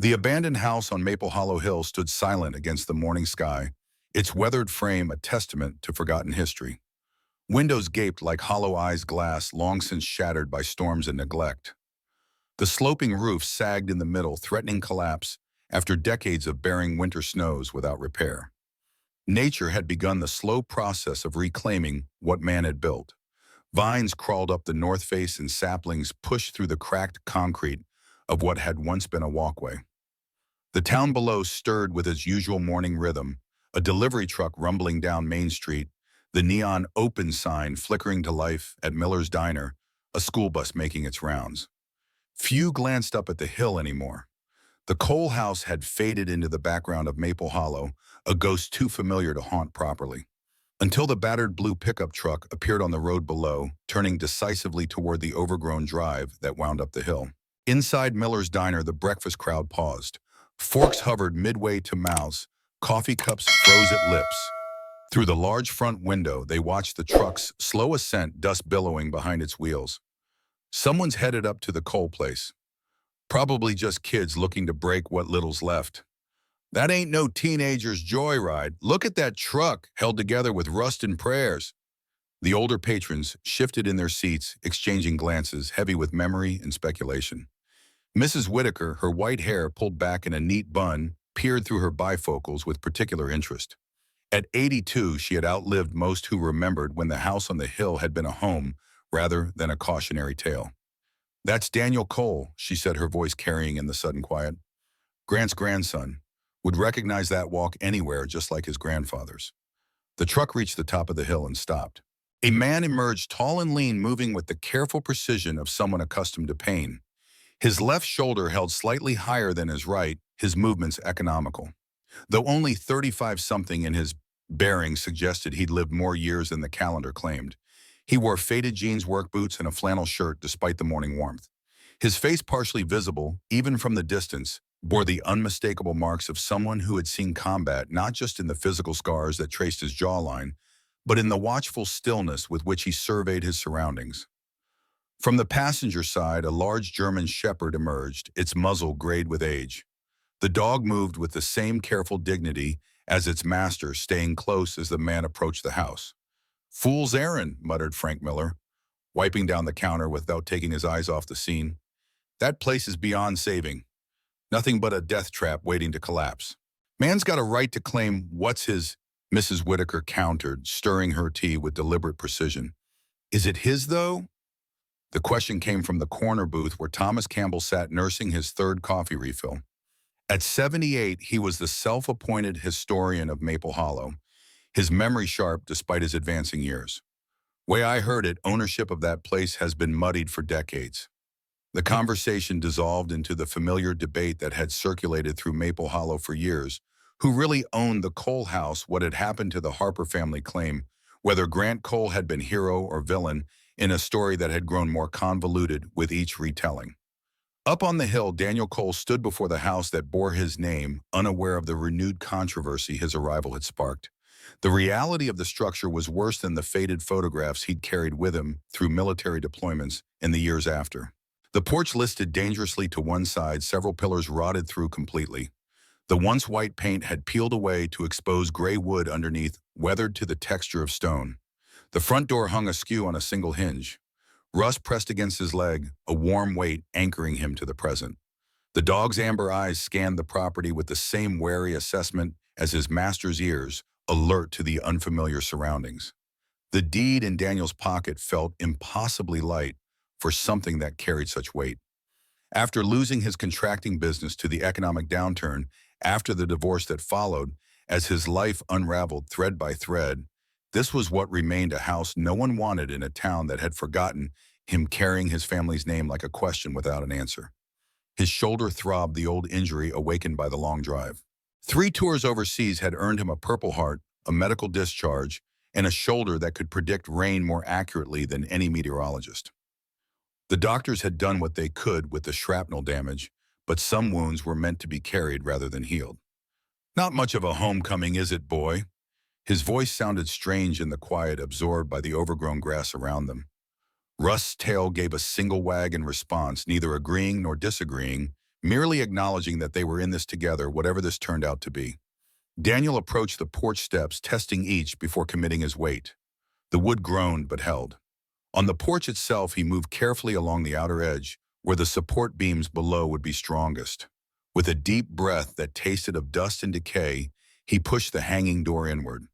The abandoned house on Maple Hollow Hill stood silent against the morning sky, its weathered frame a testament to forgotten history. Windows gaped like hollow-eyed glass long since shattered by storms and neglect. The sloping roof sagged in the middle, threatening collapse after decades of bearing winter snows without repair. Nature had begun the slow process of reclaiming what man had built. Vines crawled up the north face and saplings pushed through the cracked concrete of what had once been a walkway. The town below stirred with its usual morning rhythm, a delivery truck rumbling down Main Street, the neon open sign flickering to life at Miller's Diner, a school bus making its rounds. Few glanced up at the hill anymore. The coal house had faded into the background of Maple Hollow, a ghost too familiar to haunt properly. Until the battered blue pickup truck appeared on the road below, turning decisively toward the overgrown drive that wound up the hill. Inside Miller's Diner, the breakfast crowd paused. Forks hovered midway to mouths, coffee cups froze at lips. Through the large front window, they watched the truck's slow ascent, dust billowing behind its wheels. Someone's headed up to the coal place. Probably just kids looking to break what little's left. That ain't no teenager's joyride. Look at that truck, held together with rust and prayers. The older patrons shifted in their seats, exchanging glances heavy with memory and speculation. Mrs. Whitaker, her white hair pulled back in a neat bun, peered through her bifocals with particular interest. At 82, she had outlived most who remembered when the house on the hill had been a home rather than a cautionary tale. "That's Daniel Cole," she said, her voice carrying in the sudden quiet. "Grant's grandson. Would recognize that walk anywhere, just like his grandfather's." The truck reached the top of the hill and stopped. A man emerged, tall and lean, moving with the careful precision of someone accustomed to pain. His left shoulder held slightly higher than his right, his movements economical. Though only 35-something in his bearing suggested he'd lived more years than the calendar claimed. He wore faded jeans, work boots, and a flannel shirt despite the morning warmth. His face, partially visible, even from the distance, bore the unmistakable marks of someone who had seen combat, not just in the physical scars that traced his jawline, but in the watchful stillness with which he surveyed his surroundings. From the passenger side, a large German shepherd emerged, its muzzle grayed with age. The dog moved with the same careful dignity as its master, staying close as the man approached the house. "Fool's errand," muttered Frank Miller, wiping down the counter without taking his eyes off the scene. "That place is beyond saving. Nothing but a death trap waiting to collapse. Man's got a right to claim what's his," Mrs. Whitaker countered, stirring her tea with deliberate precision. "Is it his, though?" The question came from the corner booth where Thomas Campbell sat nursing his third coffee refill. At 78, he was the self-appointed historian of Maple Hollow, his memory sharp despite his advancing years. "Way I heard it, ownership of that place has been muddied for decades." The conversation dissolved into the familiar debate that had circulated through Maple Hollow for years. Who really owned the Cole house? What had happened to the Harper family claim? Whether Grant Cole had been hero or villain in a story that had grown more convoluted with each retelling. Up on the hill, Daniel Cole stood before the house that bore his name, unaware of the renewed controversy his arrival had sparked. The reality of the structure was worse than the faded photographs he'd carried with him through military deployments in the years after. The porch listed dangerously to one side, several pillars rotted through completely. The once white paint had peeled away to expose gray wood underneath, weathered to the texture of stone. The front door hung askew on a single hinge. Rust pressed against his leg, a warm weight anchoring him to the present. The dog's amber eyes scanned the property with the same wary assessment as his master's ears, alert to the unfamiliar surroundings. The deed in Daniel's pocket felt impossibly light for something that carried such weight. After losing his contracting business to the economic downturn, after the divorce that followed, as his life unraveled thread by thread, this was what remained a house no one wanted in a town that had forgotten him, carrying his family's name like a question without an answer. His shoulder throbbed, the old injury awakened by the long drive. 3 tours overseas had earned him a Purple Heart, a medical discharge, and a shoulder that could predict rain more accurately than any meteorologist. The doctors had done what they could with the shrapnel damage, but some wounds were meant to be carried rather than healed. "Not much of a homecoming, is it, boy?" His voice sounded strange in the quiet, absorbed by the overgrown grass around them. Rust's tail gave a single wag in response, neither agreeing nor disagreeing, merely acknowledging that they were in this together, whatever this turned out to be. Daniel approached the porch steps, testing each before committing his weight. The wood groaned but held. On the porch itself, he moved carefully along the outer edge, where the support beams below would be strongest. With a deep breath that tasted of dust and decay, he pushed the hanging door inward.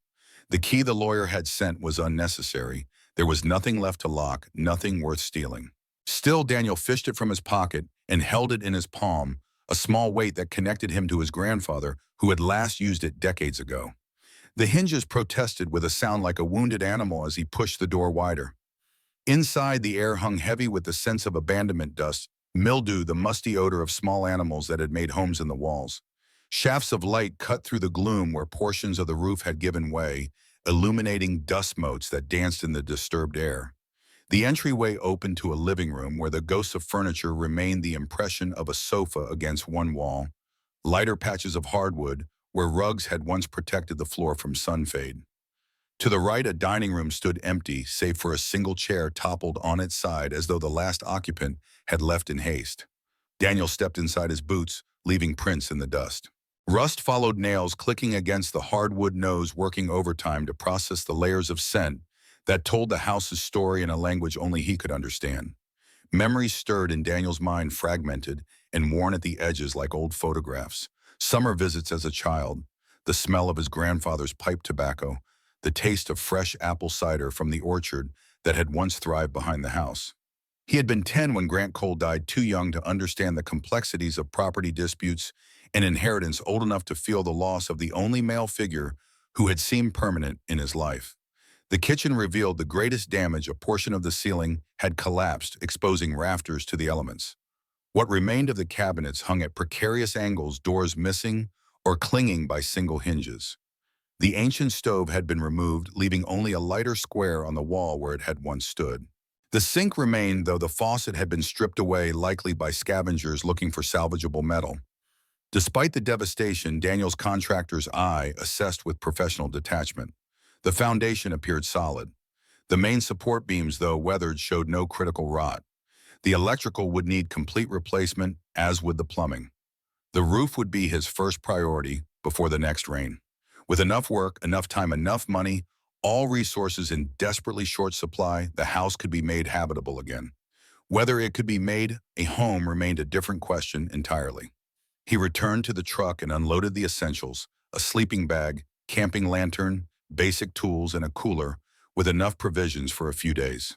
The key the lawyer had sent was unnecessary. There was nothing left to lock, nothing worth stealing. Still, Daniel fished it from his pocket and held it in his palm, a small weight that connected him to his grandfather, who had last used it decades ago. The hinges protested with a sound like a wounded animal as he pushed the door wider. Inside, the air hung heavy with the sense of abandonment dust, mildew, the musty odor of small animals that had made homes in the walls. Shafts of light cut through the gloom where portions of the roof had given way, illuminating dust motes that danced in the disturbed air. The entryway opened to a living room where the ghosts of furniture remained the impression of a sofa against one wall, lighter patches of hardwood where rugs had once protected the floor from sun fade. To the right, a dining room stood empty, save for a single chair toppled on its side as though the last occupant had left in haste. Daniel stepped inside his boots, leaving prints in the dust. Rust followed nails clicking against the hardwood nose, working overtime to process the layers of scent that told the house's story in a language only he could understand. Memories stirred in Daniel's mind, fragmented and worn at the edges like old photographs. Summer visits as a child, the smell of his grandfather's pipe tobacco, the taste of fresh apple cider from the orchard that had once thrived behind the house. He had been 10 when Grant Cole died, too young to understand the complexities of property disputes and inheritance, old enough to feel the loss of the only male figure who had seemed permanent in his life. The kitchen revealed the greatest damage. A portion of the ceiling had collapsed, exposing rafters to the elements. What remained of the cabinets hung at precarious angles, doors missing or clinging by single hinges. The ancient stove had been removed, leaving only a lighter square on the wall where it had once stood. The sink remained, though the faucet had been stripped away, likely by scavengers looking for salvageable metal. Despite the devastation, Daniel's contractor's eye assessed with professional detachment. The foundation appeared solid. The main support beams, though weathered, showed no critical rot. The electrical would need complete replacement, as would the plumbing. The roof would be his first priority before the next rain. With enough work, enough time, enough money, all resources in desperately short supply, the house could be made habitable again. Whether it could be made a home remained a different question entirely. He returned to the truck and unloaded the essentials: a sleeping bag, camping lantern, basic tools, and a cooler, with enough provisions for a few days.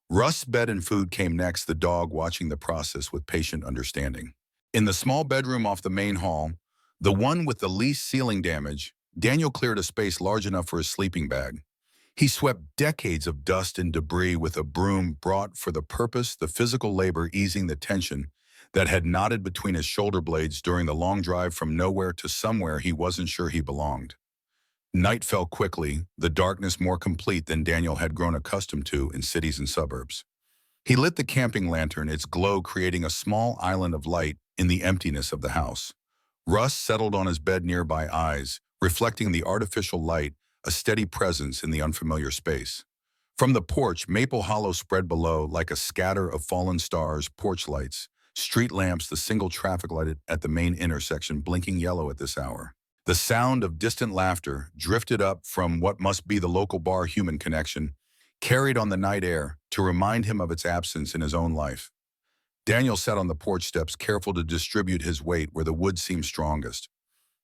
Rust's bed and food came next, the dog watching the process with patient understanding. In the small bedroom off the main hall, the one with the least ceiling damage, Daniel cleared a space large enough for his sleeping bag. He swept decades of dust and debris with a broom brought for the purpose, the physical labor easing the tension that had knotted between his shoulder blades during the long drive from nowhere to somewhere he wasn't sure he belonged. Night fell quickly, the darkness more complete than Daniel had grown accustomed to in cities and suburbs. He lit the camping lantern, its glow creating a small island of light in the emptiness of the house. Rust settled on his bed nearby, eyes reflecting the artificial light, a steady presence in the unfamiliar space. From the porch, Maple Hollow spread below like a scatter of fallen stars, porch lights, street lamps, the single traffic light at the main intersection blinking yellow at this hour. The sound of distant laughter drifted up from what must be the local bar. Human connection carried on the night air to remind him of its absence in his own life. Daniel sat on the porch steps, careful to distribute his weight where the wood seemed strongest.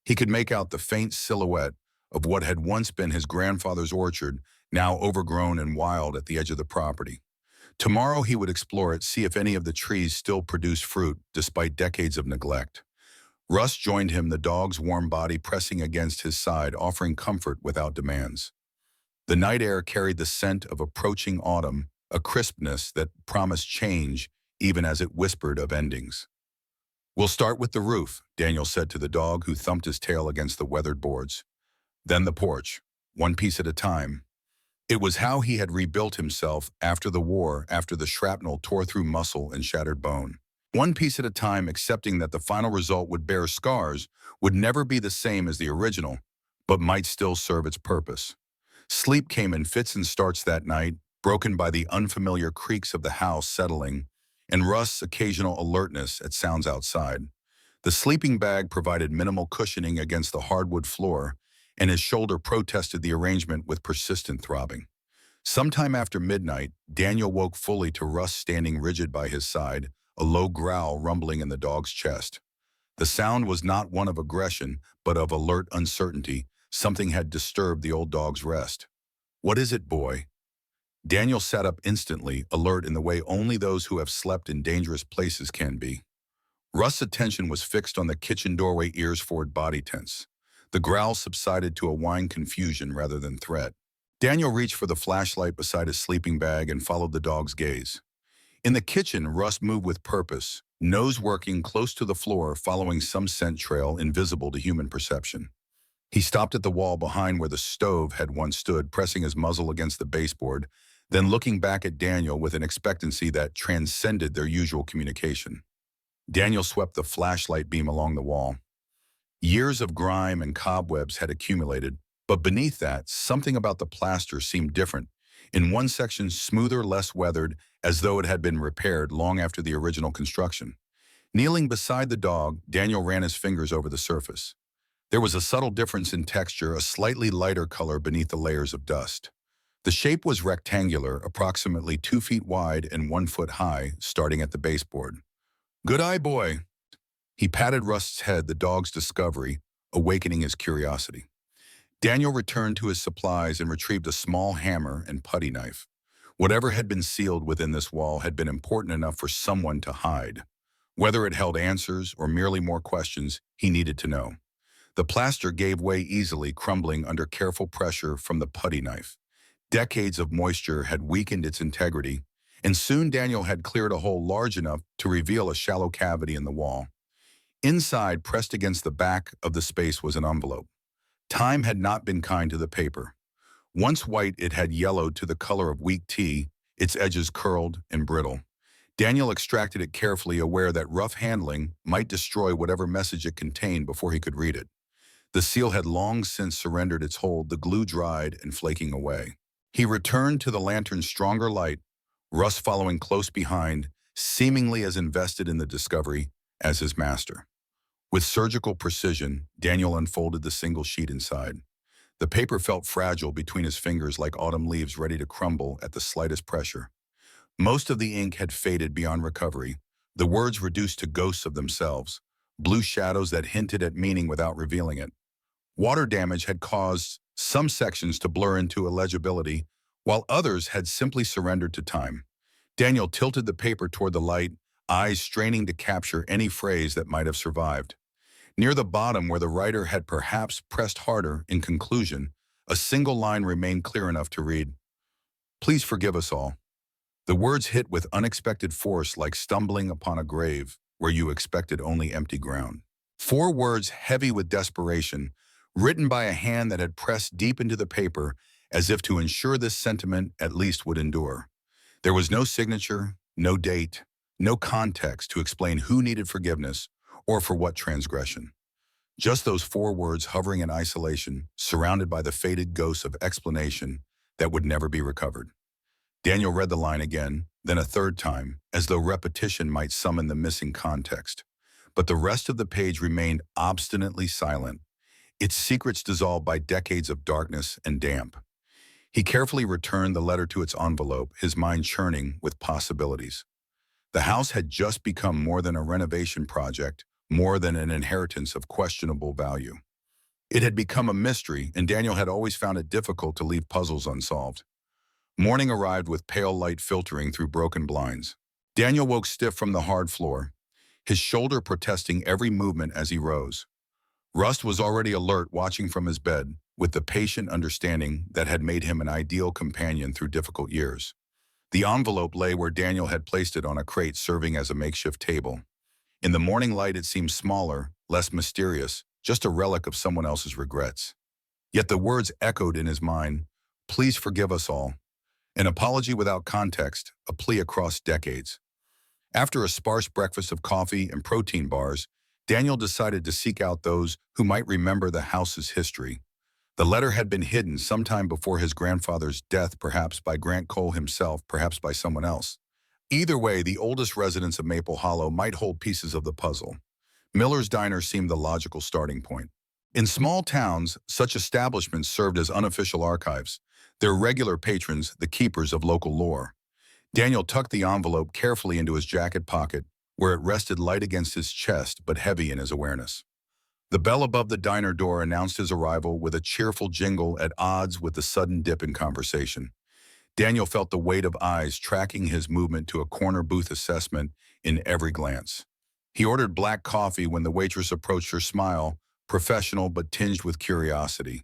He could make out the faint silhouette of what had once been his grandfather's orchard, now overgrown and wild at the edge of the property. Tomorrow he would explore it, see if any of the trees still produced fruit despite decades of neglect. Russ joined him, the dog's warm body pressing against his side, offering comfort without demands. The night air carried the scent of approaching autumn, a crispness that promised change even as it whispered of endings. "We'll start with the roof," Daniel said to the dog, who thumped his tail against the weathered boards. Then the porch, one piece at a time. It was how he had rebuilt himself after the war, after the shrapnel tore through muscle and shattered bone. One piece at a time, accepting that the final result would bear scars, would never be the same as the original, but might still serve its purpose. Sleep came in fits and starts that night, broken by the unfamiliar creaks of the house settling, and Russ's occasional alertness at sounds outside. The sleeping bag provided minimal cushioning against the hardwood floor, and his shoulder protested the arrangement with persistent throbbing. Sometime after midnight, Daniel woke fully to Russ standing rigid by his side, a low growl rumbling in the dog's chest. The sound was not one of aggression, but of alert uncertainty. Something had disturbed the old dog's rest. "What is it, boy?" Daniel sat up instantly, alert in the way only those who have slept in dangerous places can be. Russ's attention was fixed on the kitchen doorway, ears forward, body tense. The growl subsided to a whine, confusion rather than threat. Daniel reached for the flashlight beside his sleeping bag and followed the dog's gaze. In the kitchen, Russ moved with purpose, nose working close to the floor, following some scent trail invisible to human perception. He stopped at the wall behind where the stove had once stood, pressing his muzzle against the baseboard, then looking back at Daniel with an expectancy that transcended their usual communication. Daniel swept the flashlight beam along the wall. Years of grime and cobwebs had accumulated, but beneath that, something about the plaster seemed different. In one section, smoother, less weathered, as though it had been repaired long after the original construction. Kneeling beside the dog, Daniel ran his fingers over the surface. There was a subtle difference in texture, a slightly lighter color beneath the layers of dust. The shape was rectangular, approximately 2 feet wide and 1 foot high, starting at the baseboard. "Good eye, boy." He patted Rust's head, the dog's discovery, awakening his curiosity. Daniel returned to his supplies and retrieved a small hammer and putty knife. Whatever had been sealed within this wall had been important enough for someone to hide. Whether it held answers or merely more questions, he needed to know. The plaster gave way easily, crumbling under careful pressure from the putty knife. Decades of moisture had weakened its integrity, and soon Daniel had cleared a hole large enough to reveal a shallow cavity in the wall. Inside, pressed against the back of the space, was an envelope. Time had not been kind to the paper. Once white, it had yellowed to the color of weak tea, its edges curled and brittle. Daniel extracted it carefully, aware that rough handling might destroy whatever message it contained before he could read it. The seal had long since surrendered its hold, the glue dried and flaking away. He returned to the lantern's stronger light, Russ following close behind, seemingly as invested in the discovery as his master. With surgical precision, Daniel unfolded the single sheet inside. The paper felt fragile between his fingers, like autumn leaves ready to crumble at the slightest pressure. Most of the ink had faded beyond recovery, the words reduced to ghosts of themselves, blue shadows that hinted at meaning without revealing it. Water damage had caused some sections to blur into illegibility, while others had simply surrendered to time. Daniel tilted the paper toward the light, eyes straining to capture any phrase that might have survived. Near the bottom, where the writer had perhaps pressed harder in conclusion, a single line remained clear enough to read, "Please forgive us all." The words hit with unexpected force, like stumbling upon a grave where you expected only empty ground. 4 words heavy with desperation, written by a hand that had pressed deep into the paper as if to ensure this sentiment at least would endure. There was no signature, no date, no context to explain who needed forgiveness or for what transgression. Just those 4 words hovering in isolation, surrounded by the faded ghosts of explanation that would never be recovered. Daniel read the line again, then a third time, as though repetition might summon the missing context. But the rest of the page remained obstinately silent, its secrets dissolved by decades of darkness and damp. He carefully returned the letter to its envelope, his mind churning with possibilities. The house had just become more than a renovation project, more than an inheritance of questionable value. It had become a mystery, and Daniel had always found it difficult to leave puzzles unsolved. Morning arrived with pale light filtering through broken blinds. Daniel woke stiff from the hard floor, his shoulder protesting every movement as he rose. Rust was already alert, watching from his bed, with the patient understanding that had made him an ideal companion through difficult years. The envelope lay where Daniel had placed it, on a crate serving as a makeshift table. In the morning light, it seemed smaller, less mysterious, just a relic of someone else's regrets. Yet the words echoed in his mind, "Please forgive us all." An apology without context, a plea across decades. After a sparse breakfast of coffee and protein bars, Daniel decided to seek out those who might remember the house's history. The letter had been hidden sometime before his grandfather's death, perhaps by Grant Cole himself, perhaps by someone else. Either way, the oldest residents of Maple Hollow might hold pieces of the puzzle. Miller's Diner seemed the logical starting point. In small towns, such establishments served as unofficial archives, their regular patrons the keepers of local lore. Daniel tucked the envelope carefully into his jacket pocket, where it rested light against his chest but heavy in his awareness. The bell above the diner door announced his arrival with a cheerful jingle at odds with the sudden dip in conversation. Daniel felt the weight of eyes tracking his movement to a corner booth assessment in every glance. He ordered black coffee when the waitress approached her smile, professional but tinged with curiosity.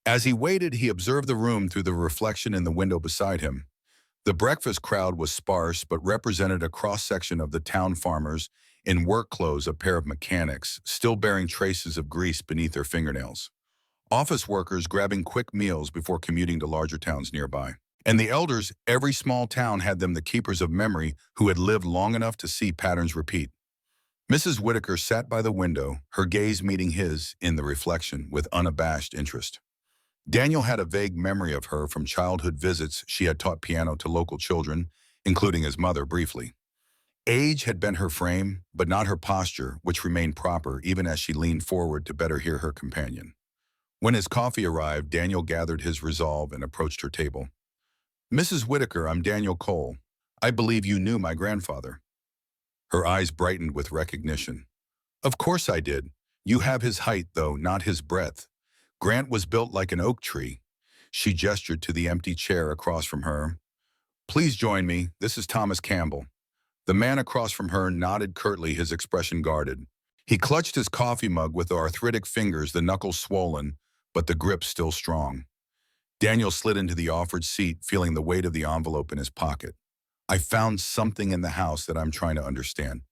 As he waited, he observed the room through the reflection in the window beside him. The breakfast crowd was sparse but represented a cross-section of the town farmers in work clothes, a pair of mechanics, still bearing traces of grease beneath their fingernails. Office workers grabbing quick meals before commuting to larger towns nearby. And the elders, every small town had them the keepers of memory who had lived long enough to see patterns repeat. Mrs. Whitaker sat by the window, her gaze meeting his in the reflection with unabashed interest. Daniel had a vague memory of her from childhood visits. She had taught piano to local children, including his mother briefly. Age had bent her frame, but not her posture, which remained proper even as she leaned forward to better hear her companion. When his coffee arrived, Daniel gathered his resolve and approached her table. "Mrs. Whitaker, I'm Daniel Cole. I believe you knew my grandfather." Her eyes brightened with recognition. "Of course I did. You have his height, though, not his breadth. Grant was built like an oak tree." She gestured to the empty chair across from her. "Please join me. This is Thomas Campbell." The man across from her nodded curtly, his expression guarded. He clutched his coffee mug with arthritic fingers, the knuckles swollen, but the grip still strong. Daniel slid into the offered seat, feeling the weight of the envelope in his pocket. "I found something in the house that I'm trying to understand.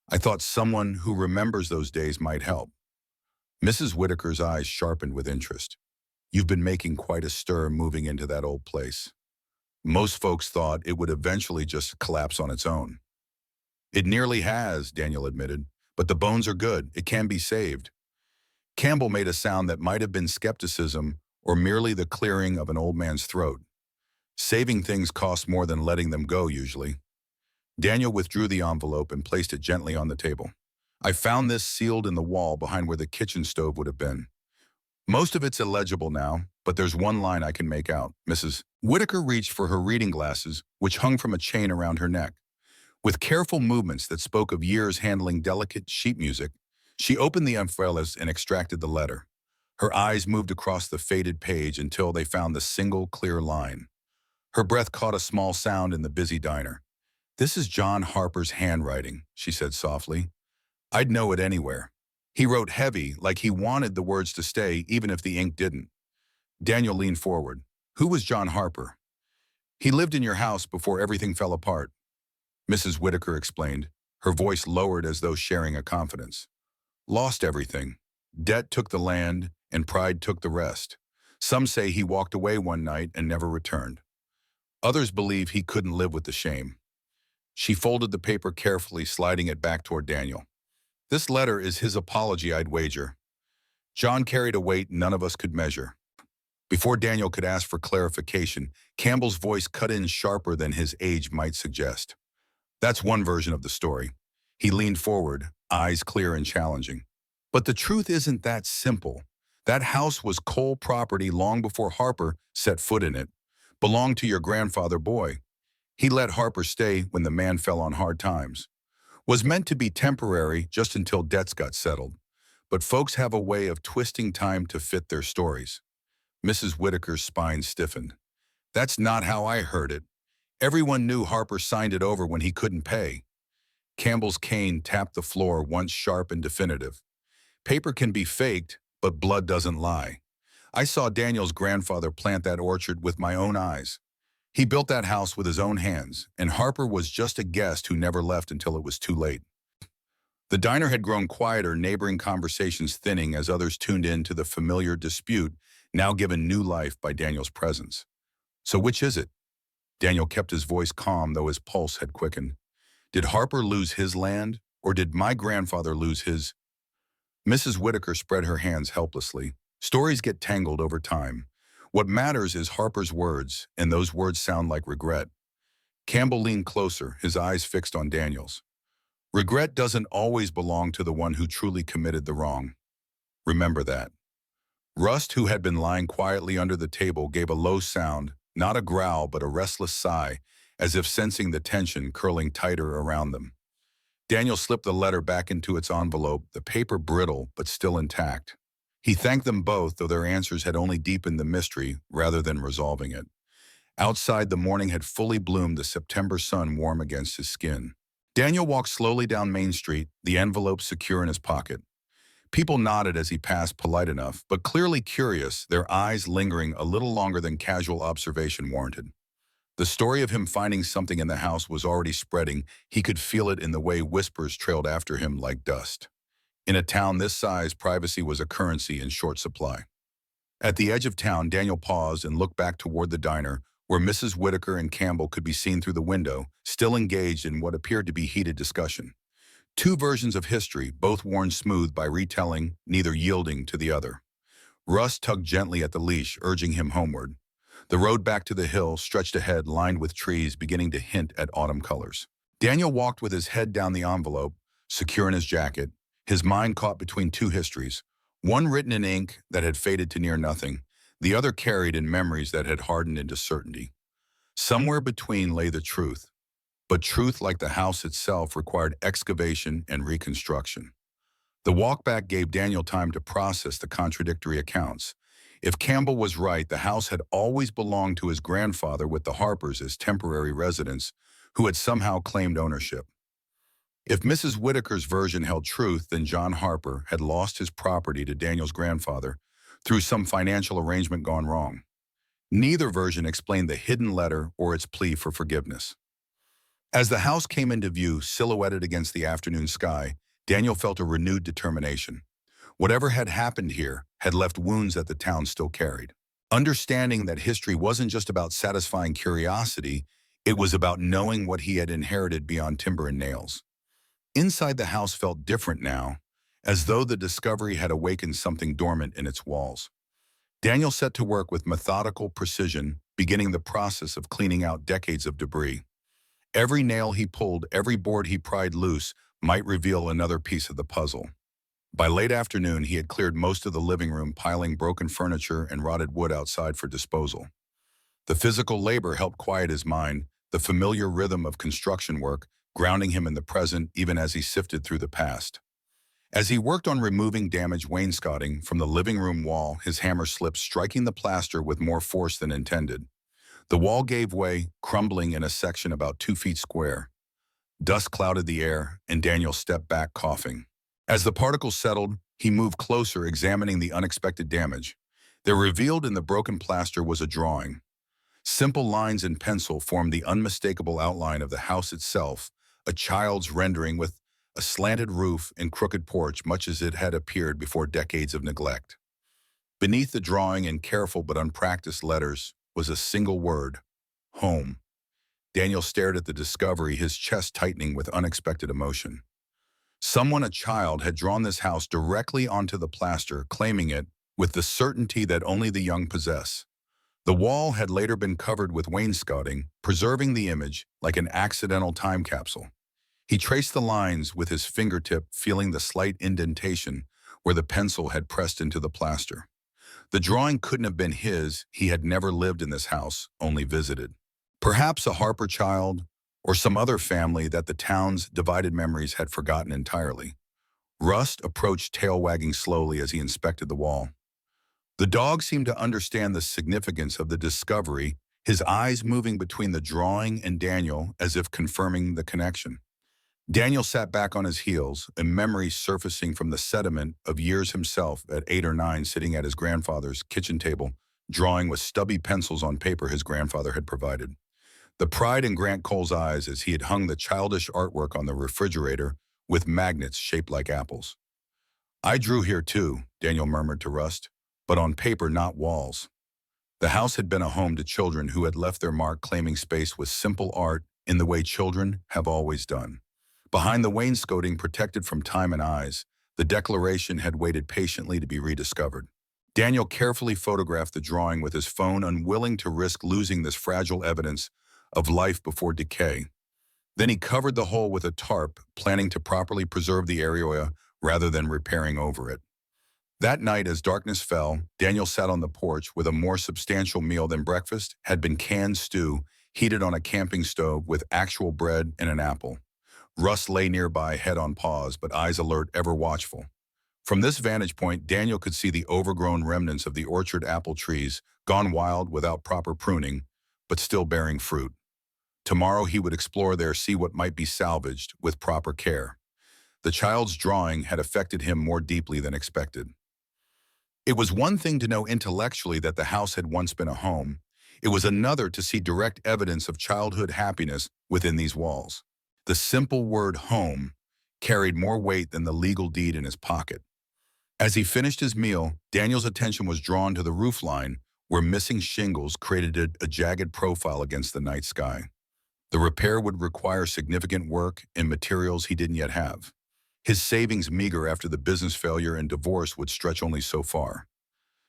I thought someone who remembers those days might help." Mrs. Whitaker's eyes sharpened with interest. "You've been making quite a stir moving into that old place. Most folks thought it would eventually just collapse on its own." "It nearly has," Daniel admitted, "but the bones are good. It can be saved." Campbell made a sound that might have been skepticism or merely the clearing of an old man's throat. "Saving things costs more than letting them go, usually." Daniel withdrew the envelope and placed it gently on the table. "I found this sealed in the wall behind where the kitchen stove would have been. Most of it's illegible now, but there's one line I can make out." Mrs. Whitaker reached for her reading glasses, which hung from a chain around her neck. With careful movements that spoke of years handling delicate sheet music, she opened the envelope and extracted the letter. Her eyes moved across the faded page until they found the single clear line. Her breath caught a small sound in the busy diner. "This is John Harper's handwriting," she said softly. "I'd know it anywhere. He wrote heavy, like he wanted the words to stay even if the ink didn't." Daniel leaned forward. "Who was John Harper?" "He lived in your house before everything fell apart," Mrs. Whitaker explained, her voice lowered as though sharing a confidence. "Lost everything. Debt took the land, and pride took the rest. Some say he walked away one night and never returned. Others believe he couldn't live with the shame." She folded the paper carefully, sliding it back toward Daniel. "This letter is his apology, I'd wager. John carried a weight none of us could measure." Before Daniel could ask for clarification, Campbell's voice cut in sharper than his age might suggest. "That's one version of the story." He leaned forward, eyes clear and challenging. "But the truth isn't that simple. That house was Cole property long before Harper set foot in it. Belonged to your grandfather, Boy. He let Harper stay when the man fell on hard times. Was meant to be temporary just until debts got settled. But folks have a way of twisting time to fit their stories." Mrs. Whitaker's spine stiffened. "That's not how I heard it. Everyone knew Harper signed it over when he couldn't pay." Campbell's cane tapped the floor, once sharp and definitive. "Paper can be faked, but blood doesn't lie. I saw Daniel's grandfather plant that orchard with my own eyes. He built that house with his own hands, and Harper was just a guest who never left until it was too late." The diner had grown quieter, neighboring conversations thinning as others tuned in to the familiar dispute, now given new life by Daniel's presence. "So which is it?" Daniel kept his voice calm, though his pulse had quickened. "Did Harper lose his land, or did my grandfather lose his?" Mrs. Whitaker spread her hands helplessly. "Stories get tangled over time. What matters is Harper's words, and those words sound like regret." Campbell leaned closer, his eyes fixed on Daniel's. Regret doesn't always belong to the one who truly committed the wrong. Remember that. Rust, who had been lying quietly under the table, gave a low sound, not a growl but a restless sigh, as if sensing the tension curling tighter around them. Daniel slipped the letter back into its envelope, the paper brittle but still intact. He thanked them both, though their answers had only deepened the mystery rather than resolving it. Outside, the morning had fully bloomed, the September sun warm against his skin. Daniel walked slowly down Main Street, the envelope secure in his pocket. People nodded as he passed, polite enough, but clearly curious, their eyes lingering a little longer than casual observation warranted. The story of him finding something in the house was already spreading. He could feel it in the way whispers trailed after him like dust. In a town this size, privacy was a currency in short supply. At the edge of town, Daniel paused and looked back toward the diner, where Mrs. Whitaker and Campbell could be seen through the window, still engaged in what appeared to be heated discussion. Two versions of history, both worn smooth by retelling, neither yielding to the other. Russ tugged gently at the leash, urging him homeward. The road back to the hill stretched ahead, lined with trees beginning to hint at autumn colors. Daniel walked with his head down the envelope, secure in his jacket, his mind caught between two histories, one written in ink that had faded to near nothing, the other carried in memories that had hardened into certainty. Somewhere between lay the truth, but truth, like the house itself, required excavation and reconstruction. The walk back gave Daniel time to process the contradictory accounts. If Campbell was right, the house had always belonged to his grandfather, with the Harpers as temporary residents who had somehow claimed ownership. If Mrs. Whitaker's version held truth, then John Harper had lost his property to Daniel's grandfather through some financial arrangement gone wrong. Neither version explained the hidden letter or its plea for forgiveness. As the house came into view, silhouetted against the afternoon sky, Daniel felt a renewed determination. Whatever had happened here had left wounds that the town still carried. Understanding that history wasn't just about satisfying curiosity, it was about knowing what he had inherited beyond timber and nails. Inside, the house felt different now, as though the discovery had awakened something dormant in its walls. Daniel set to work with methodical precision, beginning the process of cleaning out decades of debris. Every nail he pulled, every board he pried loose, might reveal another piece of the puzzle. By late afternoon, he had cleared most of the living room, piling broken furniture and rotted wood outside for disposal. The physical labor helped quiet his mind, the familiar rhythm of construction work, grounding him in the present even as he sifted through the past. As he worked on removing damaged wainscoting from the living room wall, his hammer slipped, striking the plaster with more force than intended. The wall gave way, crumbling in a section about 2 feet square. Dust clouded the air, and Daniel stepped back, coughing. As the particles settled, he moved closer, examining the unexpected damage. There, revealed in the broken plaster, was a drawing. Simple lines in pencil formed the unmistakable outline of the house itself, a child's rendering with a slanted roof and crooked porch, much as it had appeared before decades of neglect. Beneath the drawing, in careful but unpracticed letters, was a single word: home. Daniel stared at the discovery, his chest tightening with unexpected emotion. Someone, a child, had drawn this house directly onto the plaster, claiming it with the certainty that only the young possess. The wall had later been covered with wainscoting, preserving the image like an accidental time capsule. He traced the lines with his fingertip, feeling the slight indentation where the pencil had pressed into the plaster. The drawing couldn't have been his. He had never lived in this house, only visited. Perhaps a Harper child, or some other family that the town's divided memories had forgotten entirely. Rust approached, tail wagging slowly as he inspected the wall. The dog seemed to understand the significance of the discovery, his eyes moving between the drawing and Daniel as if confirming the connection. Daniel sat back on his heels, a memory surfacing from the sediment of years, himself at 8 or 9, sitting at his grandfather's kitchen table, drawing with stubby pencils on paper his grandfather had provided. The pride in Grant Cole's eyes as he had hung the childish artwork on the refrigerator with magnets shaped like apples. "I drew here too," Daniel murmured to Rust, "but on paper, not walls." The house had been a home to children who had left their mark, claiming space with simple art in the way children have always done. Behind the wainscoting, protected from time and eyes, the declaration had waited patiently to be rediscovered. Daniel carefully photographed the drawing with his phone, unwilling to risk losing this fragile evidence of life before decay. Then he covered the hole with a tarp, planning to properly preserve the area rather than repairing over it. That night, as darkness fell, Daniel sat on the porch with a more substantial meal than breakfast had been canned stew, heated on a camping stove with actual bread and an apple. Russ lay nearby, head on paws, but eyes alert, ever watchful. From this vantage point, Daniel could see the overgrown remnants of the orchard apple trees, gone wild without proper pruning, but still bearing fruit. Tomorrow he would explore there, see what might be salvaged with proper care. The child's drawing had affected him more deeply than expected. It was one thing to know intellectually that the house had once been a home. It was another to see direct evidence of childhood happiness within these walls. The simple word home carried more weight than the legal deed in his pocket. As he finished his meal, Daniel's attention was drawn to the roofline, where missing shingles created a jagged profile against the night sky. The repair would require significant work and materials he didn't yet have. His savings, meager after the business failure and divorce, would stretch only so far.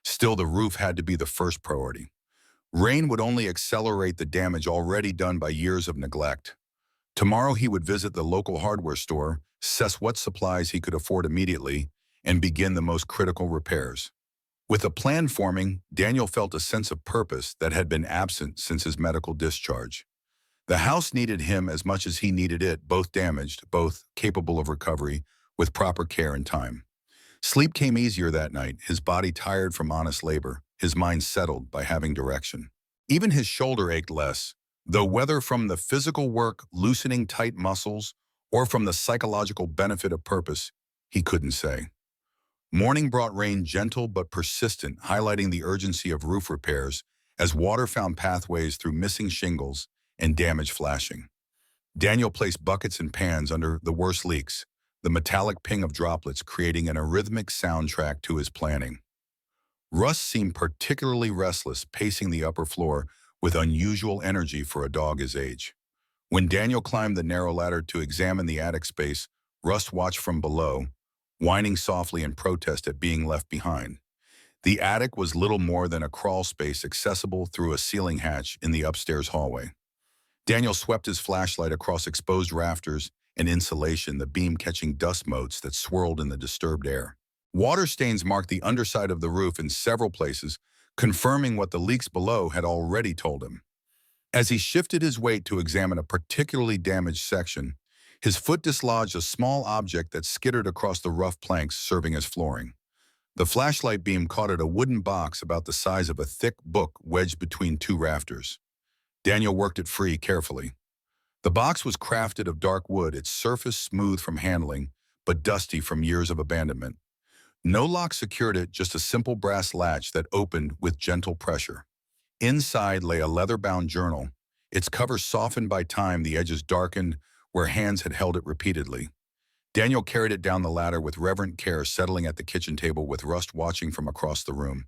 Still, the roof had to be the first priority. Rain would only accelerate the damage already done by years of neglect. Tomorrow he would visit the local hardware store, assess what supplies he could afford immediately, and begin the most critical repairs. With a plan forming, Daniel felt a sense of purpose that had been absent since his medical discharge. The house needed him as much as he needed it, both damaged, both capable of recovery, with proper care and time. Sleep came easier that night, his body tired from honest labor, his mind settled by having direction. Even his shoulder ached less, though whether from the physical work loosening tight muscles or from the psychological benefit of purpose, he couldn't say. Morning brought rain, gentle but persistent, highlighting the urgency of roof repairs as water found pathways through missing shingles and damage flashing. Daniel placed buckets and pans under the worst leaks, the metallic ping of droplets creating an arrhythmic soundtrack to his planning. Russ seemed particularly restless, pacing the upper floor with unusual energy for a dog his age. When Daniel climbed the narrow ladder to examine the attic space, Russ watched from below, whining softly in protest at being left behind. The attic was little more than a crawl space accessible through a ceiling hatch in the upstairs hallway. Daniel swept his flashlight across exposed rafters and insulation, the beam catching dust motes that swirled in the disturbed air. Water stains marked the underside of the roof in several places, confirming what the leaks below had already told him. As he shifted his weight to examine a particularly damaged section, his foot dislodged a small object that skittered across the rough planks serving as flooring. The flashlight beam caught at a wooden box about the size of a thick book wedged between two rafters. Daniel worked it free carefully. The box was crafted of dark wood, its surface smooth from handling, but dusty from years of abandonment. No lock secured it, just a simple brass latch that opened with gentle pressure. Inside lay a leather-bound journal, its cover softened by time, the edges darkened where hands had held it repeatedly. Daniel carried it down the ladder with reverent care, settling at the kitchen table with Rust watching from across the room.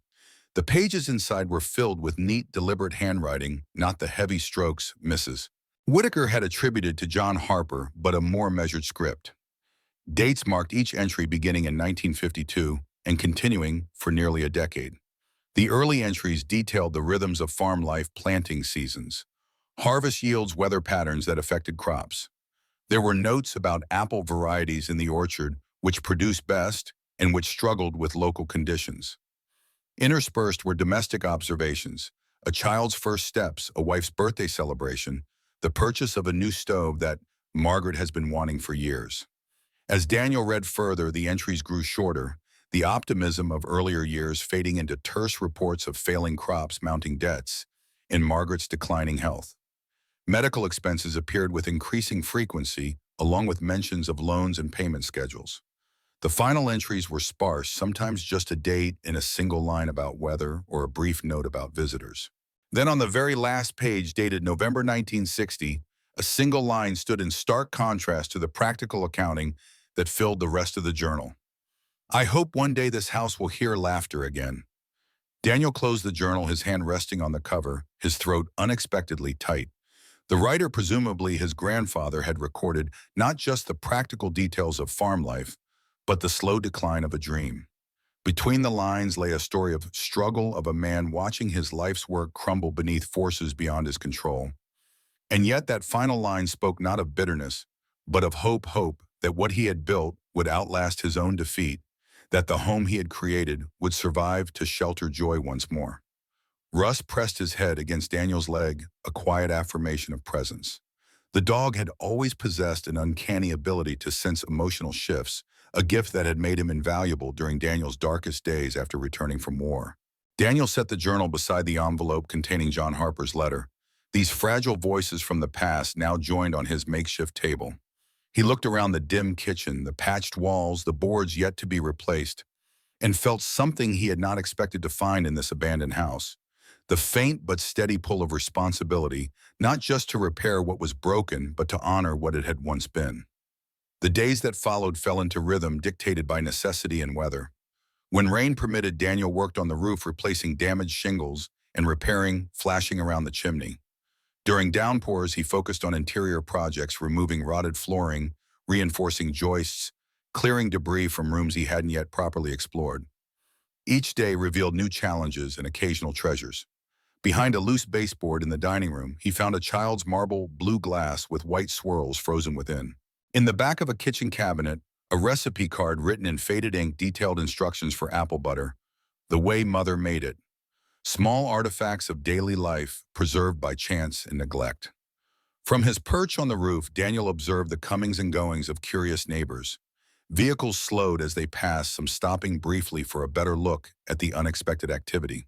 The pages inside were filled with neat, deliberate handwriting, not the heavy strokes Mrs. Whitaker had attributed to John Harper, but a more measured script. Dates marked each entry beginning in 1952 and continuing for nearly a decade. The early entries detailed the rhythms of farm life, planting seasons, harvest yields, weather patterns that affected crops. There were notes about apple varieties in the orchard, which produced best and which struggled with local conditions. Interspersed were domestic observations, a child's first steps, a wife's birthday celebration, the purchase of a new stove that Margaret has been wanting for years. As Daniel read further, the entries grew shorter, the optimism of earlier years fading into terse reports of failing crops, mounting debts, and Margaret's declining health. Medical expenses appeared with increasing frequency, along with mentions of loans and payment schedules. The final entries were sparse, sometimes just a date and a single line about weather or a brief note about visitors. Then on the very last page, dated November 1960, a single line stood in stark contrast to the practical accounting that filled the rest of the journal. "I hope one day this house will hear laughter again." Daniel closed the journal, his hand resting on the cover, his throat unexpectedly tight. The writer, presumably his grandfather, had recorded not just the practical details of farm life, but the slow decline of a dream. Between the lines lay a story of struggle of a man watching his life's work crumble beneath forces beyond his control. And yet that final line spoke not of bitterness, but of hope that what he had built would outlast his own defeat, that the home he had created would survive to shelter joy once more. Russ pressed his head against Daniel's leg, a quiet affirmation of presence. The dog had always possessed an uncanny ability to sense emotional shifts, a gift that had made him invaluable during Daniel's darkest days after returning from war. Daniel set the journal beside the envelope containing John Harper's letter. These fragile voices from the past now joined on his makeshift table. He looked around the dim kitchen, the patched walls, the boards yet to be replaced, and felt something he had not expected to find in this abandoned house. The faint but steady pull of responsibility, not just to repair what was broken, but to honor what it had once been. The days that followed fell into rhythm dictated by necessity and weather. When rain permitted, Daniel worked on the roof, replacing damaged shingles and repairing flashing around the chimney. During downpours, he focused on interior projects, removing rotted flooring, reinforcing joists, clearing debris from rooms he hadn't yet properly explored. Each day revealed new challenges and occasional treasures. Behind a loose baseboard in the dining room, he found a child's marble blue glass with white swirls frozen within. In the back of a kitchen cabinet, a recipe card written in faded ink detailed instructions for apple butter, the way Mother made it. Small artifacts of daily life preserved by chance and neglect. From his perch on the roof, Daniel observed the comings and goings of curious neighbors. Vehicles slowed as they passed, some stopping briefly for a better look at the unexpected activity.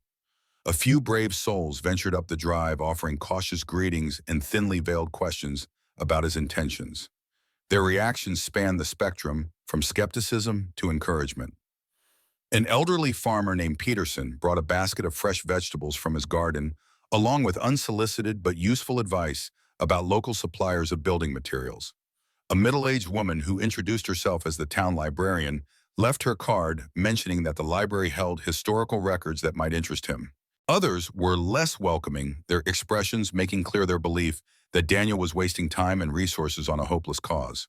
A few brave souls ventured up the drive, offering cautious greetings and thinly veiled questions about his intentions. Their reactions spanned the spectrum, from skepticism to encouragement. An elderly farmer named Peterson brought a basket of fresh vegetables from his garden, along with unsolicited but useful advice about local suppliers of building materials. A middle-aged woman who introduced herself as the town librarian left her card mentioning that the library held historical records that might interest him. Others were less welcoming, their expressions making clear their belief that Daniel was wasting time and resources on a hopeless cause.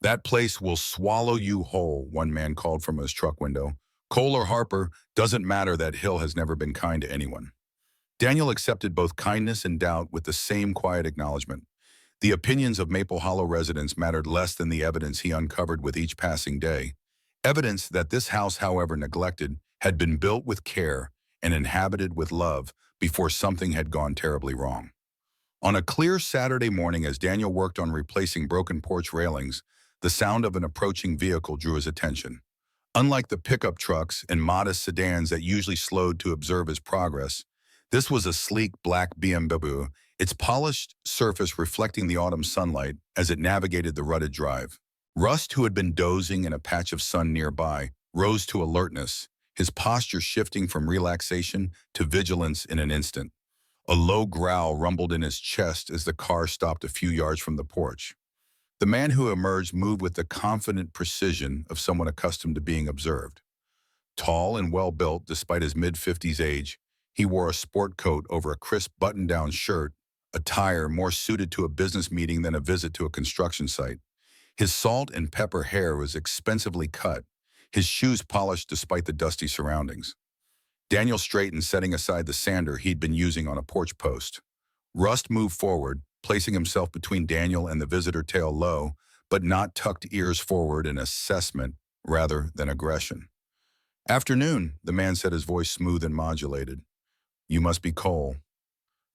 "That place will swallow you whole," one man called from his truck window. "Cole or Harper, doesn't matter, that hill has never been kind to anyone." Daniel accepted both kindness and doubt with the same quiet acknowledgement. The opinions of Maple Hollow residents mattered less than the evidence he uncovered with each passing day. Evidence that this house, however neglected, had been built with care and inhabited with love before something had gone terribly wrong. On a clear Saturday morning, as Daniel worked on replacing broken porch railings, the sound of an approaching vehicle drew his attention. Unlike the pickup trucks and modest sedans that usually slowed to observe his progress, this was a sleek black BMW, its polished surface reflecting the autumn sunlight as it navigated the rutted drive. Rust, who had been dozing in a patch of sun nearby, rose to alertness, his posture shifting from relaxation to vigilance in an instant. A low growl rumbled in his chest as the car stopped a few yards from the porch. The man who emerged moved with the confident precision of someone accustomed to being observed. Tall and well-built despite his mid-50s age, he wore a sport coat over a crisp button-down shirt, attire more suited to a business meeting than a visit to a construction site. His salt and pepper hair was expensively cut, his shoes polished despite the dusty surroundings. Daniel straightened, setting aside the sander he'd been using on a porch post. Rust moved forward, placing himself between Daniel and the visitor, tail low, but not tucked ears forward, in assessment rather than aggression. "Afternoon," the man said, his voice smooth and modulated. "You must be Cole."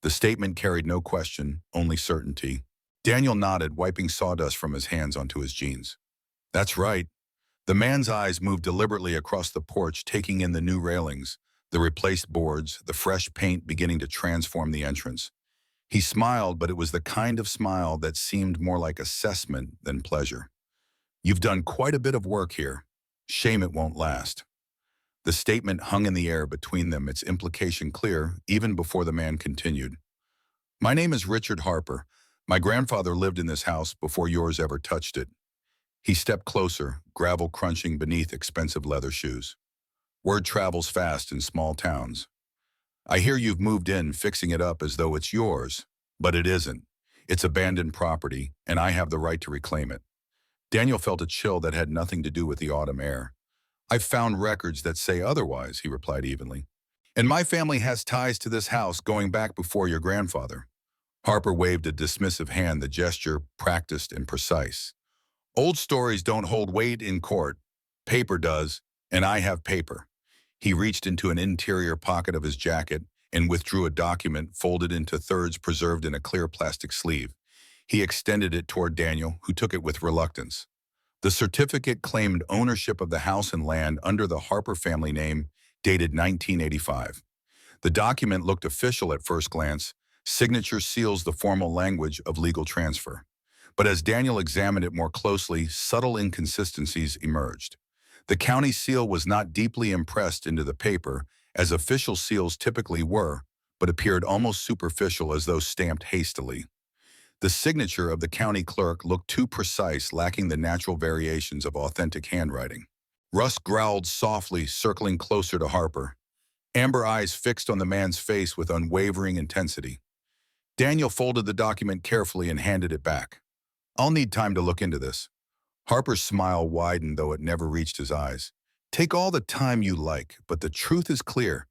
The statement carried no question, only certainty. Daniel nodded, wiping sawdust from his hands onto his jeans. "That's right." The man's eyes moved deliberately across the porch, taking in the new railings, the replaced boards, the fresh paint beginning to transform the entrance. He smiled, but it was the kind of smile that seemed more like assessment than pleasure. "You've done quite a bit of work here. Shame it won't last." The statement hung in the air between them, its implication clear even before the man continued. "My name is Richard Harper. My grandfather lived in this house before yours ever touched it." He stepped closer, gravel crunching beneath expensive leather shoes. "Word travels fast in small towns. I hear you've moved in, fixing it up as though it's yours, but it isn't. It's abandoned property, and I have the right to reclaim it." Daniel felt a chill that had nothing to do with the autumn air. "I've found records that say otherwise," he replied evenly. "And my family has ties to this house going back before your grandfather." Harper waved a dismissive hand, the gesture practiced and precise. Old stories don't hold weight in court. Paper does, and I have paper. He reached into an interior pocket of his jacket and withdrew a document folded into thirds preserved in a clear plastic sleeve. He extended it toward Daniel, who took it with reluctance. The certificate claimed ownership of the house and land under the Harper family name, dated 1985. The document looked official at first glance. Signature seals the formal language of legal transfer. But as Daniel examined it more closely, subtle inconsistencies emerged. The county seal was not deeply impressed into the paper, as official seals typically were, but appeared almost superficial, as though stamped hastily. The signature of the county clerk looked too precise, lacking the natural variations of authentic handwriting. Russ growled softly, circling closer to Harper, amber eyes fixed on the man's face with unwavering intensity. Daniel folded the document carefully and handed it back. I'll need time to look into this. Harper's smile widened, though it never reached his eyes. Take all the time you like, but the truth is clear.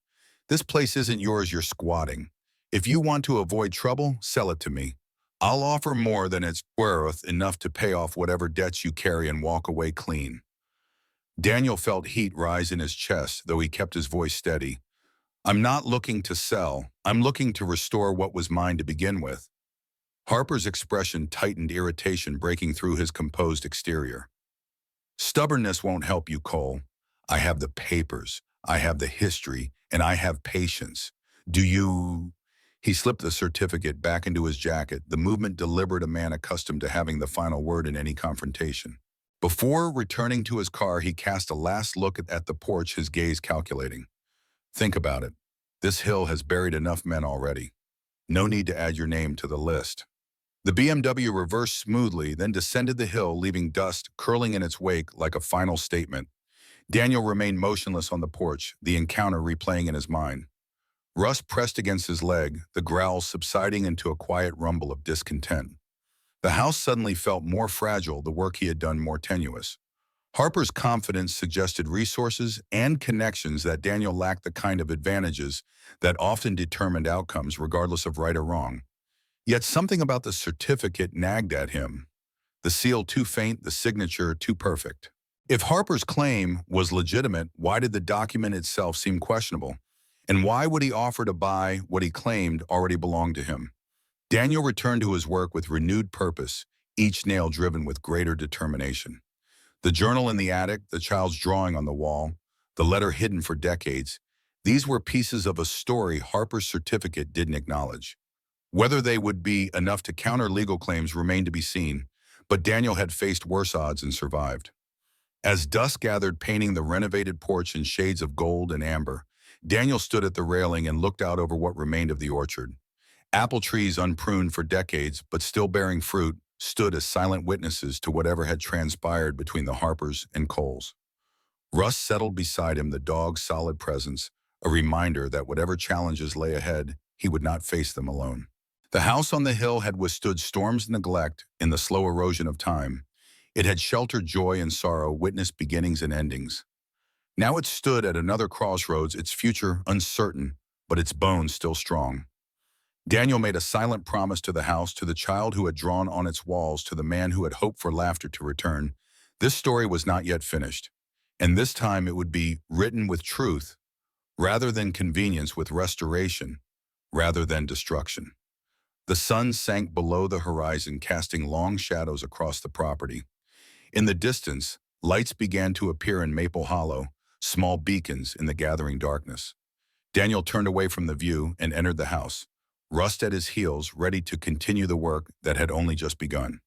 This place isn't yours, you're squatting. If you want to avoid trouble, sell it to me. I'll offer more than it's worth, enough to pay off whatever debts you carry and walk away clean. Daniel felt heat rise in his chest, though he kept his voice steady. I'm not looking to sell. I'm looking to restore what was mine to begin with. Harper's expression tightened, irritation breaking through his composed exterior. Stubbornness won't help you, Cole. I have the papers, I have the history, and I have patience. Do you... He slipped the certificate back into his jacket, the movement deliberate, a man accustomed to having the final word in any confrontation. Before returning to his car, he cast a last look at the porch, his gaze calculating. Think about it. This hill has buried enough men already. No need to add your name to the list. The BMW reversed smoothly, then descended the hill, leaving dust curling in its wake like a final statement. Daniel remained motionless on the porch, the encounter replaying in his mind. Russ pressed against his leg, the growls subsiding into a quiet rumble of discontent. The house suddenly felt more fragile, the work he had done more tenuous. Harper's confidence suggested resources and connections that Daniel lacked, the kind of advantages that often determined outcomes regardless of right or wrong. Yet something about the certificate nagged at him. The seal too faint, the signature too perfect. If Harper's claim was legitimate, why did the document itself seem questionable? And why would he offer to buy what he claimed already belonged to him? Daniel returned to his work with renewed purpose, each nail driven with greater determination. The journal in the attic, the child's drawing on the wall, the letter hidden for decades, these were pieces of a story Harper's certificate didn't acknowledge. Whether they would be enough to counter legal claims remained to be seen, but Daniel had faced worse odds and survived. As dusk gathered, painting the renovated porch in shades of gold and amber, Daniel stood at the railing and looked out over what remained of the orchard. Apple trees, unpruned for decades but still bearing fruit, stood as silent witnesses to whatever had transpired between the Harpers and Coles. Russ settled beside him, the dog's solid presence, a reminder that whatever challenges lay ahead, he would not face them alone. The house on the hill had withstood storms and neglect in the slow erosion of time. It had sheltered joy and sorrow, witnessed beginnings and endings. Now it stood at another crossroads, its future uncertain, but its bones still strong. Daniel made a silent promise to the house, to the child who had drawn on its walls, to the man who had hoped for laughter to return. This story was not yet finished, and this time it would be written with truth, rather than convenience, with restoration, rather than destruction. The sun sank below the horizon, casting long shadows across the property. In the distance, lights began to appear in Maple Hollow, small beacons in the gathering darkness. Daniel turned away from the view and entered the house, Russ at his heels, ready to continue the work that had only just begun.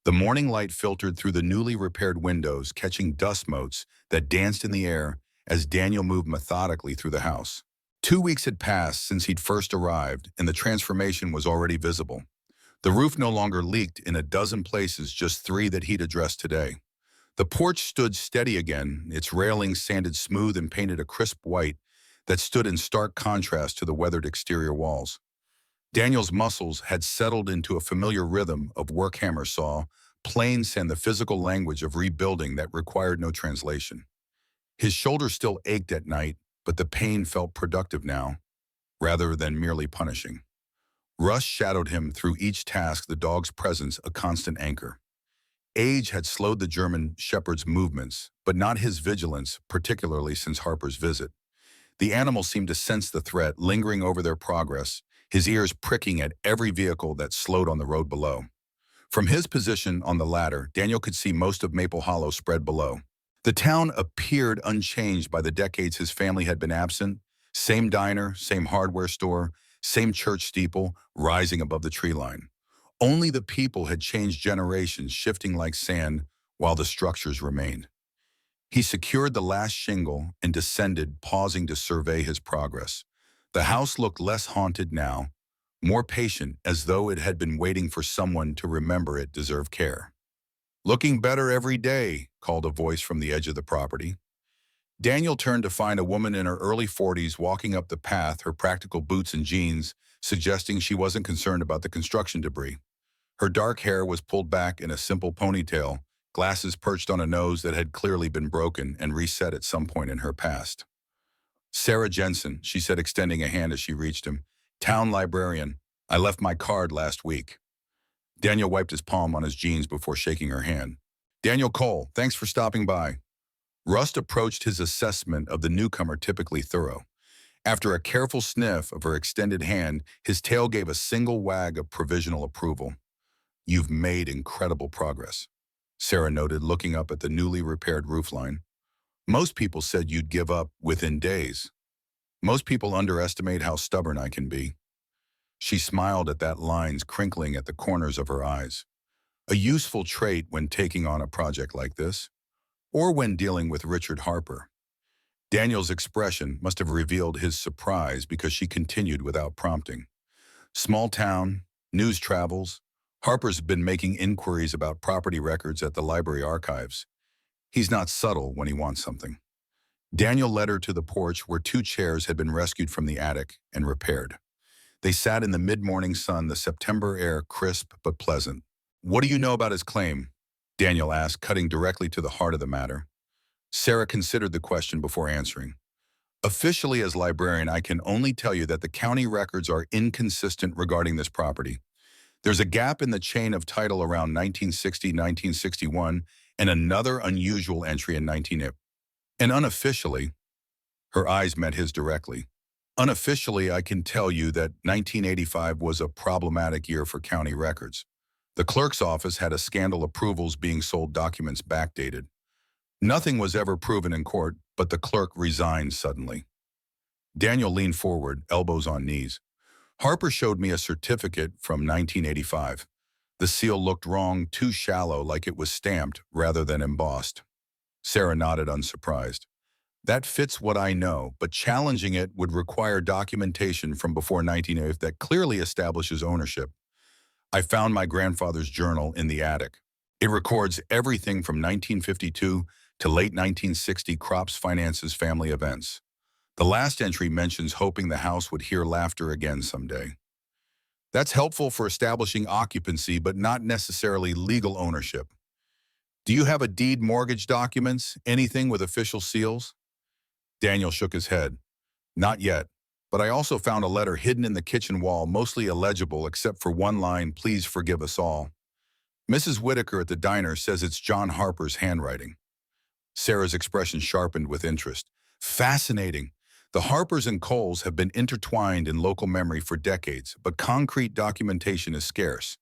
The morning light filtered through the newly repaired windows, catching dust motes that danced in the air as Daniel moved methodically through the house. 2 weeks had passed since he'd first arrived, and the transformation was already visible. The roof no longer leaked in a dozen places, just 3 that he'd addressed today. The porch stood steady again, its railings sanded smooth and painted a crisp white that stood in stark contrast to the weathered exterior walls. Daniel's muscles had settled into a familiar rhythm of work, hammer, saw, planes, and the physical language of rebuilding that required no translation. His shoulders still ached at night, but the pain felt productive now, rather than merely punishing. Russ shadowed him through each task, the dog's presence a constant anchor. Age had slowed the German shepherd's movements, but not his vigilance, particularly since Harper's visit. The animal seemed to sense the threat lingering over their progress, his ears pricking at every vehicle that slowed on the road below. From his position on the ladder, Daniel could see most of Maple Hollow spread below. The town appeared unchanged by the decades his family had been absent. Same diner, same hardware store, same church steeple rising above the tree line. Only the people had changed generations, shifting like sand, while the structures remained. He secured the last shingle and descended, pausing to survey his progress. The house looked less haunted now, more patient, as though it had been waiting for someone to remember it deserved care. "Looking better every day," called a voice from the edge of the property. Daniel turned to find a woman in her early 40s walking up the path, her practical boots and jeans, suggesting she wasn't concerned about the construction debris. Her dark hair was pulled back in a simple ponytail, glasses perched on a nose that had clearly been broken and reset at some point in her past. "Sarah Jensen," she said, extending a hand as she reached him. "Town librarian. I left my card last week." Daniel wiped his palm on his jeans before shaking her hand. "Daniel Cole, thanks for stopping by." Rust approached his assessment of the newcomer typically thorough. After a careful sniff of her extended hand, his tail gave a single wag of provisional approval. "You've made incredible progress," Sarah noted, looking up at the newly repaired roofline. "Most people said you'd give up within days. Most people underestimate how stubborn I can be." She smiled at that lines crinkling at the corners of her eyes. A useful trait when taking on a project like this, or when dealing with Richard Harper. Daniel's expression must have revealed his surprise because she continued without prompting. "Small town, news travels. Harper's been making inquiries about property records at the library archives. He's not subtle when he wants something." Daniel led her to the porch where 2 chairs had been rescued from the attic and repaired. They sat in the mid-morning sun, the September air crisp but pleasant. "What do you know about his claim?" Daniel asked, cutting directly to the heart of the matter. Sarah considered the question before answering. "Officially, as librarian, I can only tell you that the county records are inconsistent regarding this property. There's a gap in the chain of title around 1960, 1961, and another unusual entry in 1980. And unofficially," her eyes met his directly, "unofficially, I can tell you that 1985 was a problematic year for county records. The clerk's office had a scandal, approvals being sold, documents backdated. Nothing was ever proven in court, but the clerk resigned suddenly." Daniel leaned forward, elbows on knees. "Harper showed me a certificate from 1985. The seal looked wrong, too shallow, like it was stamped rather than embossed." Sarah nodded, unsurprised. "That fits what I know, but challenging it would require documentation from before 1980 that clearly establishes ownership. I found my grandfather's journal in the attic. It records everything from 1952 to late 1960 crops, finances, family events. The last entry mentions hoping the house would hear laughter again someday. That's helpful for establishing occupancy, but not necessarily legal ownership. Do you have a deed, mortgage documents, anything with official seals?" Daniel shook his head. "Not yet, but I also found a letter hidden in the kitchen wall, mostly illegible except for one line, 'Please forgive us all.' Mrs. Whitaker at the diner says it's John Harper's handwriting." Sarah's expression sharpened with interest. "Fascinating. The Harpers and Coles have been intertwined in local memory for decades, but concrete documentation is scarce.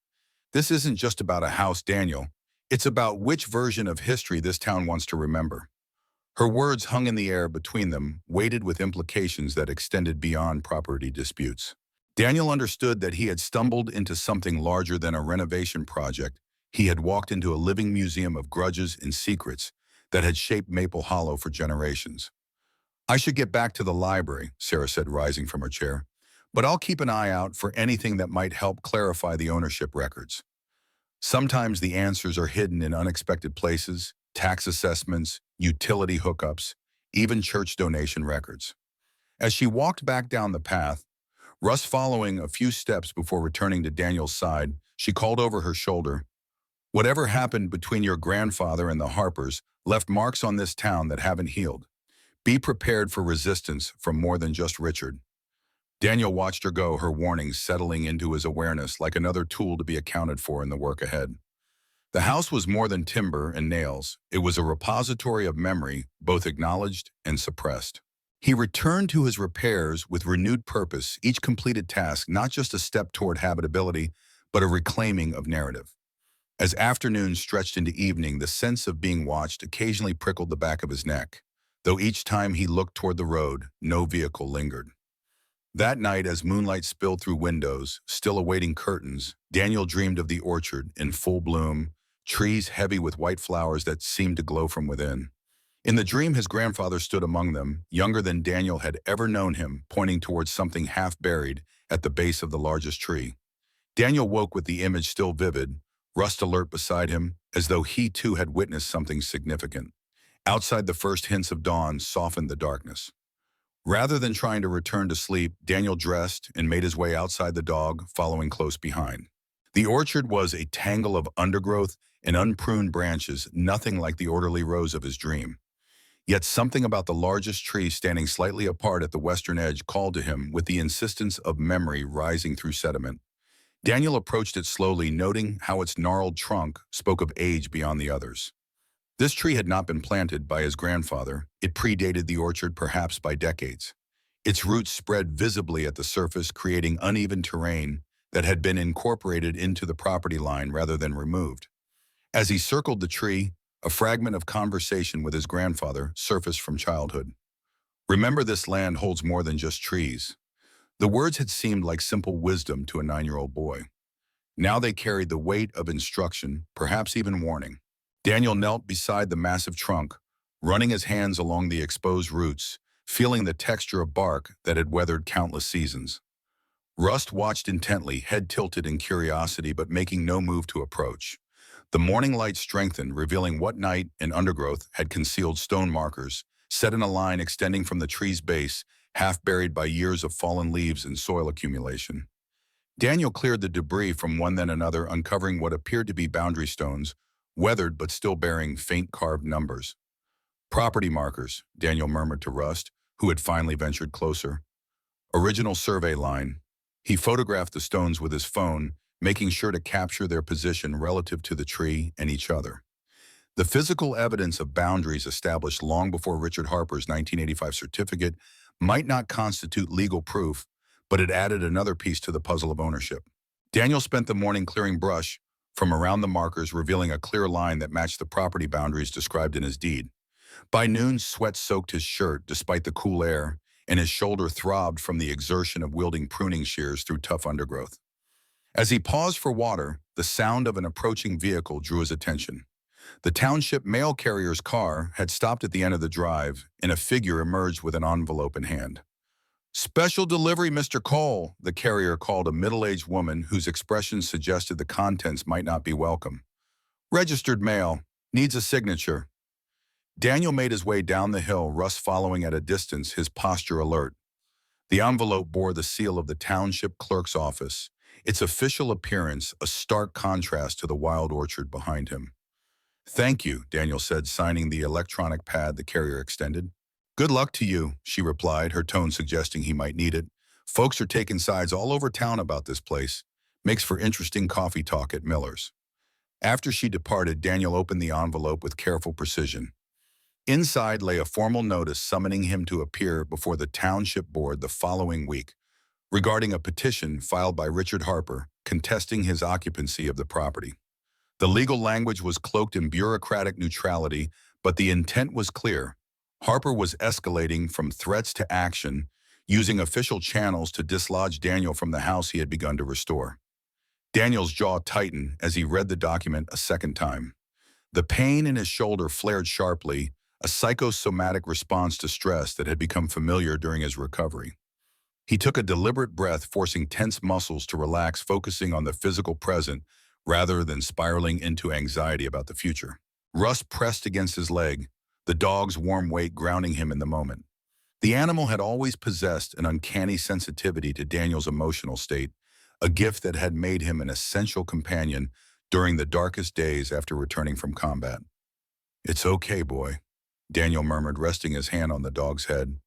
This isn't just about a house, Daniel. It's about which version of history this town wants to remember." Her words hung in the air between them, weighted with implications that extended beyond property disputes. Daniel understood that he had stumbled into something larger than a renovation project. He had walked into a living museum of grudges and secrets that had shaped Maple Hollow for generations. "I should get back to the library," Sarah said, rising from her chair. "But I'll keep an eye out for anything that might help clarify the ownership records. Sometimes the answers are hidden in unexpected places, tax assessments, utility hookups, even church donation records." As she walked back down the path, Russ following a few steps before returning to Daniel's side, she called over her shoulder, "Whatever happened between your grandfather and the Harpers left marks on this town that haven't healed. Be prepared for resistance from more than just Richard." Daniel watched her go, her warnings settling into his awareness like another tool to be accounted for in the work ahead. The house was more than timber and nails. It was a repository of memory, both acknowledged and suppressed. He returned to his repairs with renewed purpose, each completed task not just a step toward habitability, but a reclaiming of narrative. As afternoon stretched into evening, the sense of being watched occasionally prickled the back of his neck, though each time he looked toward the road, no vehicle lingered. That night, as moonlight spilled through windows, still awaiting curtains, Daniel dreamed of the orchard in full bloom, trees heavy with white flowers that seemed to glow from within. In the dream, his grandfather stood among them, younger than Daniel had ever known him, pointing towards something half buried at the base of the largest tree. Daniel woke with the image still vivid, Rust alert beside him, as though he too had witnessed something significant. Outside, the first hints of dawn softened the darkness. Rather than trying to return to sleep, Daniel dressed and made his way outside the dog, following close behind. The orchard was a tangle of undergrowth and unpruned branches, nothing like the orderly rows of his dream. Yet something about the largest tree standing slightly apart at the western edge called to him with the insistence of memory rising through sediment. Daniel approached it slowly, noting how its gnarled trunk spoke of age beyond the others. This tree had not been planted by his grandfather. It predated the orchard perhaps by decades. Its roots spread visibly at the surface, creating uneven terrain that had been incorporated into the property line rather than removed. As he circled the tree, a fragment of conversation with his grandfather surfaced from childhood. "Remember, this land holds more than just trees." The words had seemed like simple wisdom to a 9-year-old boy. Now they carried the weight of instruction, perhaps even warning. Daniel knelt beside the massive trunk, running his hands along the exposed roots, feeling the texture of bark that had weathered countless seasons. Rust watched intently, head tilted in curiosity but making no move to approach. The morning light strengthened, revealing what night and undergrowth had concealed stone markers, set in a line extending from the tree's base, half buried by years of fallen leaves and soil accumulation. Daniel cleared the debris from one then another, uncovering what appeared to be boundary stones, weathered but still bearing faint carved numbers. "Property markers," Daniel murmured to Rust, who had finally ventured closer. "Original survey line." He photographed the stones with his phone, making sure to capture their position relative to the tree and each other. The physical evidence of boundaries established long before Richard Harper's 1985 certificate might not constitute legal proof, but it added another piece to the puzzle of ownership. Daniel spent the morning clearing brush from around the markers, revealing a clear line that matched the property boundaries described in his deed. By noon, sweat soaked his shirt despite the cool air, and his shoulder throbbed from the exertion of wielding pruning shears through tough undergrowth. As he paused for water, the sound of an approaching vehicle drew his attention. The township mail carrier's car had stopped at the end of the drive, and a figure emerged with an envelope in hand. "Special delivery, Mr. Cole," the carrier called a middle-aged woman whose expression suggested the contents might not be welcome. "Registered mail. Needs a signature." Daniel made his way down the hill, Russ following at a distance, his posture alert. The envelope bore the seal of the township clerk's office, its official appearance a stark contrast to the wild orchard behind him. "Thank you," Daniel said, signing the electronic pad the carrier extended. "Good luck to you," she replied, her tone suggesting he might need it. "Folks are taking sides all over town about this place. Makes for interesting coffee talk at Miller's." After she departed, Daniel opened the envelope with careful precision. Inside lay a formal notice summoning him to appear before the township board the following week, regarding a petition filed by Richard Harper contesting his occupancy of the property. The legal language was cloaked in bureaucratic neutrality, but the intent was clear. Harper was escalating from threats to action, using official channels to dislodge Daniel from the house he had begun to restore. Daniel's jaw tightened as he read the document a second time. The pain in his shoulder flared sharply, a psychosomatic response to stress that had become familiar during his recovery. He took a deliberate breath, forcing tense muscles to relax, focusing on the physical present rather than spiraling into anxiety about the future. Russ pressed against his leg, the dog's warm weight grounding him in the moment. The animal had always possessed an uncanny sensitivity to Daniel's emotional state, a gift that had made him an essential companion during the darkest days after returning from combat. "It's okay, boy," Daniel murmured, resting his hand on the dog's head.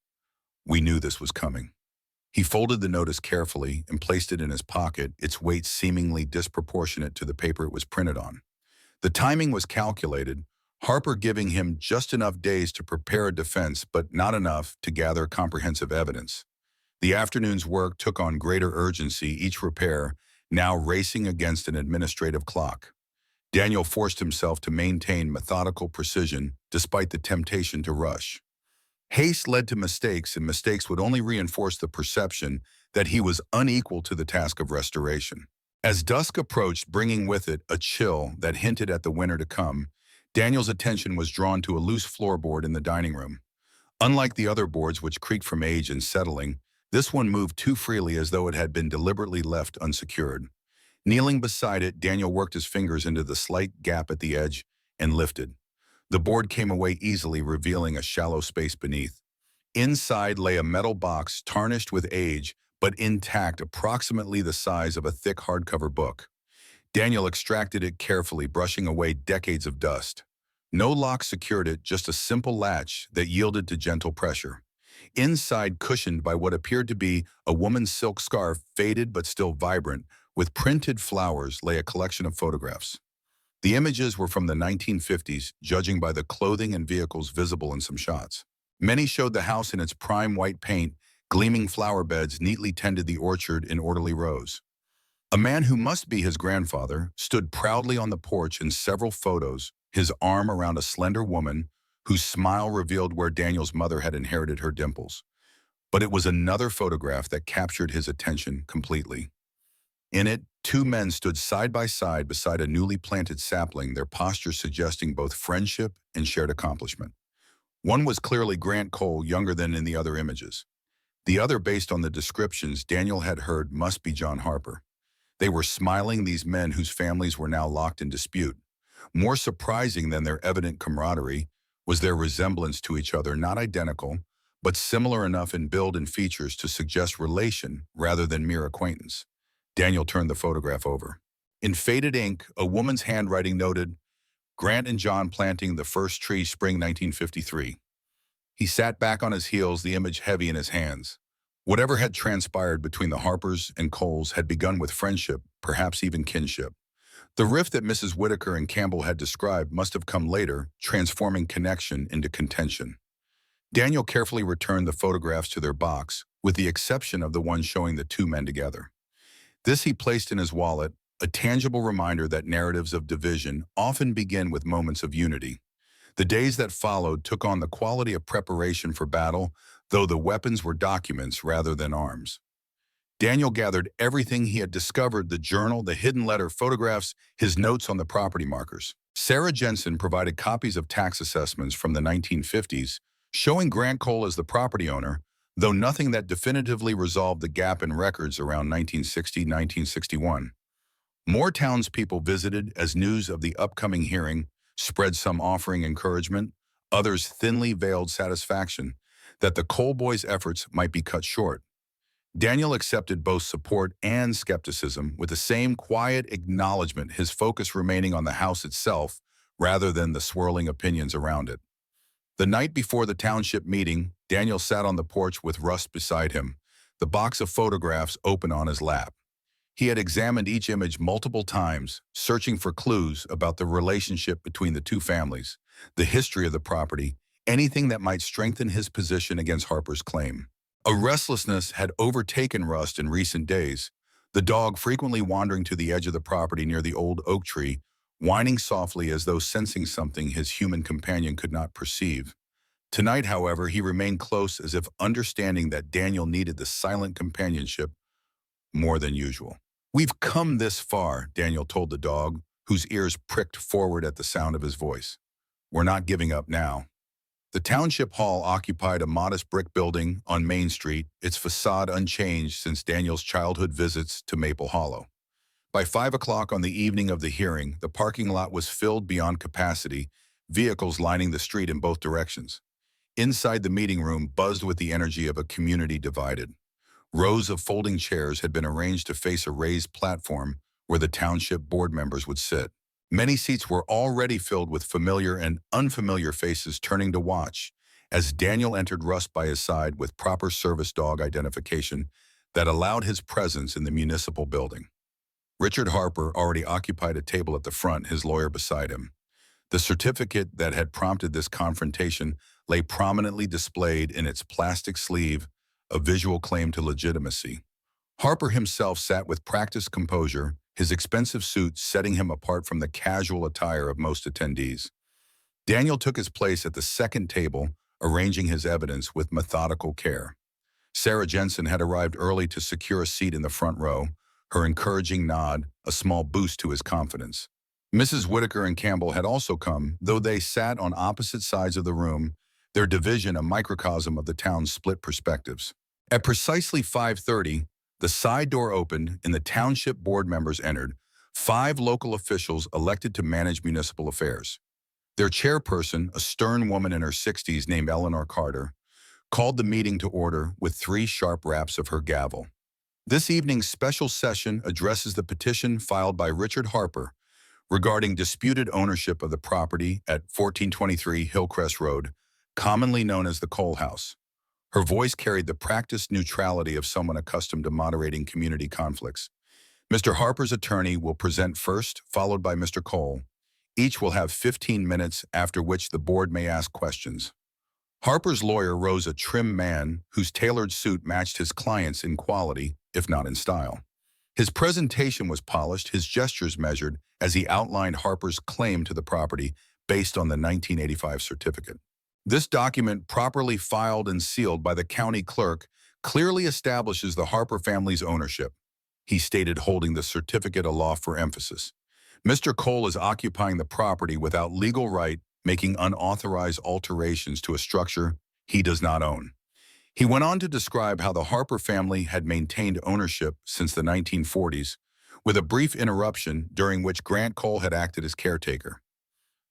"We knew this was coming." He folded the notice carefully and placed it in his pocket, its weight seemingly disproportionate to the paper it was printed on. The timing was calculated, Harper giving him just enough days to prepare a defense, but not enough to gather comprehensive evidence. The afternoon's work took on greater urgency, each repair now racing against an administrative clock. Daniel forced himself to maintain methodical precision despite the temptation to rush. Haste led to mistakes, and mistakes would only reinforce the perception that he was unequal to the task of restoration. As dusk approached, bringing with it a chill that hinted at the winter to come, Daniel's attention was drawn to a loose floorboard in the dining room. Unlike the other boards which creaked from age and settling, this one moved too freely as though it had been deliberately left unsecured. Kneeling beside it, Daniel worked his fingers into the slight gap at the edge and lifted. The board came away easily, revealing a shallow space beneath. Inside lay a metal box tarnished with age, but intact, approximately the size of a thick hardcover book. Daniel extracted it carefully, brushing away decades of dust. No lock secured it, just a simple latch that yielded to gentle pressure. Inside, cushioned by what appeared to be a woman's silk scarf, faded but still vibrant, with printed flowers, lay a collection of photographs. The images were from the 1950s, judging by the clothing and vehicles visible in some shots. Many showed the house in its prime white paint, gleaming flower beds neatly tended the orchard in orderly rows. A man who must be his grandfather stood proudly on the porch in several photos, his arm around a slender woman whose smile revealed where Daniel's mother had inherited her dimples. But it was another photograph that captured his attention completely. In it, two men stood side by side beside a newly planted sapling, their postures suggesting both friendship and shared accomplishment. One was clearly Grant Cole, younger than in the other images. The other, based on the descriptions Daniel had heard, must be John Harper. They were smiling, these men whose families were now locked in dispute. More surprising than their evident camaraderie was their resemblance to each other, not identical, but similar enough in build and features to suggest relation rather than mere acquaintance. Daniel turned the photograph over. In faded ink, a woman's handwriting noted, "Grant and John planting the first tree, spring 1953. He sat back on his heels, the image heavy in his hands. Whatever had transpired between the Harpers and Coles had begun with friendship, perhaps even kinship. The rift that Mrs. Whitaker and Campbell had described must have come later, transforming connection into contention. Daniel carefully returned the photographs to their box, with the exception of the one showing the two men together. This he placed in his wallet, a tangible reminder that narratives of division often begin with moments of unity. The days that followed took on the quality of preparation for battle, though the weapons were documents rather than arms. Daniel gathered everything he had discovered: the journal, the hidden letter, photographs, his notes on the property markers. Sarah Jensen provided copies of tax assessments from the 1950s, showing Grant Cole as the property owner, though nothing that definitively resolved the gap in records around 1960-1961. More townspeople visited as news of the upcoming hearing spread, some offering encouragement, others thinly veiled satisfaction that the Cole boys' efforts might be cut short. Daniel accepted both support and skepticism with the same quiet acknowledgement, his focus remaining on the house itself rather than the swirling opinions around it. The night before the township meeting, Daniel sat on the porch with Russ beside him, the box of photographs open on his lap. He had examined each image multiple times, searching for clues about the relationship between the two families, the history of the property, anything that might strengthen his position against Harper's claim. A restlessness had overtaken Russ in recent days, the dog frequently wandering to the edge of the property near the old oak tree, whining softly as though sensing something his human companion could not perceive. Tonight, however, he remained close, as if understanding that Daniel needed the silent companionship more than usual. "We've come this far," Daniel told the dog, whose ears pricked forward at the sound of his voice. "We're not giving up now." The township hall occupied a modest brick building on Main Street, its facade unchanged since Daniel's childhood visits to Maple Hollow. By 5 o'clock on the evening of the hearing, the parking lot was filled beyond capacity, vehicles lining the street in both directions. Inside, the meeting room buzzed with the energy of a community divided. Rows of folding chairs had been arranged to face a raised platform where the township board members would sit. Many seats were already filled with familiar and unfamiliar faces turning to watch, as Daniel entered Rust by his side with proper service dog identification that allowed his presence in the municipal building. Richard Harper already occupied a table at the front, his lawyer beside him. The certificate that had prompted this confrontation lay prominently displayed in its plastic sleeve, a visual claim to legitimacy. Harper himself sat with practiced composure, his expensive suit setting him apart from the casual attire of most attendees. Daniel took his place at the second table, arranging his evidence with methodical care. Sarah Jensen had arrived early to secure a seat in the front row, her encouraging nod a small boost to his confidence. Mrs. Whitaker and Campbell had also come, though they sat on opposite sides of the room, their division a microcosm of the town's split perspectives. At precisely 5:30, the side door opened and the township board members entered, 5 local officials elected to manage municipal affairs. Their chairperson, a stern woman in her 60s named Eleanor Carter, called the meeting to order with 3 sharp raps of her gavel. This evening's special session addresses the petition filed by Richard Harper regarding disputed ownership of the property at 1423 Hillcrest Road, commonly known as the Cole House. Her voice carried the practiced neutrality of someone accustomed to moderating community conflicts. Mr. Harper's attorney will present first, followed by Mr. Cole. Each will have 15 minutes, after which the board may ask questions. Harper's lawyer rose, a trim man whose tailored suit matched his client's in quality, if not in style. His presentation was polished, his gestures measured, as he outlined Harper's claim to the property based on the 1985 certificate. This document, properly filed and sealed by the county clerk, clearly establishes the Harper family's ownership, he stated, holding the certificate aloft for emphasis. Mr. Cole is occupying the property without legal right, making unauthorized alterations to a structure he does not own. He went on to describe how the Harper family had maintained ownership since the 1940s, with a brief interruption during which Grant Cole had acted as caretaker.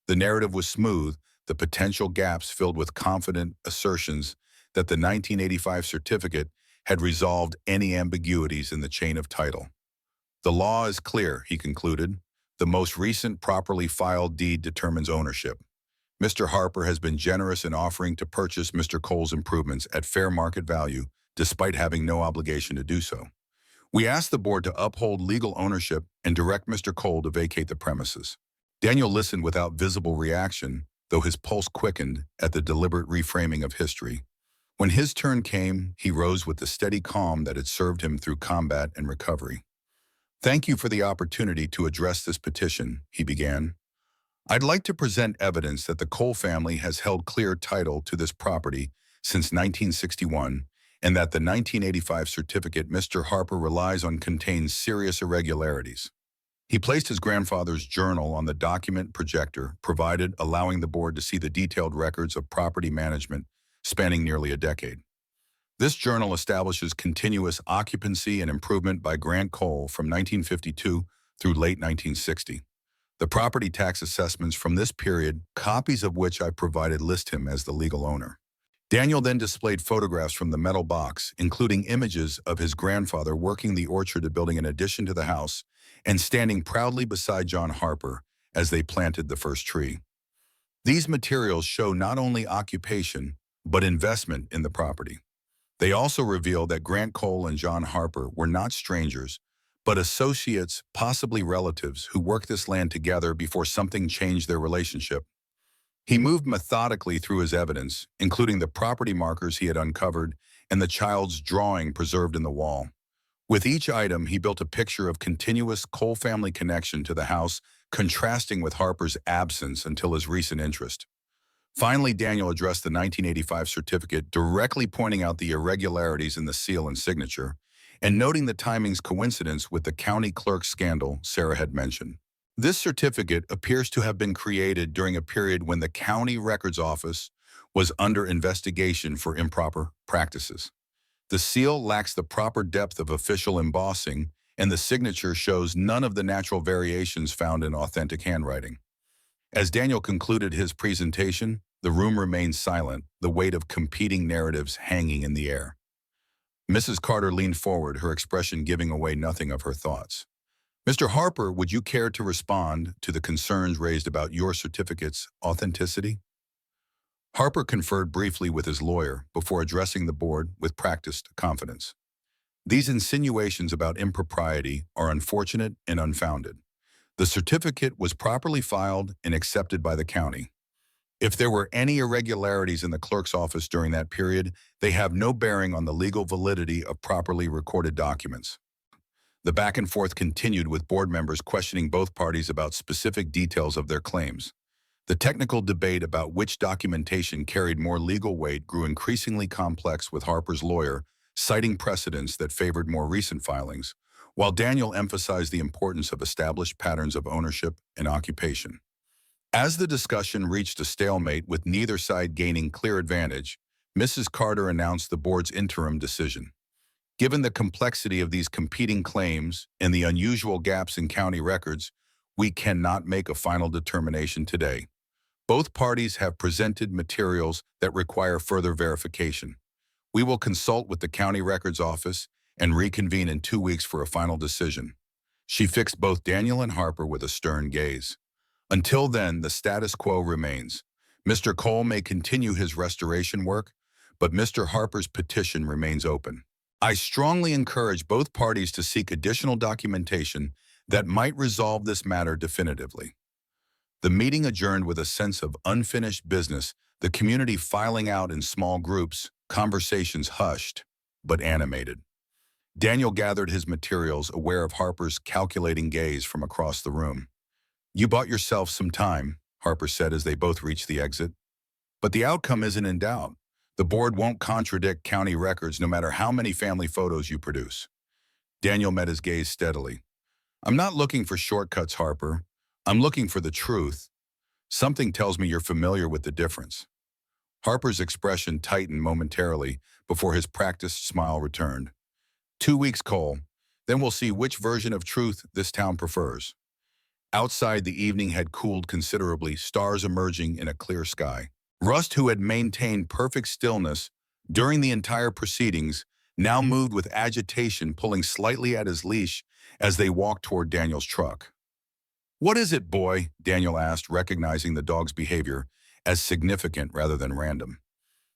The narrative was smooth, the potential gaps filled with confident assertions that the 1985 certificate had resolved any ambiguities in the chain of title. The law is clear, he concluded. The most recent properly filed deed determines ownership. Mr. Harper has been generous in offering to purchase Mr. Cole's improvements at fair market value, despite having no obligation to do so. We ask the board to uphold legal ownership and direct Mr. Cole to vacate the premises. Daniel listened without visible reaction, though his pulse quickened at the deliberate reframing of history. When his turn came, he rose with the steady calm that had served him through combat and recovery. "Thank you for the opportunity to address this petition," he began. "I'd like to present evidence that the Cole family has held clear title to this property since 1961, and that the 1985 certificate Mr. Harper relies on contains serious irregularities." He placed his grandfather's journal on the document projector provided, allowing the board to see the detailed records of property management spanning nearly a decade. This journal establishes continuous occupancy and improvement by Grant Cole from 1952 through late 1960. The property tax assessments from this period, copies of which I provided, list him as the legal owner. Daniel then displayed photographs from the metal box, including images of his grandfather working the orchard of building an addition to the house and standing proudly beside John Harper as they planted the first tree. These materials show not only occupation, but investment in the property. They also reveal that Grant Cole and John Harper were not strangers, but associates, possibly relatives, who worked this land together before something changed their relationship. He moved methodically through his evidence, including the property markers he had uncovered and the child's drawing preserved in the wall. With each item, he built a picture of continuous Cole family connection to the house, contrasting with Harper's absence until his recent interest. Finally, Daniel addressed the 1985 certificate, directly pointing out the irregularities in the seal and signature, and noting the timing's coincidence with the county clerk scandal Sarah had mentioned. This certificate appears to have been created during a period when the county records office was under investigation for improper practices. The seal lacks the proper depth of official embossing, and the signature shows none of the natural variations found in authentic handwriting. As Daniel concluded his presentation, the room remained silent, the weight of competing narratives hanging in the air. Mrs. Carter leaned forward, her expression giving away nothing of her thoughts. "Mr. Harper, would you care to respond to the concerns raised about your certificate's authenticity?" Harper conferred briefly with his lawyer before addressing the board with practiced confidence. These insinuations about impropriety are unfortunate and unfounded. The certificate was properly filed and accepted by the county. If there were any irregularities in the clerk's office during that period, they have no bearing on the legal validity of properly recorded documents. The back and forth continued with board members questioning both parties about specific details of their claims. The technical debate about which documentation carried more legal weight grew increasingly complex, with Harper's lawyer citing precedents that favored more recent filings, while Daniel emphasized the importance of established patterns of ownership and occupation. As the discussion reached a stalemate with neither side gaining clear advantage, Mrs. Carter announced the board's interim decision. Given the complexity of these competing claims and the unusual gaps in county records, we cannot make a final determination today. Both parties have presented materials that require further verification. We will consult with the county records office and reconvene in 2 weeks for a final decision. She fixed both Daniel and Harper with a stern gaze. Until then, the status quo remains. Mr. Cole may continue his restoration work, but Mr. Harper's petition remains open. I strongly encourage both parties to seek additional documentation that might resolve this matter definitively. The meeting adjourned with a sense of unfinished business, the community filing out in small groups, conversations hushed, but animated. Daniel gathered his materials, aware of Harper's calculating gaze from across the room. "You bought yourself some time," Harper said as they both reached the exit. "But the outcome isn't in doubt. The board won't contradict county records no matter how many family photos you produce." Daniel met his gaze steadily. "I'm not looking for shortcuts, Harper. I'm looking for the truth. Something tells me you're familiar with the difference." Harper's expression tightened momentarily before his practiced smile returned. 2 weeks, Cole. Then we'll see which version of truth this town prefers." Outside, the evening had cooled considerably, stars emerging in a clear sky. Rust, who had maintained perfect stillness during the entire proceedings, now moved with agitation, pulling slightly at his leash as they walked toward Daniel's truck. "What is it, boy?" Daniel asked, recognizing the dog's behavior as significant rather than random.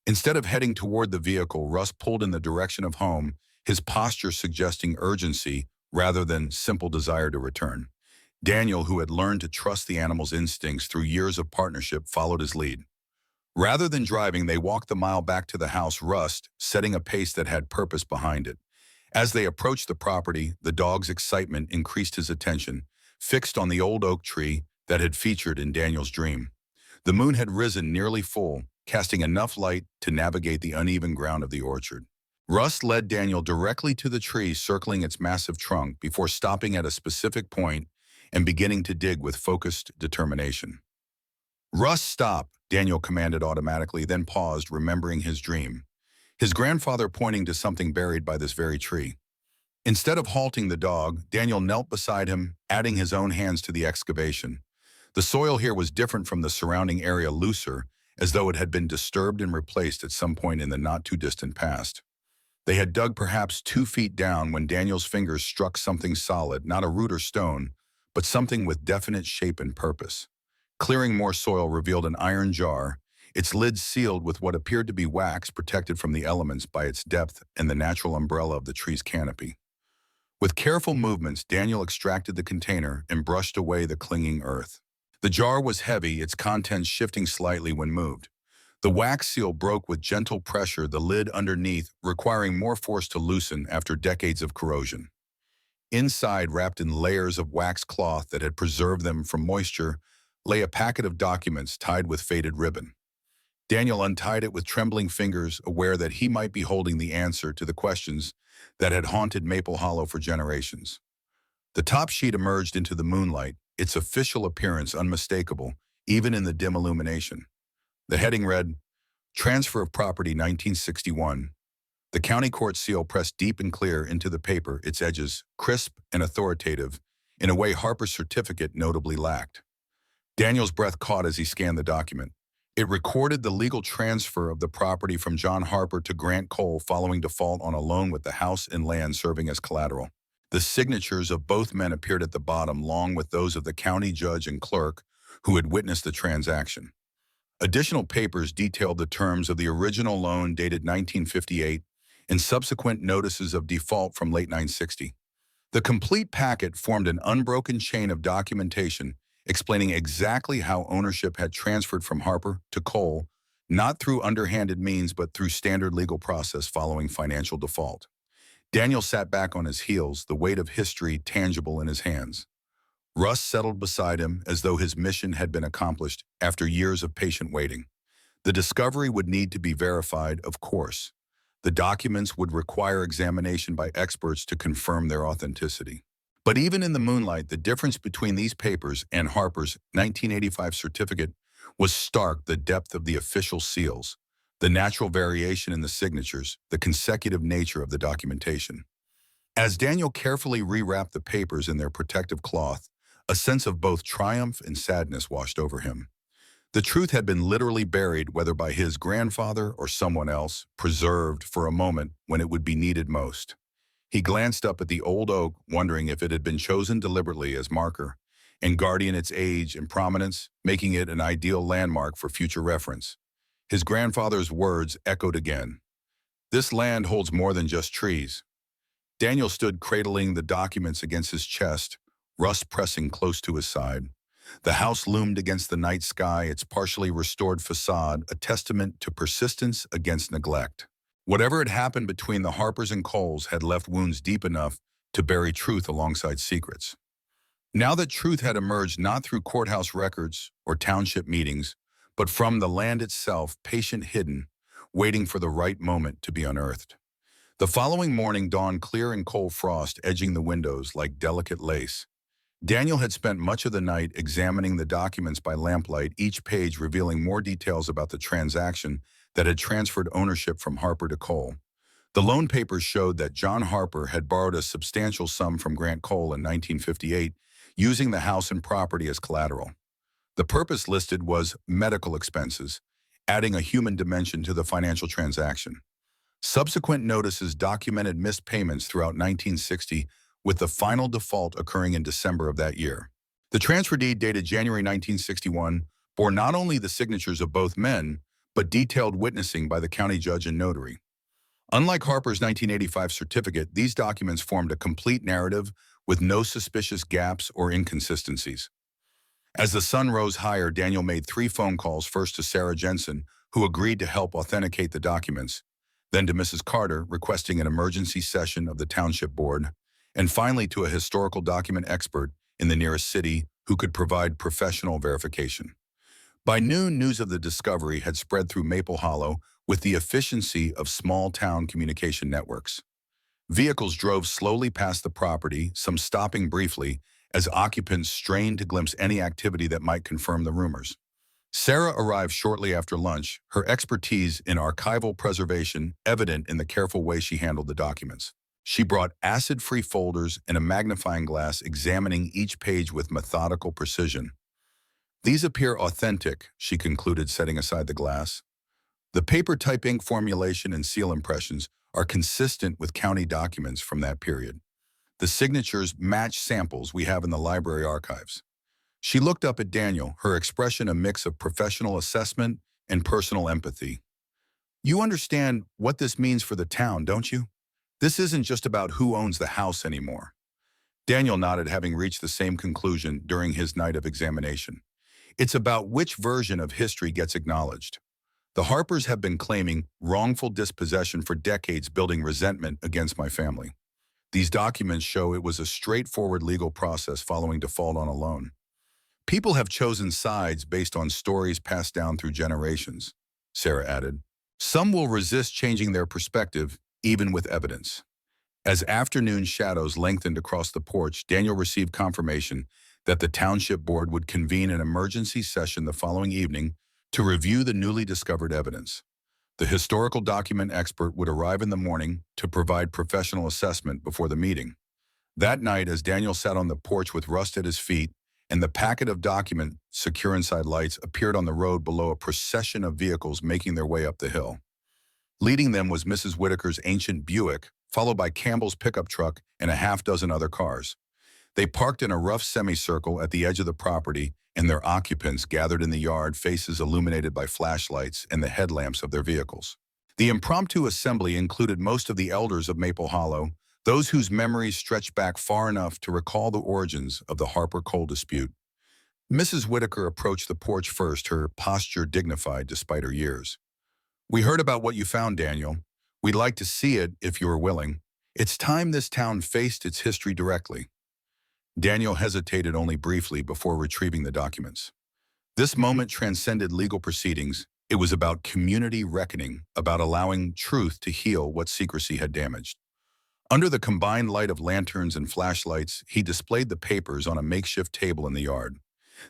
Instead of heading toward the vehicle, Rust pulled in the direction of home, his posture suggesting urgency rather than simple desire to return. Daniel, who had learned to trust the animal's instincts through years of partnership, followed his lead. Rather than driving, they walked the mile back to the house, Rust setting a pace that had purpose behind it. As they approached the property, the dog's excitement increased his attention, fixed on the old oak tree that had featured in Daniel's dream. The moon had risen nearly full, casting enough light to navigate the uneven ground of the orchard. Rust led Daniel directly to the tree, circling its massive trunk before stopping at a specific point and beginning to dig with focused determination. "Rust, stop," Daniel commanded automatically, then paused, remembering his dream. His grandfather pointing to something buried by this very tree. Instead of halting the dog, Daniel knelt beside him, adding his own hands to the excavation. The soil here was different from the surrounding area, looser, as though it had been disturbed and replaced at some point in the not-too-distant past. They had dug perhaps 2 feet down when Daniel's fingers struck something solid, not a root or stone, but something with definite shape and purpose. Clearing more soil revealed an iron jar, its lid sealed with what appeared to be wax, protected from the elements by its depth and the natural umbrella of the tree's canopy. With careful movements, Daniel extracted the container and brushed away the clinging earth. The jar was heavy, its contents shifting slightly when moved. The wax seal broke with gentle pressure, the lid underneath requiring more force to loosen after decades of corrosion. Inside, wrapped in layers of wax cloth that had preserved them from moisture, lay a packet of documents tied with faded ribbon. Daniel untied it with trembling fingers, aware that he might be holding the answer to the questions that had haunted Maple Hollow for generations. The top sheet emerged into the moonlight, its official appearance unmistakable, even in the dim illumination. The heading read, "Transfer of Property 1961. The county court seal pressed deep and clear into the paper, its edges crisp and authoritative, in a way Harper's certificate notably lacked. Daniel's breath caught as he scanned the document. It recorded the legal transfer of the property from John Harper to Grant Cole following default on a loan, with the house and land serving as collateral. The signatures of both men appeared at the bottom, along with those of the county judge and clerk who had witnessed the transaction. Additional papers detailed the terms of the original loan dated 1958 and subsequent notices of default from late 1960. The complete packet formed an unbroken chain of documentation explaining exactly how ownership had transferred from Harper to Cole, not through underhanded means but through standard legal process following financial default. Daniel sat back on his heels, the weight of history tangible in his hands. Russ settled beside him as though his mission had been accomplished after years of patient waiting. The discovery would need to be verified, of course. The documents would require examination by experts to confirm their authenticity. But even in the moonlight, the difference between these papers and Harper's 1985 certificate was stark. The depth of the official seals, the natural variation in the signatures, the consecutive nature of the documentation. As Daniel carefully rewrapped the papers in their protective cloth, a sense of both triumph and sadness washed over him. The truth had been literally buried, whether by his grandfather or someone else, preserved for a moment when it would be needed most. He glanced up at the old oak, wondering if it had been chosen deliberately as marker and guardian its age and prominence, making it an ideal landmark for future reference. His grandfather's words echoed again. This land holds more than just trees. Daniel stood cradling the documents against his chest, Russ pressing close to his side. The house loomed against the night sky, its partially restored facade a testament to persistence against neglect. Whatever had happened between the Harpers and Coles had left wounds deep enough to bury truth alongside secrets. Now that truth had emerged not through courthouse records or township meetings, but from the land itself, patient hidden, waiting for the right moment to be unearthed. The following morning dawned clear and cold frost edging the windows like delicate lace. Daniel had spent much of the night examining the documents by lamplight, each page revealing more details about the transaction that had transferred ownership from Harper to Cole. The loan papers showed that John Harper had borrowed a substantial sum from Grant Cole in 1958, using the house and property as collateral. The purpose listed was medical expenses, adding a human dimension to the financial transaction. Subsequent notices documented missed payments throughout 1960, with the final default occurring in December of that year. The transfer deed dated January 1961 bore not only the signatures of both men, but detailed witnessing by the county judge and notary. Unlike Harper's 1985 certificate, these documents formed a complete narrative with no suspicious gaps or inconsistencies. As the sun rose higher, Daniel made 3 phone calls, first to Sarah Jensen, who agreed to help authenticate the documents, then to Mrs. Carter, requesting an emergency session of the township board, and finally to a historical document expert in the nearest city who could provide professional verification. By noon, news of the discovery had spread through Maple Hollow with the efficiency of small-town communication networks. Vehicles drove slowly past the property, some stopping briefly, as occupants strained to glimpse any activity that might confirm the rumors. Sarah arrived shortly after lunch, her expertise in archival preservation evident in the careful way she handled the documents. She brought acid-free folders and a magnifying glass, examining each page with methodical precision. "These appear authentic," she concluded, setting aside the glass. "The paper-type ink formulation and seal impressions are consistent with county documents from that period. The signatures match samples we have in the library archives." She looked up at Daniel, her expression a mix of professional assessment and personal empathy. "You understand what this means for the town, don't you? This isn't just about who owns the house anymore." Daniel nodded, having reached the same conclusion during his night of examination. "It's about which version of history gets acknowledged. The Harpers have been claiming wrongful dispossession for decades, building resentment against my family. These documents show it was a straightforward legal process following default on a loan. People have chosen sides based on stories passed down through generations," Sarah added. "Some will resist changing their perspective, even with evidence." As afternoon shadows lengthened across the porch, Daniel received confirmation that the township board would convene an emergency session the following evening to review the newly discovered evidence. The historical document expert would arrive in the morning to provide professional assessment before the meeting. That night, as Daniel sat on the porch with Rust at his feet and the packet of documents secure inside lights, appeared on the road below a procession of vehicles making their way up the hill. Leading them was Mrs. Whitaker's ancient Buick, followed by Campbell's pickup truck and a half-dozen other cars. They parked in a rough semicircle at the edge of the property, and their occupants gathered in the yard, faces illuminated by flashlights and the headlamps of their vehicles. The impromptu assembly included most of the elders of Maple Hollow, those whose memories stretched back far enough to recall the origins of the Harper coal dispute. Mrs. Whitaker approached the porch first, her posture dignified despite her years. "We heard about what you found, Daniel. We'd like to see it if you are willing. It's time this town faced its history directly." Daniel hesitated only briefly before retrieving the documents. This moment transcended legal proceedings. It was about community reckoning, about allowing truth to heal what secrecy had damaged. Under the combined light of lanterns and flashlights, he displayed the papers on a makeshift table in the yard.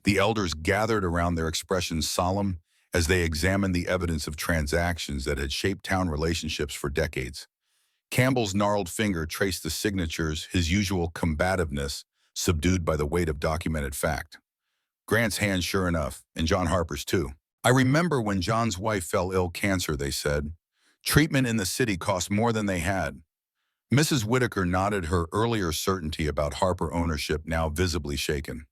The elders gathered around, their expressions solemn as they examined the evidence of transactions that had shaped town relationships for decades. Campbell's gnarled finger traced the signatures, his usual combativeness subdued by the weight of documented fact. Grant's hand, sure enough, and John Harper's too. "I remember when John's wife fell ill cancer," they said. "Treatment in the city cost more than they had." Mrs. Whitaker nodded, her earlier certainty about Harper ownership now visibly shaken.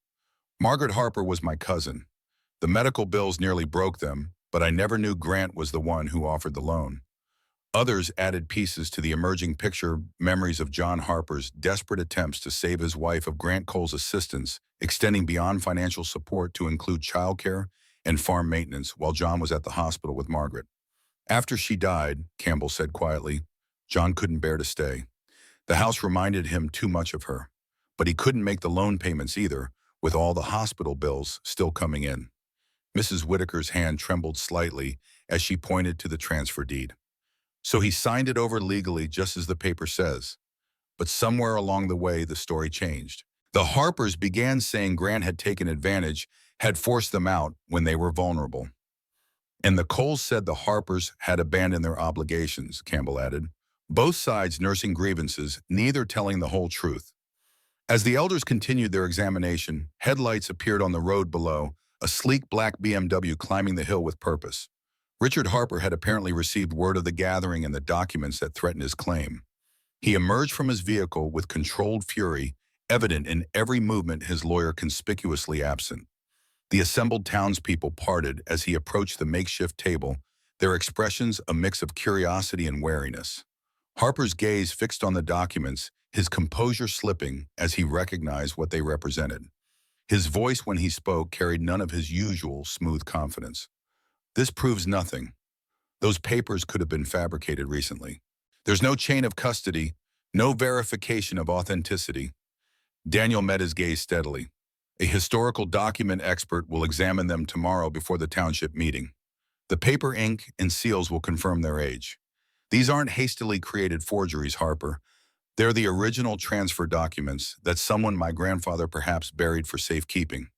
"Margaret Harper was my cousin. The medical bills nearly broke them, but I never knew Grant was the one who offered the loan." Others added pieces to the emerging picture, memories of John Harper's desperate attempts to save his wife, of Grant Cole's assistance, extending beyond financial support to include childcare and farm maintenance while John was at the hospital with Margaret. "After she died," Campbell said quietly, "John couldn't bear to stay. The house reminded him too much of her. But he couldn't make the loan payments either, with all the hospital bills still coming in." Mrs. Whitaker's hand trembled slightly as she pointed to the transfer deed. "So he signed it over legally, just as the paper says." But somewhere along the way, the story changed. The Harpers began saying Grant had taken advantage, had forced them out when they were vulnerable. "And the Coles said the Harpers had abandoned their obligations," Campbell added. Both sides nursing grievances, neither telling the whole truth. As the elders continued their examination, headlights appeared on the road below, a sleek black BMW climbing the hill with purpose. Richard Harper had apparently received word of the gathering and the documents that threatened his claim. He emerged from his vehicle with controlled fury, evident in every movement, his lawyer conspicuously absent. The assembled townspeople parted as he approached the makeshift table, their expressions a mix of curiosity and wariness. Harper's gaze fixed on the documents, his composure slipping as he recognized what they represented. His voice, when he spoke, carried none of his usual smooth confidence. "This proves nothing. Those papers could have been fabricated recently. There's no chain of custody, no verification of authenticity." Daniel met his gaze steadily. "A historical document expert will examine them tomorrow before the township meeting. The paper, ink, and seals will confirm their age. These aren't hastily created forgeries, Harper. They're the original transfer documents that someone, my grandfather, perhaps buried for safekeeping."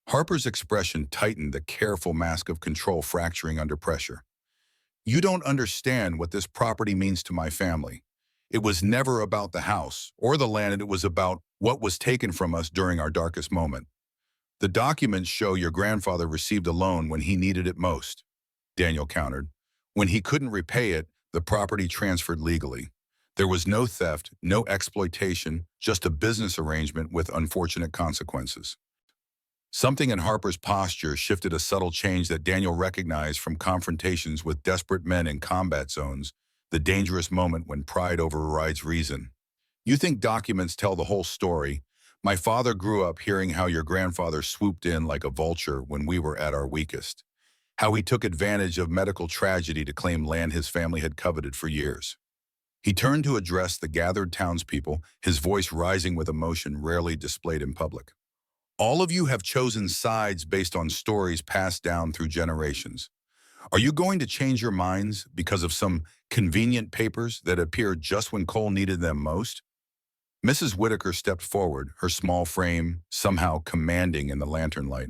Harper's expression tightened, the careful mask of control fracturing under pressure. "You don't understand what this property means to my family. It was never about the house or the land, it was about what was taken from us during our darkest moment. The documents show your grandfather received a loan when he needed it most," Daniel countered. "When he couldn't repay it, the property transferred legally. There was no theft, no exploitation, just a business arrangement with unfortunate consequences." Something in Harper's posture shifted, a subtle change that Daniel recognized from confrontations with desperate men in combat zones, the dangerous moment when pride overrides reason. "You think documents tell the whole story? My father grew up hearing how your grandfather swooped in like a vulture when we were at our weakest. How he took advantage of medical tragedy to claim land his family had coveted for years." He turned to address the gathered townspeople, his voice rising with emotion rarely displayed in public. "All of you have chosen sides based on stories passed down through generations. Are you going to change your minds because of some convenient papers that appeared just when Cole needed them most?" Mrs. Whitaker stepped forward, her small frame somehow commanding in the lantern light.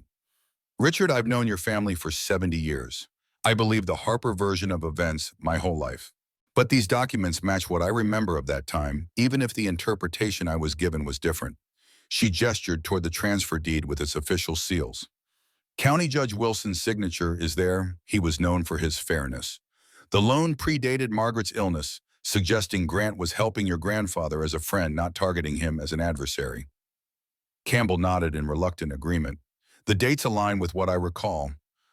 "Richard, I've known your family for 70 years. I believe the Harper version of events my whole life. But these documents match what I remember of that time, even if the interpretation I was given was different." She gestured toward the transfer deed with its official seals. "County Judge Wilson's signature is there." He was known for his fairness. "The loan predated Margaret's illness, suggesting Grant was helping your grandfather as a friend, not targeting him as an adversary." Campbell nodded in reluctant agreement. The dates align with what I recall.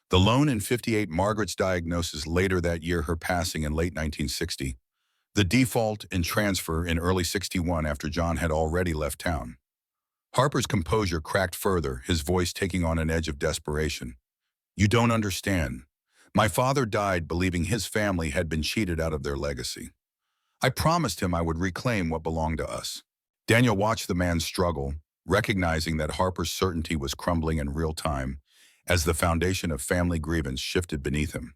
The loan in 58, Margaret's diagnosis later that year, her passing in late 1960. The default and transfer in early 61 after John had already left town. Harper's composure cracked further, his voice taking on an edge of desperation. You don't understand. My father died believing his family had been cheated out of their legacy. I promised him I would reclaim what belonged to us. Daniel watched the man struggle, recognizing that Harper's certainty was crumbling in real time as the foundation of family grievance shifted beneath him.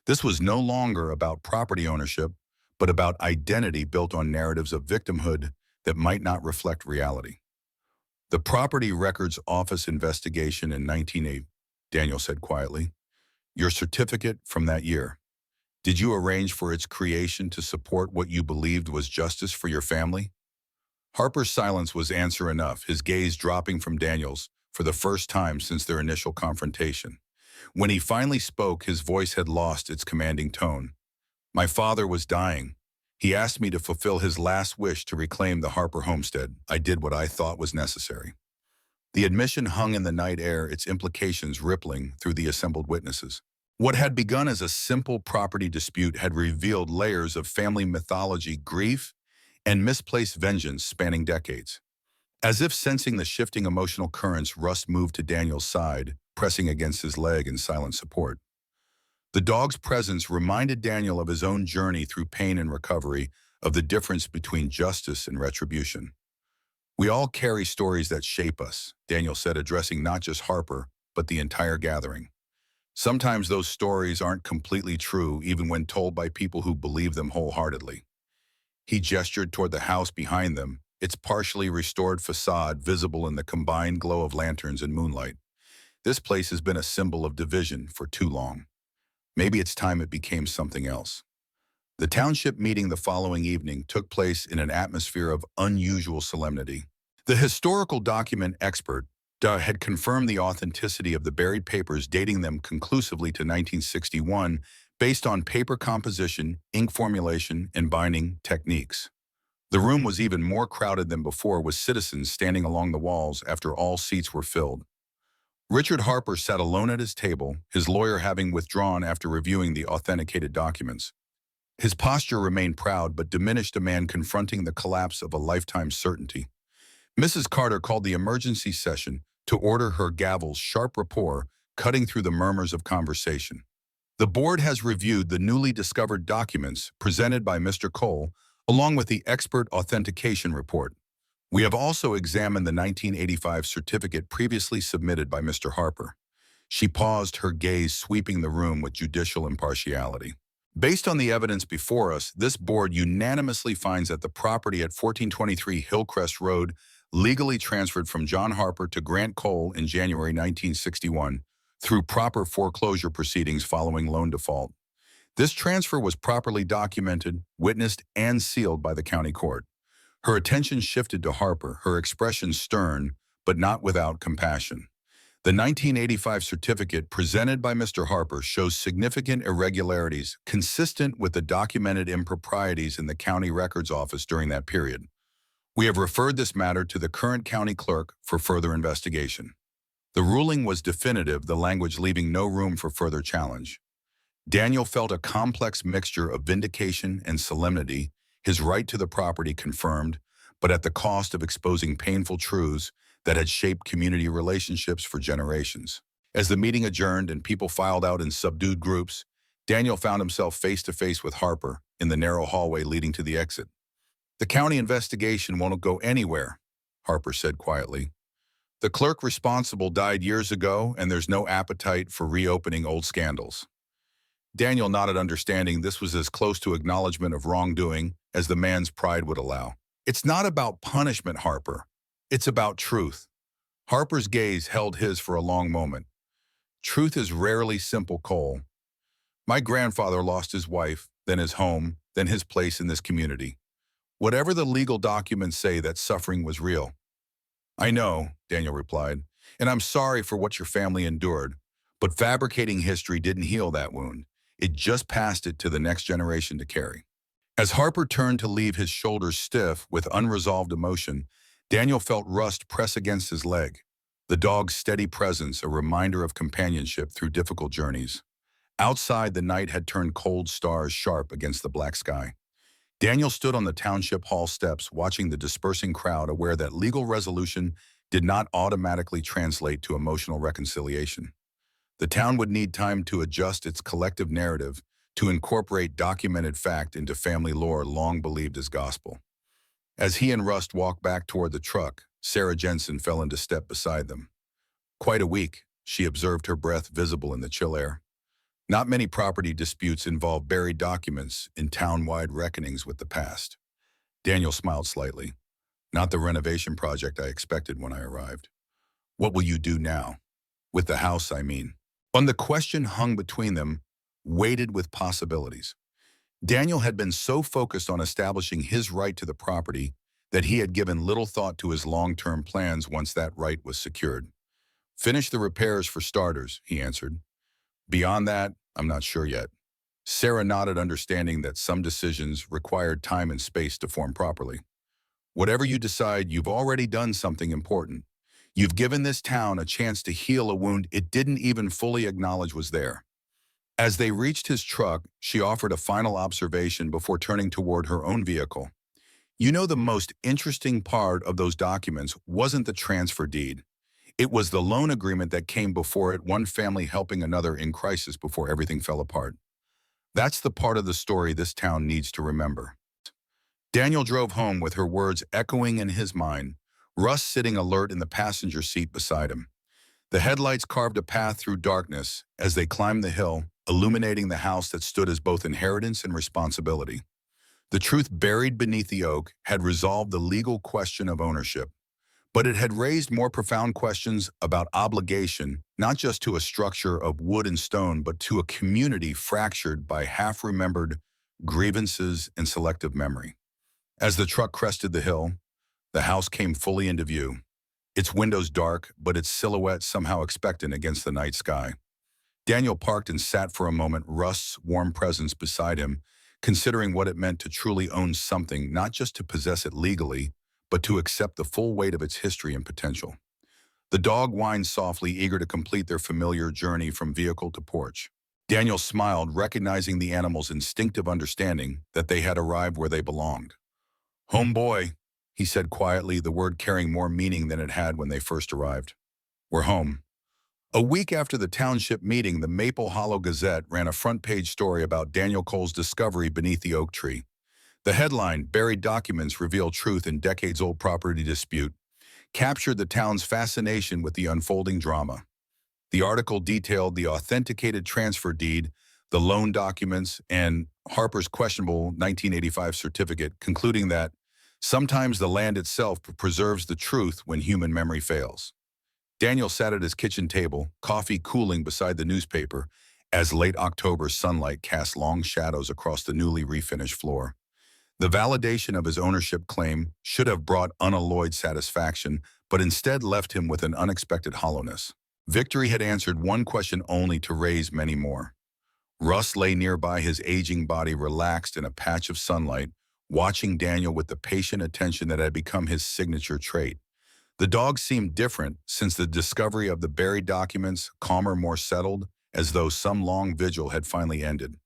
This was no longer about property ownership, but about identity built on narratives of victimhood that might not reflect reality. The Property Records Office investigation in 1980, Daniel said quietly. Your certificate from that year. Did you arrange for its creation to support what you believed was justice for your family? Harper's silence was answer enough, his gaze dropping from Daniel's for the first time since their initial confrontation. When he finally spoke, his voice had lost its commanding tone. My father was dying. He asked me to fulfill his last wish to reclaim the Harper homestead. I did what I thought was necessary. The admission hung in the night air, its implications rippling through the assembled witnesses. What had begun as a simple property dispute had revealed layers of family mythology, grief, and misplaced vengeance spanning decades. As if sensing the shifting emotional currents, Russ moved to Daniel's side, pressing against his leg in silent support. The dog's presence reminded Daniel of his own journey through pain and recovery, of the difference between justice and retribution. We all carry stories that shape us, Daniel said, addressing not just Harper, but the entire gathering. Sometimes those stories aren't completely true, even when told by people who believe them wholeheartedly. He gestured toward the house behind them, its partially restored facade visible in the combined glow of lanterns and moonlight. This place has been a symbol of division for too long. Maybe it's time it became something else. The township meeting the following evening took place in an atmosphere of unusual solemnity. The historical document expert had confirmed the authenticity of the buried papers, dating them conclusively to 1961 based on paper composition, ink formulation, and binding techniques. The room was even more crowded than before, with citizens standing along the walls after all seats were filled. Richard Harper sat alone at his table, his lawyer having withdrawn after reviewing the authenticated documents. His posture remained proud but diminished, a man confronting the collapse of a lifetime's certainty. Mrs. Carter called the emergency session to order, her gavel's sharp rapport cutting through the murmurs of conversation. The board has reviewed the newly discovered documents presented by Mr. Cole, along with the expert authentication report. We have also examined the 1985 certificate previously submitted by Mr. Harper. She paused, her gaze sweeping the room with judicial impartiality. Based on the evidence before us, this board unanimously finds that the property at 1423 Hillcrest Road legally transferred from John Harper to Grant Cole in January 1961 through proper foreclosure proceedings following loan default. This transfer was properly documented, witnessed, and sealed by the county court. Her attention shifted to Harper, her expression stern, but not without compassion. The 1985 certificate presented by Mr. Harper shows significant irregularities consistent with the documented improprieties in the county records office during that period. We have referred this matter to the current county clerk for further investigation. The ruling was definitive, the language leaving no room for further challenge. Daniel felt a complex mixture of vindication and solemnity, his right to the property confirmed, but at the cost of exposing painful truths that had shaped community relationships for generations. As the meeting adjourned and people filed out in subdued groups, Daniel found himself face to face with Harper in the narrow hallway leading to the exit. The county investigation won't go anywhere, Harper said quietly. The clerk responsible died years ago, and there's no appetite for reopening old scandals. Daniel nodded, understanding this was as close to acknowledgement of wrongdoing as the man's pride would allow. It's not about punishment, Harper. It's about truth. Harper's gaze held his for a long moment. Truth is rarely simple, Cole. My grandfather lost his wife, then his home, then his place in this community. Whatever the legal documents say, that suffering was real. I know, Daniel replied, and I'm sorry for what your family endured, but fabricating history didn't heal that wound. It just passed it to the next generation to carry. As Harper turned to leave, his shoulders stiff with unresolved emotion, Daniel felt rust press against his leg, the dog's steady presence a reminder of companionship through difficult journeys. Outside, the night had turned cold stars sharp against the black sky. Daniel stood on the township hall steps watching the dispersing crowd, aware that legal resolution did not automatically translate to emotional reconciliation. The town would need time to adjust its collective narrative to incorporate documented fact into family lore long believed as gospel. As he and Rust walked back toward the truck, Sarah Jensen fell into step beside them. Quite a week, she observed, her breath visible in the chill air. Not many property disputes involve buried documents in town-wide reckonings with the past. Daniel smiled slightly. Not the renovation project I expected when I arrived. What will you do now? With the house, I mean. On the question hung between them, weighted with possibilities. Daniel had been so focused on establishing his right to the property that he had given little thought to his long-term plans once that right was secured. Finish the repairs for starters, he answered. Beyond that, I'm not sure yet. Sarah nodded, understanding that some decisions required time and space to form properly. Whatever you decide, you've already done something important. You've given this town a chance to heal a wound it didn't even fully acknowledge was there. As they reached his truck, she offered a final observation before turning toward her own vehicle. You know, the most interesting part of those documents wasn't the transfer deed. It was the loan agreement that came before it, one family helping another in crisis before everything fell apart. That's the part of the story this town needs to remember. Daniel drove home with her words echoing in his mind, Russ sitting alert in the passenger seat beside him. The headlights carved a path through darkness as they climbed the hill, illuminating the house that stood as both inheritance and responsibility. The truth buried beneath the oak had resolved the legal question of ownership, but it had raised more profound questions about obligation, not just to a structure of wood and stone, but to a community fractured by half-remembered grievances and selective memory. As the truck crested the hill, the house came fully into view, its windows dark, but its silhouette somehow expectant against the night sky. Daniel parked and sat for a moment, Rust's warm presence beside him, considering what it meant to truly own something, not just to possess it legally, but to accept the full weight of its history and potential. The dog whined softly, eager to complete their familiar journey from vehicle to porch. Daniel smiled, recognizing the animal's instinctive understanding that they had arrived where they belonged. "Homeboy," he said quietly, the word carrying more meaning than it had when they first arrived. "We're home." A week after the township meeting, the Maple Hollow Gazette ran a front-page story about Daniel Cole's discovery beneath the oak tree. The headline, "Buried Documents Reveal Truth in Decades-Old Property Dispute," captured the town's fascination with the unfolding drama. The article detailed the authenticated transfer deed, the loan documents, and Harper's questionable 1985 certificate, concluding that sometimes the land itself preserves the truth when human memory fails. Daniel sat at his kitchen table, coffee cooling beside the newspaper, as late October sunlight cast long shadows across the newly refinished floor. The validation of his ownership claim should have brought unalloyed satisfaction, but instead left him with an unexpected hollowness. Victory had answered one question only to raise many more. Russ lay nearby, his aging body relaxed in a patch of sunlight, watching Daniel with the patient attention that had become his signature trait. The dog seemed different since the discovery of the buried documents, calmer, more settled, as though some long vigil had finally ended.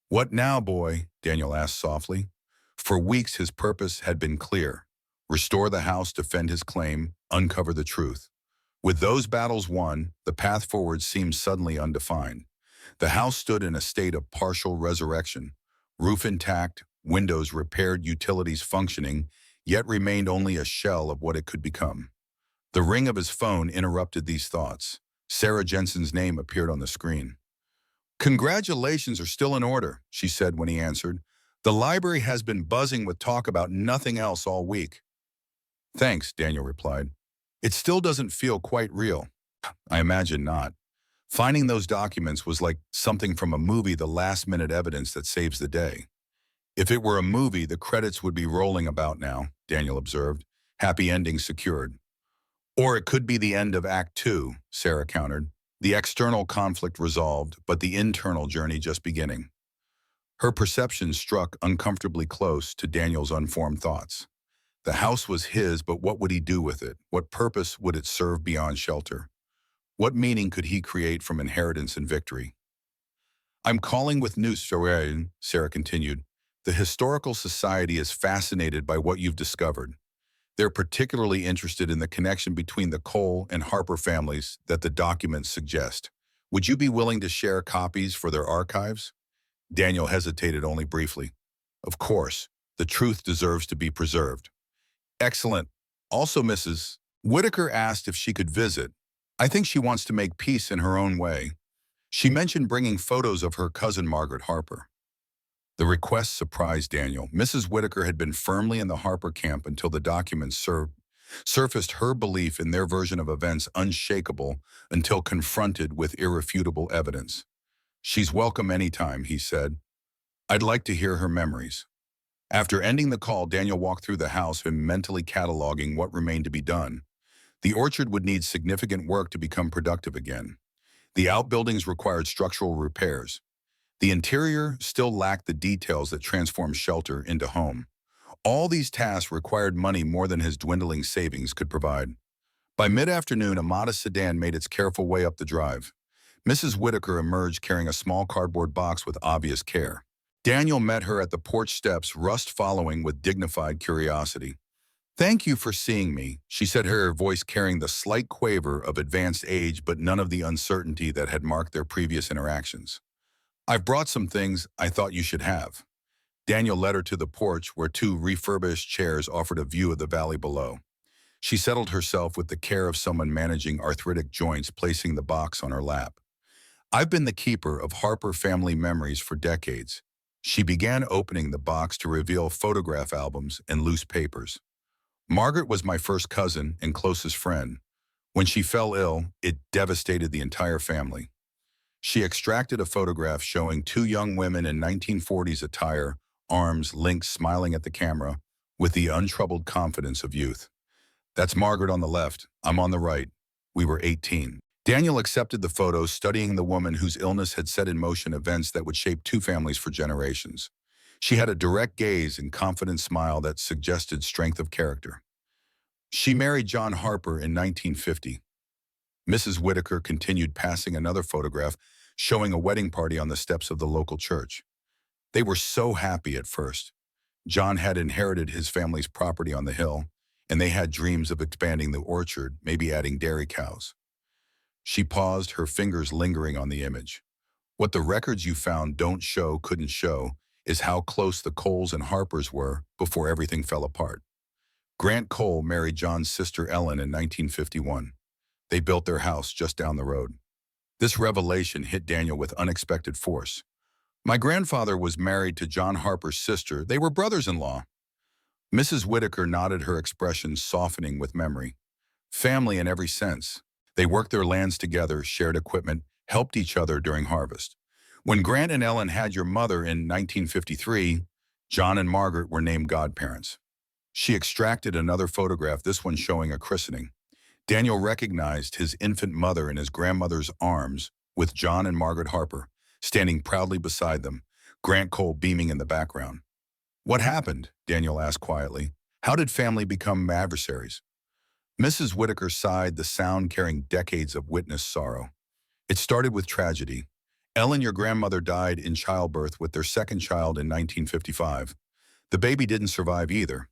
"What now, boy?" Daniel asked softly. For weeks his purpose had been clear: restore the house, defend his claim, uncover the truth. With those battles won, the path forward seemed suddenly undefined. The house stood in a state of partial resurrection, roof intact, windows repaired, utilities functioning, yet remained only a shell of what it could become. The ring of his phone interrupted these thoughts. Sarah Jensen's name appeared on the screen. "Congratulations are still in order," she said when he answered. "The library has been buzzing with talk about nothing else all week." "Thanks," Daniel replied. "It still doesn't feel quite real." "I imagine not. Finding those documents was like something from a movie, the last-minute evidence that saves the day." "If it were a movie, the credits would be rolling about now," Daniel observed. "Happy ending secured." "Or it could be the end of Act 2, Sarah countered. "The external conflict resolved, but the internal journey just beginning." Her perception struck uncomfortably close to Daniel's unformed thoughts. The house was his, but what would he do with it? What purpose would it serve beyond shelter? What meaning could he create from inheritance and victory? I'm calling with news, Sarah continued. The Historical Society is fascinated by what you've discovered. They're particularly interested in the connection between the Cole and Harper families that the documents suggest. Would you be willing to share copies for their archives? Daniel hesitated only briefly. Of course, the truth deserves to be preserved. Excellent. Also, Mrs. Whitaker asked if she could visit. I think she wants to make peace in her own way. She mentioned bringing photos of her cousin Margaret Harper. The request surprised Daniel. Mrs. Whitaker had been firmly in the Harper camp until the documents surfaced, her belief in their version of events unshakable until confronted with irrefutable evidence. She's welcome anytime, he said. I'd like to hear her memories. After ending the call, Daniel walked through the house and mentally cataloging what remained to be done. The orchard would need significant work to become productive again. The outbuildings required structural repairs. The interior still lacked the details that transformed shelter into home. All these tasks required money more than his dwindling savings could provide. By mid-afternoon, a modest sedan made its careful way up the drive. Mrs. Whitaker emerged carrying a small cardboard box with obvious care. Daniel met her at the porch steps, Rust following with dignified curiosity. Thank you for seeing me, she said, her voice carrying the slight quaver of advanced age but none of the uncertainty that had marked their previous interactions. I've brought some things I thought you should have. Daniel led her to the porch where two refurbished chairs offered a view of the valley below. She settled herself with the care of someone managing arthritic joints, placing the box on her lap. I've been the keeper of Harper family memories for decades. She began opening the box to reveal photograph albums and loose papers. Margaret was my first cousin and closest friend. When she fell ill, it devastated the entire family. She extracted a photograph showing two young women in 1940s attire, arms linked, smiling at the camera with the untroubled confidence of youth. That's Margaret on the left. I'm on the right. We were 18. Daniel accepted the photo, studying the woman whose illness had set in motion events that would shape two families for generations. She had a direct gaze and confident smile that suggested strength of character. She married John Harper in 1950. Mrs. Whitaker continued, passing another photograph showing a wedding party on the steps of the local church. They were so happy at first. John had inherited his family's property on the hill, and they had dreams of expanding the orchard, maybe adding dairy cows. She paused, her fingers lingering on the image. What the records you found couldn't show, is how close the Coles and Harpers were before everything fell apart. Grant Cole married John's sister Ellen in 1951. They built their house just down the road. This revelation hit Daniel with unexpected force. My grandfather was married to John Harper's sister. They were brothers-in-law. Mrs. Whitaker nodded, her expression softening with memory. Family in every sense. They worked their lands together, shared equipment, helped each other during harvest. When Grant and Ellen had your mother in 1953, John and Margaret were named godparents. She extracted another photograph, this one showing a christening. Daniel recognized his infant mother in his grandmother's arms with John and Margaret Harper, standing proudly beside them, Grant Cole beaming in the background. What happened? Daniel asked quietly. How did family become adversaries? Mrs. Whitaker sighed, the sound carrying decades of witnessed sorrow. It started with tragedy. Ellen, your grandmother, died in childbirth with their second child in 1955. The baby didn't survive either.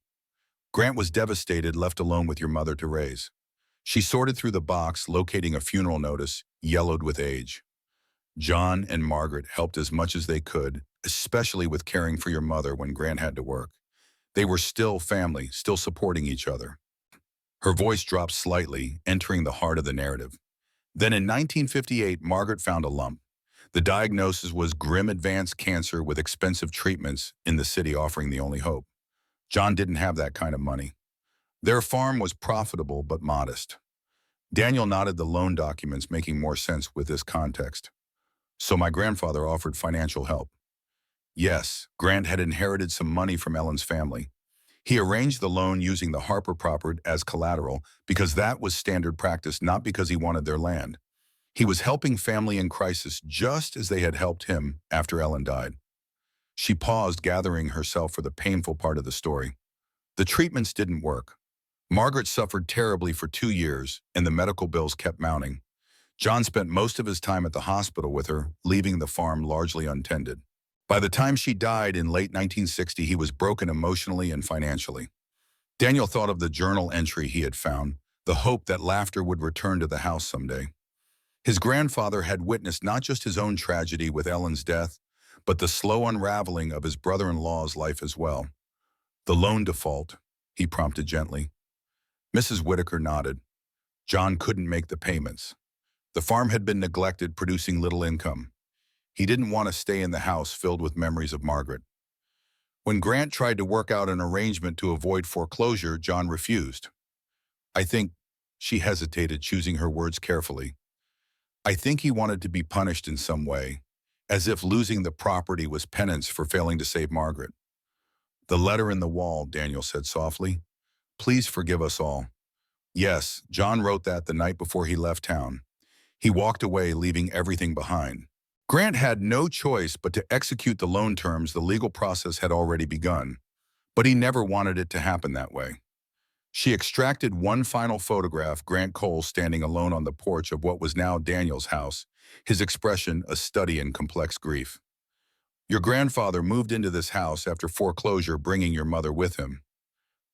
Grant was devastated, left alone with your mother to raise. She sorted through the box, locating a funeral notice, yellowed with age. John and Margaret helped as much as they could, especially with caring for your mother when Grant had to work. They were still family, still supporting each other. Her voice dropped slightly, entering the heart of the narrative. Then in 1958, Margaret found a lump. The diagnosis was grim advanced cancer with expensive treatments in the city offering the only hope. John didn't have that kind of money. Their farm was profitable but modest. Daniel nodded, the loan documents making more sense with this context. So my grandfather offered financial help. Yes, Grant had inherited some money from Ellen's family. He arranged the loan using the Harper property as collateral because that was standard practice, not because he wanted their land. He was helping family in crisis just as they had helped him after Ellen died. She paused, gathering herself for the painful part of the story. The treatments didn't work. Margaret suffered terribly for 2 years, and the medical bills kept mounting. John spent most of his time at the hospital with her, leaving the farm largely untended. By the time she died in late 1960, he was broken emotionally and financially. Daniel thought of the journal entry he had found, the hope that laughter would return to the house someday. His grandfather had witnessed not just his own tragedy with Ellen's death, but the slow unraveling of his brother-in-law's life as well. "The loan default," he prompted gently. Mrs. Whitaker nodded. John couldn't make the payments. The farm had been neglected, producing little income. He didn't want to stay in the house filled with memories of Margaret. When Grant tried to work out an arrangement to avoid foreclosure, John refused. I think, she hesitated, choosing her words carefully. I think he wanted to be punished in some way, as if losing the property was penance for failing to save Margaret. "The letter in the wall," Daniel said softly. "Please forgive us all." Yes, John wrote that the night before he left town. He walked away, leaving everything behind. Grant had no choice but to execute the loan terms. The legal process had already begun, but he never wanted it to happen that way. She extracted one final photograph, Grant Cole standing alone on the porch of what was now Daniel's house, his expression a study in complex grief. "Your grandfather moved into this house after foreclosure, bringing your mother with him.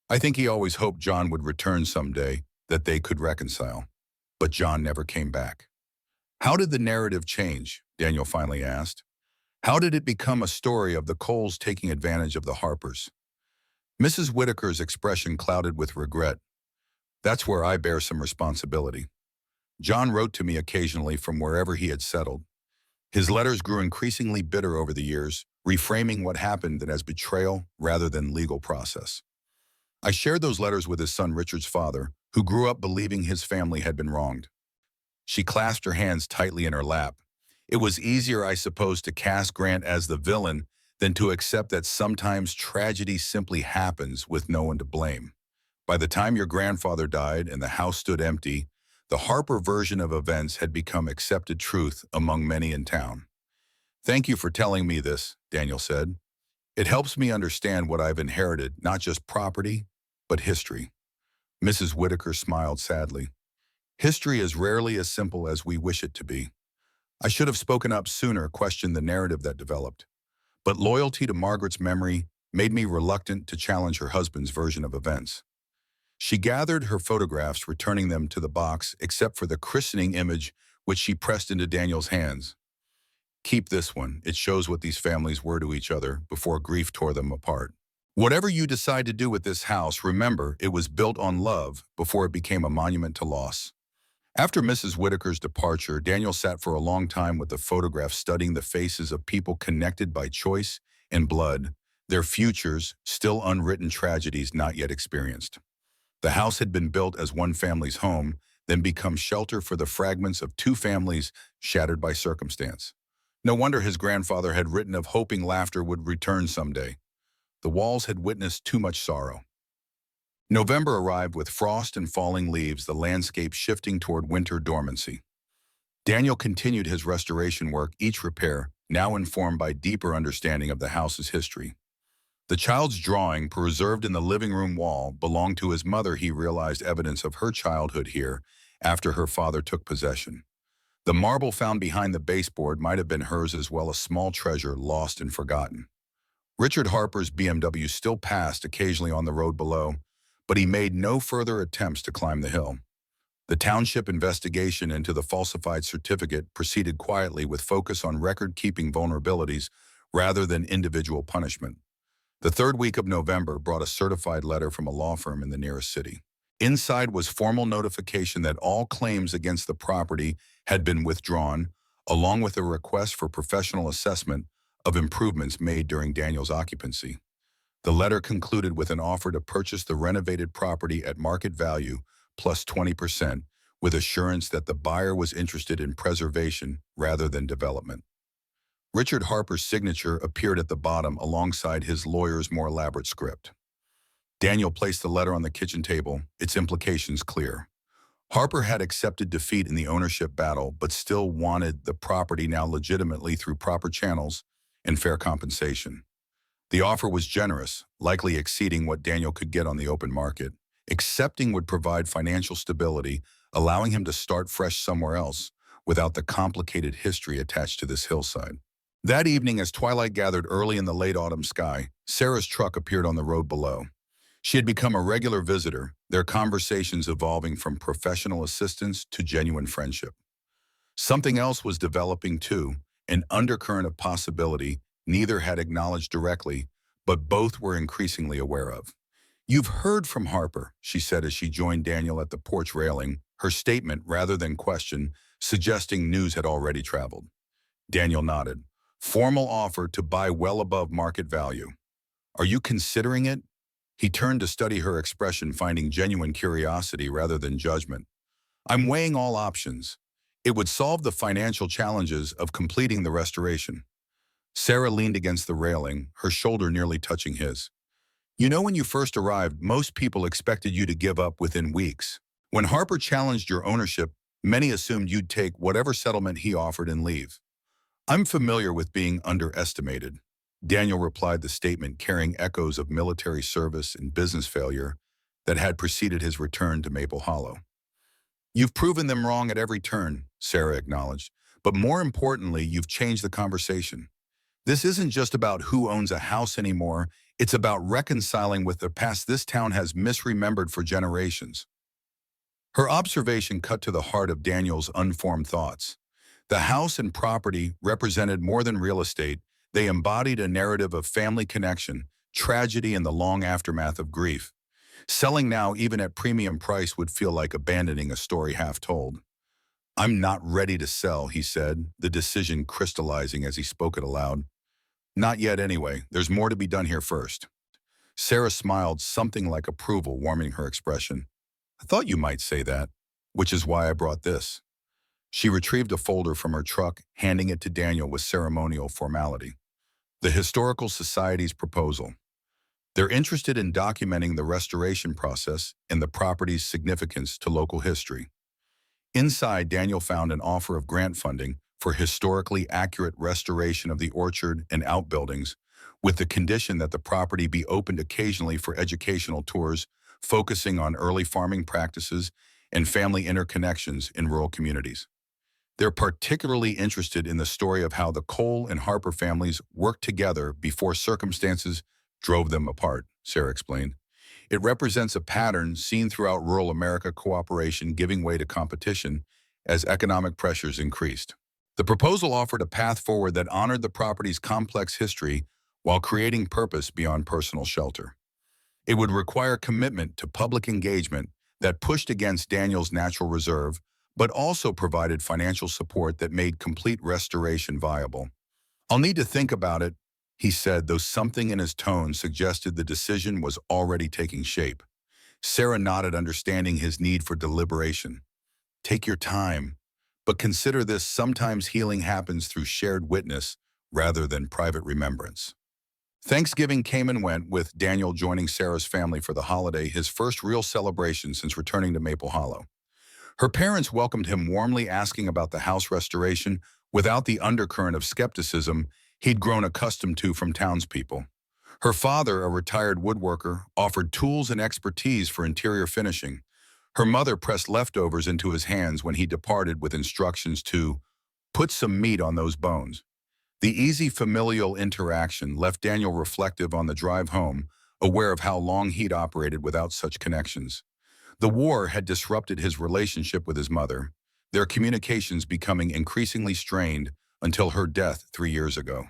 I think he always hoped John would return someday, that they could reconcile. But John never came back." "How did the narrative change?" Daniel finally asked. "How did it become a story of the Coles taking advantage of the Harpers?" Mrs. Whitaker's expression clouded with regret. "That's where I bear some responsibility. John wrote to me occasionally from wherever he had settled. His letters grew increasingly bitter over the years, reframing what happened as betrayal rather than legal process. I shared those letters with his son Richard's father, who grew up believing his family had been wronged." She clasped her hands tightly in her lap. "It was easier, I suppose, to cast Grant as the villain than to accept that sometimes tragedy simply happens with no one to blame. By the time your grandfather died and the house stood empty, the Harper version of events had become accepted truth among many in town." "Thank you for telling me this," Daniel said. "It helps me understand what I've inherited, not just property, but history." Mrs. Whitaker smiled sadly. "History is rarely as simple as we wish it to be. I should have spoken up sooner," questioned the narrative that developed. "But loyalty to Margaret's memory made me reluctant to challenge her husband's version of events." She gathered her photographs, returning them to the box, except for the christening image, which she pressed into Daniel's hands. "Keep this one. It shows what these families were to each other before grief tore them apart. Whatever you decide to do with this house, remember it was built on love before it became a monument to loss." After Mrs. Whitaker's departure, Daniel sat for a long time with the photograph, studying the faces of people connected by choice and blood, their futures, still unwritten tragedies not yet experienced. The house had been built as one family's home, then become shelter for the fragments of two families shattered by circumstance. No wonder his grandfather had written of hoping laughter would return someday. The walls had witnessed too much sorrow. November arrived with frost and falling leaves, the landscape shifting toward winter dormancy. Daniel continued his restoration work, each repair now informed by deeper understanding of the house's history. The child's drawing, preserved in the living room wall, belonged to his mother. He realized evidence of her childhood here after her father took possession. The marble found behind the baseboard might have been hers as well, a small treasure lost and forgotten. Richard Harper's BMW still passed occasionally on the road below, but he made no further attempts to climb the hill. The township investigation into the falsified certificate proceeded quietly, with focus on record-keeping vulnerabilities rather than individual punishment. The third week of November brought a certified letter from a law firm in the nearest city. Inside was formal notification that all claims against the property had been withdrawn, along with a request for professional assessment of improvements made during Daniel's occupancy. The letter concluded with an offer to purchase the renovated property at market value plus 20%, with assurance that the buyer was interested in preservation rather than development. Richard Harper's signature appeared at the bottom alongside his lawyer's more elaborate script. Daniel placed the letter on the kitchen table, its implications clear. Harper had accepted defeat in the ownership battle, but still wanted the property now legitimately through proper channels and fair compensation. The offer was generous, likely exceeding what Daniel could get on the open market. Accepting would provide financial stability, allowing him to start fresh somewhere else without the complicated history attached to this hillside. That evening, as twilight gathered early in the late autumn sky, Sarah's truck appeared on the road below. She had become a regular visitor, their conversations evolving from professional assistance to genuine friendship. Something else was developing too, an undercurrent of possibility neither had acknowledged directly, but both were increasingly aware of. "You've heard from Harper," she said as she joined Daniel at the porch railing, her statement, rather than question, suggesting news had already traveled. Daniel nodded. "Formal offer to buy well above market value. Are you considering it?" He turned to study her expression, finding genuine curiosity rather than judgment. "I'm weighing all options. It would solve the financial challenges of completing the restoration." Sarah leaned against the railing, her shoulder nearly touching his. "You know, when you first arrived, most people expected you to give up within weeks. When Harper challenged your ownership, many assumed you'd take whatever settlement he offered and leave. I'm familiar with being underestimated." Daniel replied, the statement carrying echoes of military service and business failure that had preceded his return to Maple Hollow. "You've proven them wrong at every turn," Sarah acknowledged. "But more importantly, you've changed the conversation. This isn't just about who owns a house anymore. It's about reconciling with the past this town has misremembered for generations." Her observation cut to the heart of Daniel's unformed thoughts. The house and property represented more than real estate. They embodied a narrative of family connection, tragedy, and the long aftermath of grief. Selling now, even at premium price, would feel like abandoning a story half told. "I'm not ready to sell," he said, the decision crystallizing as he spoke it aloud. "Not yet anyway. There's more to be done here first." Sarah smiled, something like approval warming her expression. "I thought you might say that, which is why I brought this." She retrieved a folder from her truck, handing it to Daniel with ceremonial formality. "The Historical Society's proposal. They're interested in documenting the restoration process and the property's significance to local history." Inside, Daniel found an offer of grant funding for historically accurate restoration of the orchard and outbuildings, with the condition that the property be opened occasionally for educational tours focusing on early farming practices and family interconnections in rural communities. They're particularly interested in the story of how the Cole and Harper families worked together before circumstances drove them apart, Sarah explained. "It represents a pattern seen throughout rural America, cooperation giving way to competition as economic pressures increased." The proposal offered a path forward that honored the property's complex history while creating purpose beyond personal shelter. It would require commitment to public engagement that pushed against Daniel's natural reserve, but also provided financial support that made complete restoration viable. "I'll need to think about it," he said, though something in his tone suggested the decision was already taking shape. Sarah nodded, understanding his need for deliberation. "Take your time, but consider this: sometimes healing happens through shared witness rather than private remembrance." Thanksgiving came and went, with Daniel joining Sarah's family for the holiday, his first real celebration since returning to Maple Hollow. Her parents welcomed him warmly, asking about the house restoration without the undercurrent of skepticism he'd grown accustomed to from townspeople. Her father, a retired woodworker, offered tools and expertise for interior finishing. Her mother pressed leftovers into his hands when he departed with instructions to put some meat on those bones. The easy familial interaction left Daniel reflective on the drive home, aware of how long he'd operated without such connections. The war had disrupted his relationship with his mother, their communications becoming increasingly strained until her death 3 years ago.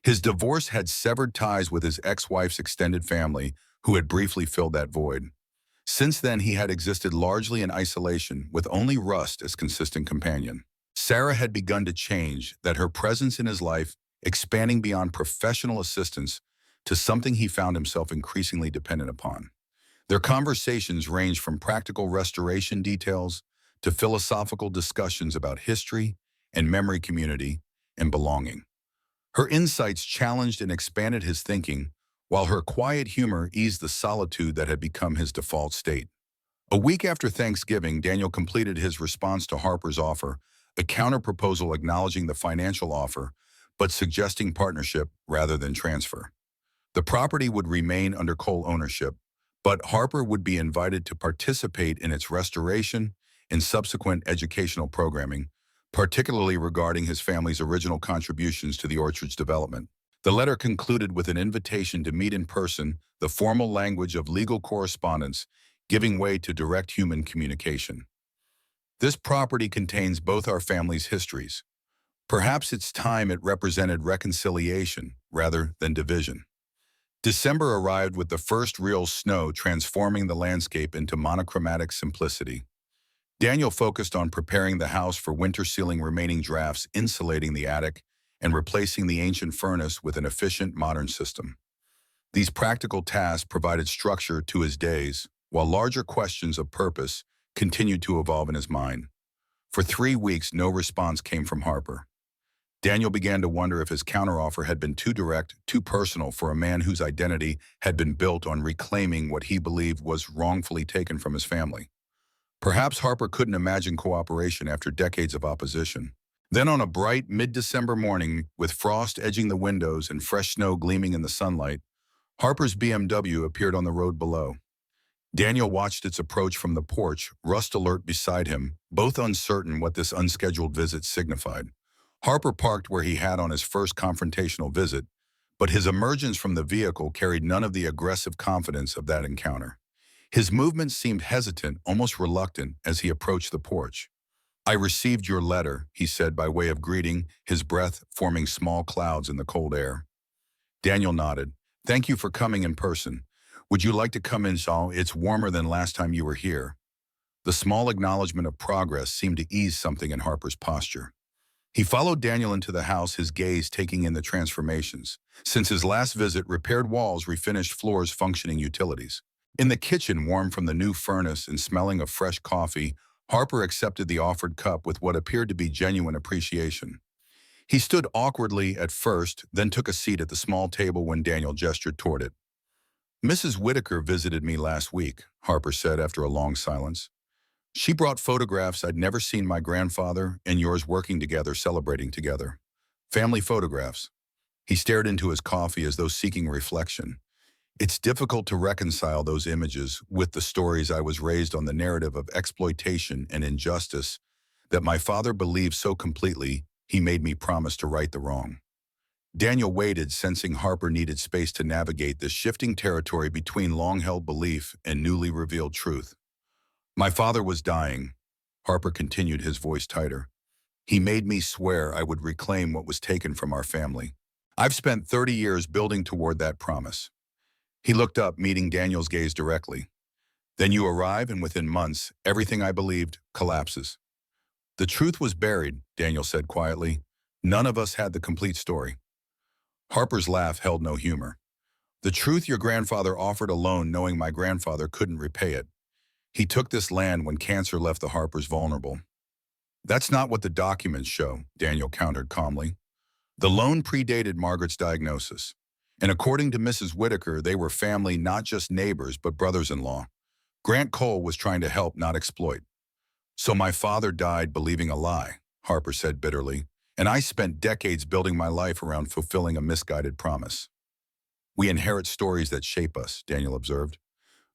His divorce had severed ties with his ex-wife's extended family, who had briefly filled that void. Since then, he had existed largely in isolation, with only Rust as consistent companion. Sarah had begun to change, that her presence in his life expanding beyond professional assistance to something he found himself increasingly dependent upon. Their conversations ranged from practical restoration details to philosophical discussions about history and memory, community, and belonging. Her insights challenged and expanded his thinking, while her quiet humor eased the solitude that had become his default state. A week after Thanksgiving, Daniel completed his response to Harper's offer, a counterproposal acknowledging the financial offer, but suggesting partnership rather than transfer. The property would remain under Cole ownership, but Harper would be invited to participate in its restoration and subsequent educational programming, particularly regarding his family's original contributions to the orchard's development. The letter concluded with an invitation to meet in person, the formal language of legal correspondence, giving way to direct human communication. This property contains both our families' histories. Perhaps it's time it represented reconciliation rather than division. December arrived with the first real snow transforming the landscape into monochromatic simplicity. Daniel focused on preparing the house for winter, sealing remaining drafts, insulating the attic, and replacing the ancient furnace with an efficient modern system. These practical tasks provided structure to his days, while larger questions of purpose continued to evolve in his mind. For 3 weeks, no response came from Harper. Daniel began to wonder if his counteroffer had been too direct, too personal for a man whose identity had been built on reclaiming what he believed was wrongfully taken from his family. Perhaps Harper couldn't imagine cooperation after decades of opposition. Then on a bright mid-December morning, with frost edging the windows and fresh snow gleaming in the sunlight, Harper's BMW appeared on the road below. Daniel watched its approach from the porch, rust alert beside him, both uncertain what this unscheduled visit signified. Harper parked where he had on his first confrontational visit, but his emergence from the vehicle carried none of the aggressive confidence of that encounter. His movements seemed hesitant, almost reluctant, as he approached the porch. "I received your letter," he said by way of greeting, his breath forming small clouds in the cold air. Daniel nodded. "Thank you for coming in person. Would you like to come in, Saul? It's warmer than last time you were here." The small acknowledgement of progress seemed to ease something in Harper's posture. He followed Daniel into the house, his gaze taking in the transformations. Since his last visit, repaired walls, refinished floors, functioning utilities. In the kitchen, warm from the new furnace and smelling of fresh coffee, Harper accepted the offered cup with what appeared to be genuine appreciation. He stood awkwardly at first, then took a seat at the small table when Daniel gestured toward it. "Mrs. Whitaker visited me last week," Harper said after a long silence. "She brought photographs I'd never seen my grandfather and yours working together, celebrating together. Family photographs." He stared into his coffee as though seeking reflection. "It's difficult to reconcile those images with the stories I was raised on, the narrative of exploitation and injustice that my father believed so completely he made me promise to right the wrong." Daniel waited, sensing Harper needed space to navigate this shifting territory between long-held belief and newly revealed truth. "My father was dying," Harper continued, his voice tighter. "He made me swear I would reclaim what was taken from our family. I've spent 30 years building toward that promise." He looked up, meeting Daniel's gaze directly. "Then you arrive, and within months, everything I believed collapses." "The truth was buried," Daniel said quietly. "None of us had the complete story." Harper's laugh held no humor. "The truth your grandfather offered a loan knowing my grandfather couldn't repay it. He took this land when cancer left the Harpers vulnerable." "That's not what the documents show," Daniel countered calmly. "The loan predated Margaret's diagnosis. And according to Mrs. Whitaker, they were family, not just neighbors, but brothers-in-law. Grant Cole was trying to help, not exploit." "So my father died believing a lie," Harper said bitterly, "and I spent decades building my life around fulfilling a misguided promise." "We inherit stories that shape us," Daniel observed.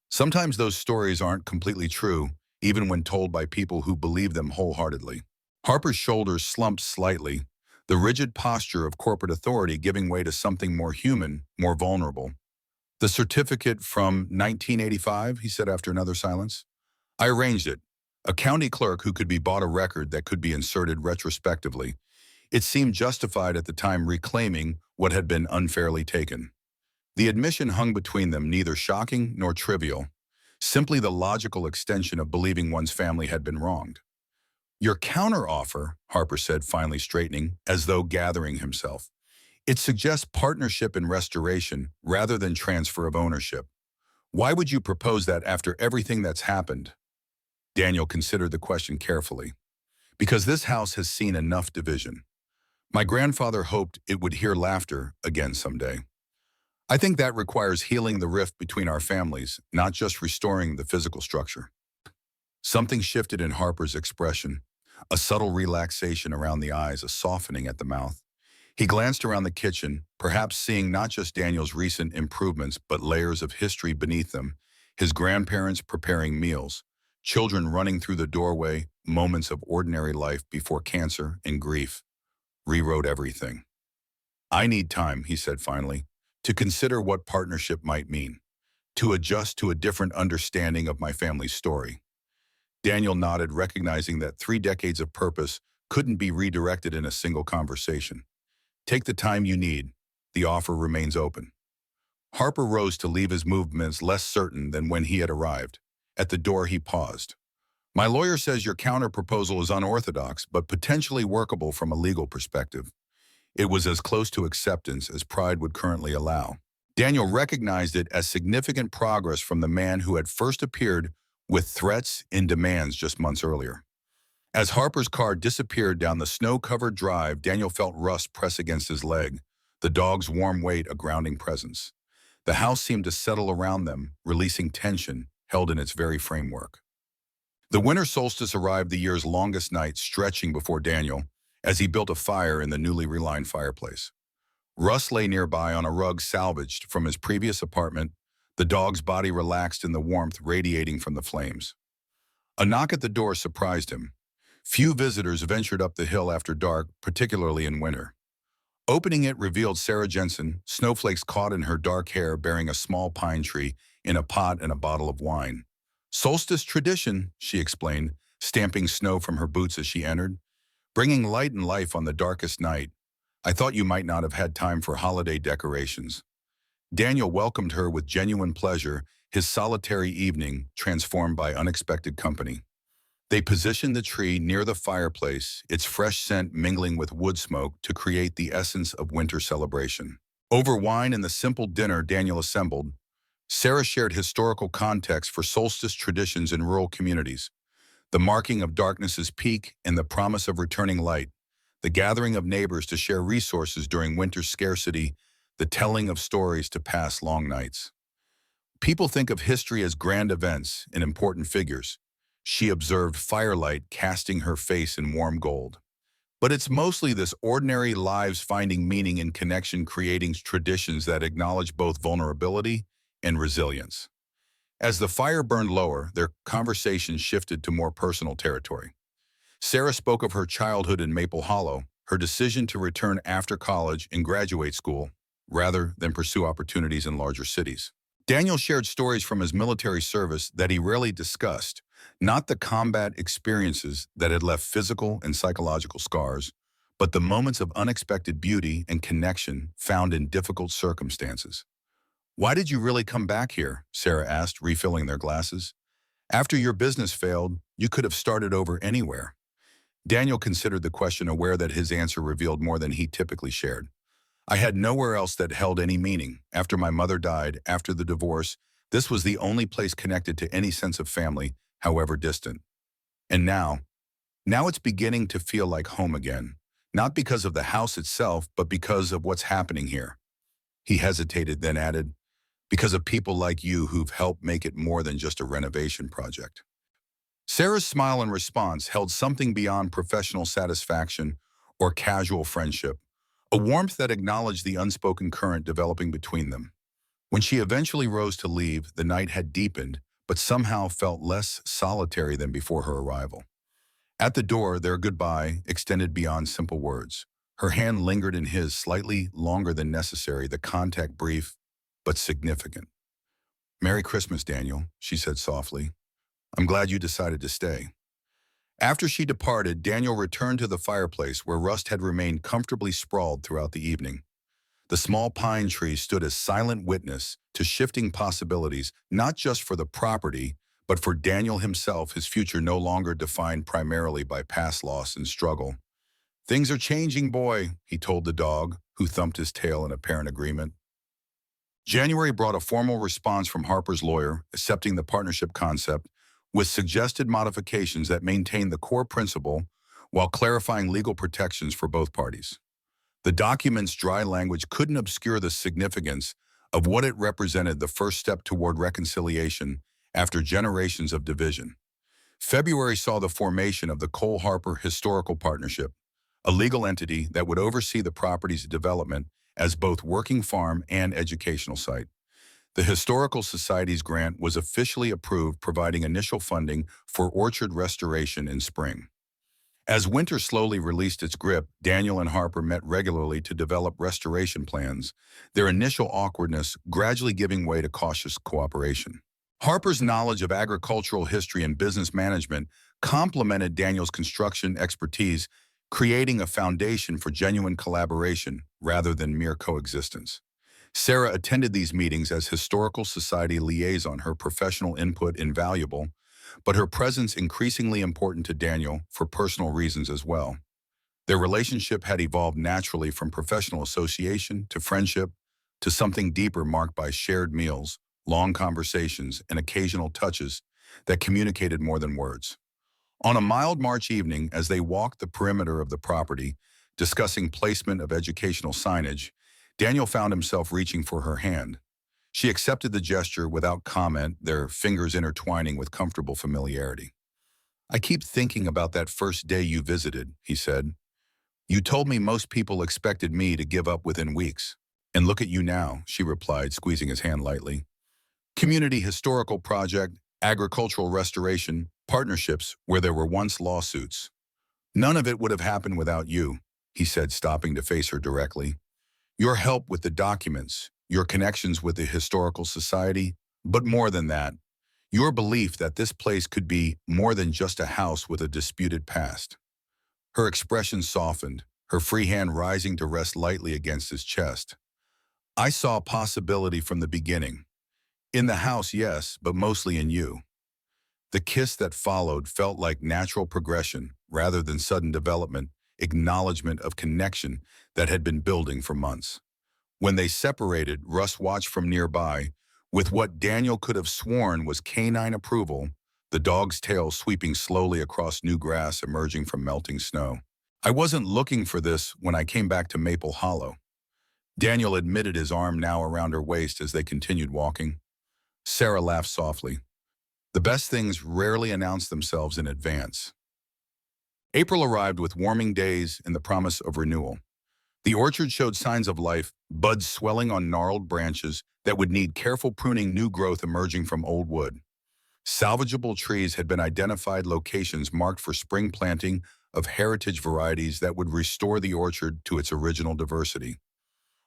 "Sometimes those stories aren't completely true, even when told by people who believe them wholeheartedly." Harper's shoulders slumped slightly, the rigid posture of corporate authority giving way to something more human, more vulnerable. "The certificate from 1985, he said after another silence. "I arranged it. A county clerk who could be bought, a record that could be inserted retrospectively. It seemed justified at the time, reclaiming what had been unfairly taken." The admission hung between them, neither shocking nor trivial, simply the logical extension of believing one's family had been wronged. "Your counteroffer," Harper said, finally straightening, as though gathering himself. "It suggests partnership in restoration rather than transfer of ownership. Why would you propose that after everything that's happened?" Daniel considered the question carefully. "Because this house has seen enough division. My grandfather hoped it would hear laughter again someday. I think that requires healing the rift between our families, not just restoring the physical structure." Something shifted in Harper's expression, a subtle relaxation around the eyes, a softening at the mouth. He glanced around the kitchen, perhaps seeing not just Daniel's recent improvements, but layers of history beneath them, his grandparents preparing meals, children running through the doorway, moments of ordinary life before cancer and grief rewrote everything. I need time, he said finally, to consider what partnership might mean, to adjust to a different understanding of my family's story. Daniel nodded, recognizing that 3 decades of purpose couldn't be redirected in a single conversation. Take the time you need. The offer remains open. Harper rose to leave, his movements less certain than when he had arrived. At the door, he paused. My lawyer says your counter-proposal is unorthodox, but potentially workable from a legal perspective. It was as close to acceptance as pride would currently allow. Daniel recognized it as significant progress from the man who had first appeared with threats and demands just months earlier. As Harper's car disappeared down the snow-covered drive, Daniel felt rust press against his leg, the dog's warm weight a grounding presence. The house seemed to settle around them, releasing tension held in its very framework. The winter solstice arrived, the year's longest night stretching before Daniel, as he built a fire in the newly relined fireplace. Russ lay nearby on a rug salvaged from his previous apartment, the dog's body relaxed in the warmth radiating from the flames. A knock at the door surprised him. Few visitors ventured up the hill after dark, particularly in winter. Opening it revealed Sarah Jensen, snowflakes caught in her dark hair, bearing a small pine tree in a pot and a bottle of wine. Solstice tradition, she explained, stamping snow from her boots as she entered. Bringing light and life on the darkest night. I thought you might not have had time for holiday decorations. Daniel welcomed her with genuine pleasure, his solitary evening transformed by unexpected company. They positioned the tree near the fireplace, its fresh scent mingling with wood smoke to create the essence of winter celebration. Over wine and the simple dinner Daniel assembled, Sarah shared historical context for solstice traditions in rural communities, the marking of darkness's peak and the promise of returning light, the gathering of neighbors to share resources during winter scarcity, the telling of stories to pass long nights. People think of history as grand events and important figures. She observed firelight casting her face in warm gold. But it's mostly this ordinary lives finding meaning in connection, creating traditions that acknowledge both vulnerability and resilience. As the fire burned lower, their conversation shifted to more personal territory. Sarah spoke of her childhood in Maple Hollow, her decision to return after college and graduate school, rather than pursue opportunities in larger cities. Daniel shared stories from his military service that he rarely discussed, not the combat experiences that had left physical and psychological scars, but the moments of unexpected beauty and connection found in difficult circumstances. Why did you really come back here? Sarah asked, refilling their glasses. After your business failed, you could have started over anywhere. Daniel considered the question, aware that his answer revealed more than he typically shared. I had nowhere else that held any meaning. After my mother died, after the divorce, this was the only place connected to any sense of family, however distant. And now it's beginning to feel like home again, not because of the house itself, but because of what's happening here. He hesitated, then added, because of people like you who've helped make it more than just a renovation project. Sarah's smile in response held something beyond professional satisfaction or casual friendship, a warmth that acknowledged the unspoken current developing between them. When she eventually rose to leave, the night had deepened, but somehow felt less solitary than before her arrival. At the door, their goodbye extended beyond simple words. Her hand lingered in his slightly longer than necessary, the contact brief but significant. Merry Christmas, Daniel, she said softly. I'm glad you decided to stay. After she departed, Daniel returned to the fireplace where Rust had remained comfortably sprawled throughout the evening. The small pine tree stood as silent witness to shifting possibilities, not just for the property, but for Daniel himself, his future no longer defined primarily by past loss and struggle. Things are changing, boy, he told the dog, who thumped his tail in apparent agreement. January brought a formal response from Harper's lawyer, accepting the partnership concept, with suggested modifications that maintained the core principle while clarifying legal protections for both parties. The document's dry language couldn't obscure the significance of what it represented, the first step toward reconciliation after generations of division. February saw the formation of the Cole-Harper Historical Partnership, a legal entity that would oversee the property's development as both working farm and educational site. The Historical Society's grant was officially approved, providing initial funding for orchard restoration in spring. As winter slowly released its grip, Daniel and Harper met regularly to develop restoration plans, their initial awkwardness gradually giving way to cautious cooperation. Harper's knowledge of agricultural history and business management complemented Daniel's construction expertise, creating a foundation for genuine collaboration rather than mere coexistence. Sarah attended these meetings as Historical Society liaison, her professional input invaluable, but her presence increasingly important to Daniel for personal reasons as well. Their relationship had evolved naturally from professional association to friendship to something deeper marked by shared meals, long conversations, and occasional touches that communicated more than words. On a mild March evening, as they walked the perimeter of the property, discussing placement of educational signage, Daniel found himself reaching for her hand. She accepted the gesture without comment, their fingers intertwining with comfortable familiarity. "I keep thinking about that first day you visited," he said. "You told me most people expected me to give up within weeks. And look at you now," she replied, squeezing his hand lightly. "Community historical project, agricultural restoration, partnerships where there were once lawsuits. None of it would have happened without you," he said, stopping to face her directly. "Your help with the documents, your connections with the Historical Society, but more than that, your belief that this place could be more than just a house with a disputed past." Her expression softened, her free hand rising to rest lightly against his chest. "I saw possibility from the beginning. In the house, yes, but mostly in you." The kiss that followed felt like natural progression rather than sudden development, acknowledgement of connection that had been building for months. When they separated, Russ watched from nearby, with what Daniel could have sworn was canine approval, the dog's tail sweeping slowly across new grass emerging from melting snow. "I wasn't looking for this when I came back to Maple Hollow." Daniel admitted, his arm now around her waist as they continued walking. Sarah laughed softly. "The best things rarely announce themselves in advance." April arrived with warming days and the promise of renewal. The orchard showed signs of life, buds swelling on gnarled branches that would need careful pruning, new growth emerging from old wood. Salvageable trees had been identified, locations marked for spring planting of heritage varieties that would restore the orchard to its original diversity.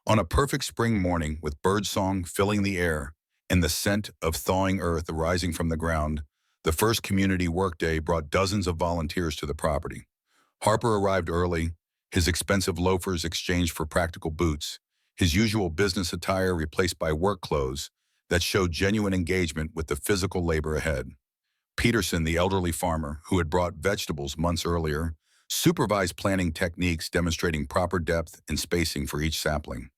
On a perfect spring morning, with birdsong filling the air and the scent of thawing earth arising from the ground, the first community workday brought dozens of volunteers to the property. Harper arrived early, his expensive loafers exchanged for practical boots, his usual business attire replaced by work clothes that showed genuine engagement with the physical labor ahead. Peterson, the elderly farmer who had brought vegetables months earlier, supervised planting techniques demonstrating proper depth and spacing for each sapling.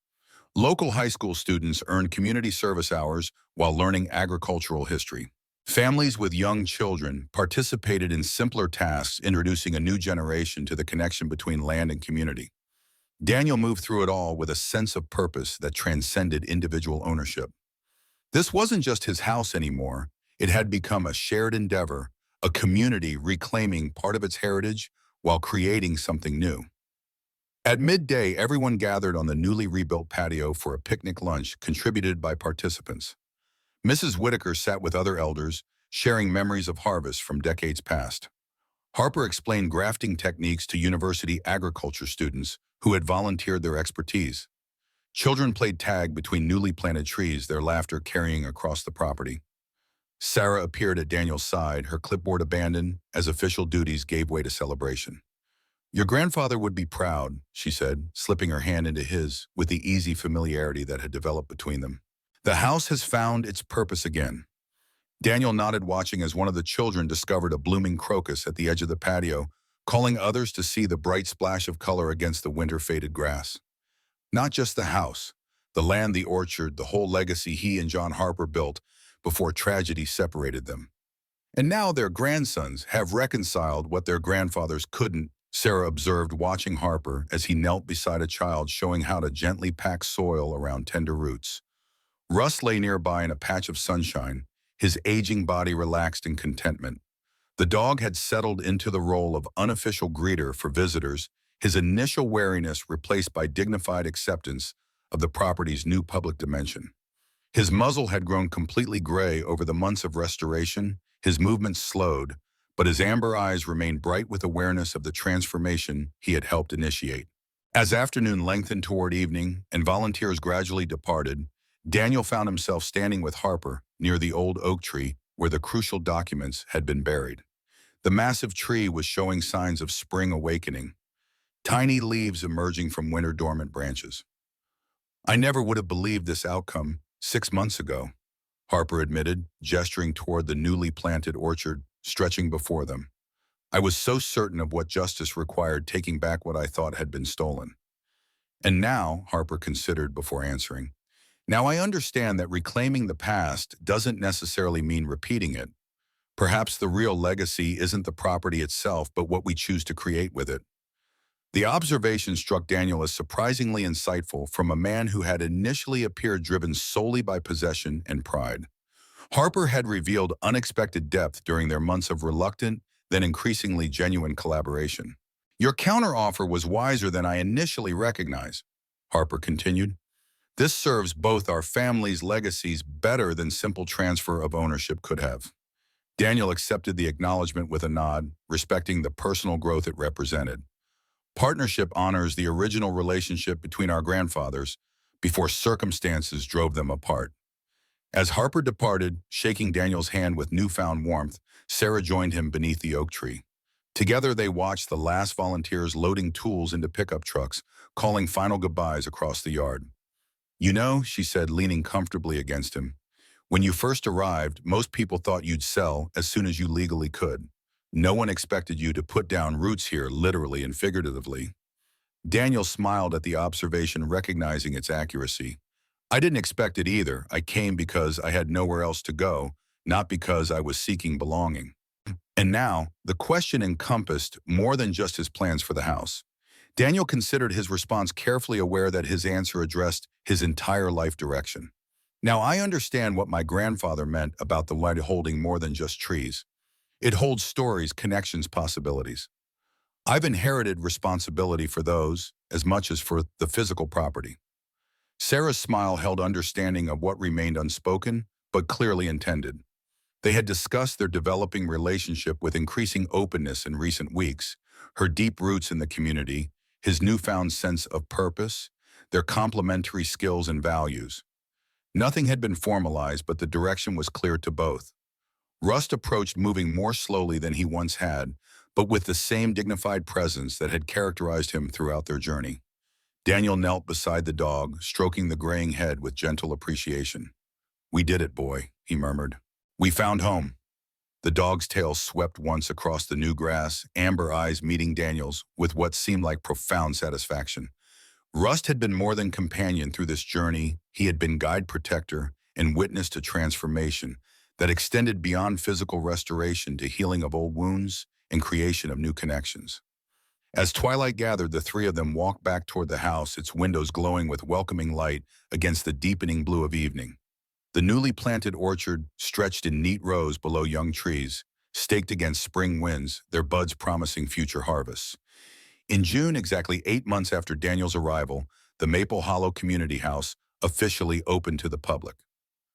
Local high school students earned community service hours while learning agricultural history. Families with young children participated in simpler tasks, introducing a new generation to the connection between land and community. Daniel moved through it all with a sense of purpose that transcended individual ownership. This wasn't just his house anymore. It had become a shared endeavor, a community reclaiming part of its heritage while creating something new. At midday, everyone gathered on the newly rebuilt patio for a picnic lunch contributed by participants. Mrs. Whitaker sat with other elders, sharing memories of harvests from decades past. Harper explained grafting techniques to university agriculture students who had volunteered their expertise. Children played tag between newly planted trees, their laughter carrying across the property. Sarah appeared at Daniel's side, her clipboard abandoned as official duties gave way to celebration. "Your grandfather would be proud," she said, slipping her hand into his with the easy familiarity that had developed between them. "The house has found its purpose again." Daniel nodded, watching as one of the children discovered a blooming crocus at the edge of the patio, calling others to see the bright splash of color against the winter-faded grass. Not just the house, the land, the orchard, the whole legacy he and John Harper built before tragedy separated them. And now their grandsons have reconciled what their grandfathers couldn't, Sarah observed, watching Harper as he knelt beside a child, showing how to gently pack soil around tender roots. Russ lay nearby in a patch of sunshine, his aging body relaxed in contentment. The dog had settled into the role of unofficial greeter for visitors, his initial wariness replaced by dignified acceptance of the property's new public dimension. His muzzle had grown completely gray over the months of restoration, his movements slowed, but his amber eyes remained bright with awareness of the transformation he had helped initiate. As afternoon lengthened toward evening and volunteers gradually departed, Daniel found himself standing with Harper near the old oak tree where the crucial documents had been buried. The massive tree was showing signs of spring awakening, tiny leaves emerging from winter-dormant branches. "I never would have believed this outcome 6 months ago," Harper admitted, gesturing toward the newly planted orchard stretching before them. "I was so certain of what justice required taking back what I thought had been stolen." "And now," Harper considered before answering, "now I understand that reclaiming the past doesn't necessarily mean repeating it. Perhaps the real legacy isn't the property itself, but what we choose to create with it." The observation struck Daniel as surprisingly insightful from a man who had initially appeared driven solely by possession and pride. Harper had revealed unexpected depth during their months of reluctant, then increasingly genuine collaboration. "Your counteroffer was wiser than I initially recognized," Harper continued. "This serves both our family's legacies better than simple transfer of ownership could have." Daniel accepted the acknowledgement with a nod, respecting the personal growth it represented. "Partnership honors the original relationship between our grandfathers before circumstances drove them apart." As Harper departed, shaking Daniel's hand with newfound warmth, Sarah joined him beneath the oak tree. Together they watched the last volunteers loading tools into pickup trucks, calling final goodbyes across the yard. "You know," she said, leaning comfortably against him, "when you first arrived, most people thought you'd sell as soon as you legally could. No one expected you to put down roots here, literally and figuratively." Daniel smiled at the observation, recognizing its accuracy. "I didn't expect it either. I came because I had nowhere else to go, not because I was seeking belonging." And now, the question encompassed more than just his plans for the house. Daniel considered his response, carefully aware that his answer addressed his entire life direction. "Now, I understand what my grandfather meant about the land holding more than just trees. It holds stories, connections, possibilities. I've inherited responsibility for those as much as for the physical property." Sarah's smile held understanding of what remained unspoken, but clearly intended. They had discussed their developing relationship with increasing openness in recent weeks, her deep roots in the community, his newfound sense of purpose, their complementary skills and values. Nothing had been formalized, but the direction was clear to both. Rust approached, moving more slowly than he once had, but with the same dignified presence that had characterized him throughout their journey. Daniel knelt beside the dog, stroking the graying head with gentle appreciation. "We did it, boy," he murmured. "We found home." The dog's tail swept once across the new grass, amber eyes meeting Daniel's with what seemed like profound satisfaction. Rust had been more than companion through this journey. He had been guide, protector, and witness to transformation that extended beyond physical restoration to healing of old wounds and creation of new connections. As twilight gathered, the three of them walked back toward the house, its windows glowing with welcoming light against the deepening blue of evening. The newly planted orchard stretched in neat rows below young trees, staked against spring winds, their buds promising future harvests. In June, exactly 8 months after Daniel's arrival, the Maple Hollow Community House officially opened to the public.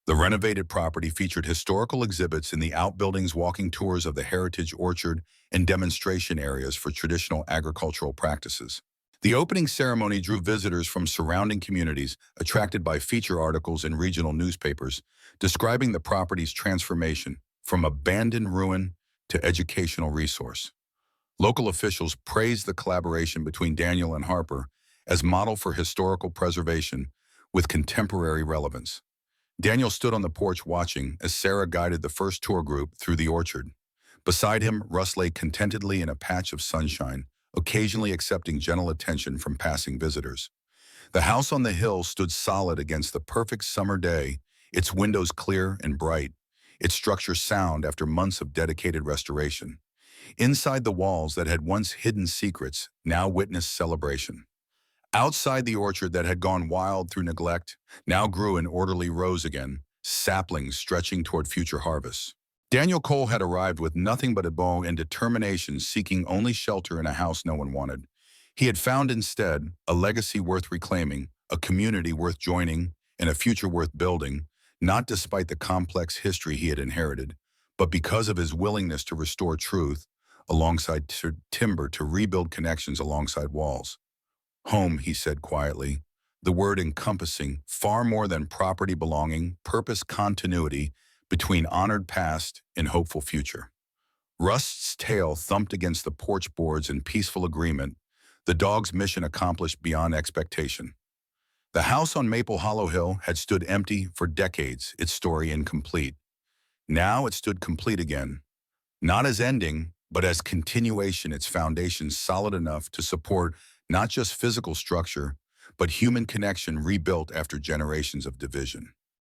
The renovated property featured historical exhibits in the outbuildings, walking tours of the heritage orchard, and demonstration areas for traditional agricultural practices. The opening ceremony drew visitors from surrounding communities, attracted by feature articles in regional newspapers, describing the property's transformation from abandoned ruin to educational resource. Local officials praised the collaboration between Daniel and Harper as model for historical preservation with contemporary relevance. Daniel stood on the porch watching as Sarah guided the first tour group through the orchard. Beside him, Russ lay contentedly in a patch of sunshine, occasionally accepting gentle attention from passing visitors. The house on the hill stood solid against the perfect summer day, its windows clear and bright, its structure sound after months of dedicated restoration. Inside the walls that had once hidden secrets now witnessed celebration. Outside the orchard that had gone wild through neglect now grew in orderly rows again, saplings stretching toward future harvests. Daniel Cole had arrived with nothing but a bow and determination, seeking only shelter in a house no one wanted. He had found instead a legacy worth reclaiming, a community worth joining, and a future worth building, not despite the complex history he had inherited, but because of his willingness to restore truth alongside timber, to rebuild connections alongside walls. Home, he said quietly, the word encompassing far more than property belonging, purpose, continuity between honored past and hopeful future. Rust's tail thumped against the porch boards in peaceful agreement, the dog's mission accomplished beyond expectation. The house on Maple Hollow Hill had stood empty for decades, its story incomplete. Now it stood complete again, not as ending, but as continuation, its foundations solid enough to support not just physical structure, but human connection rebuilt after generations of division.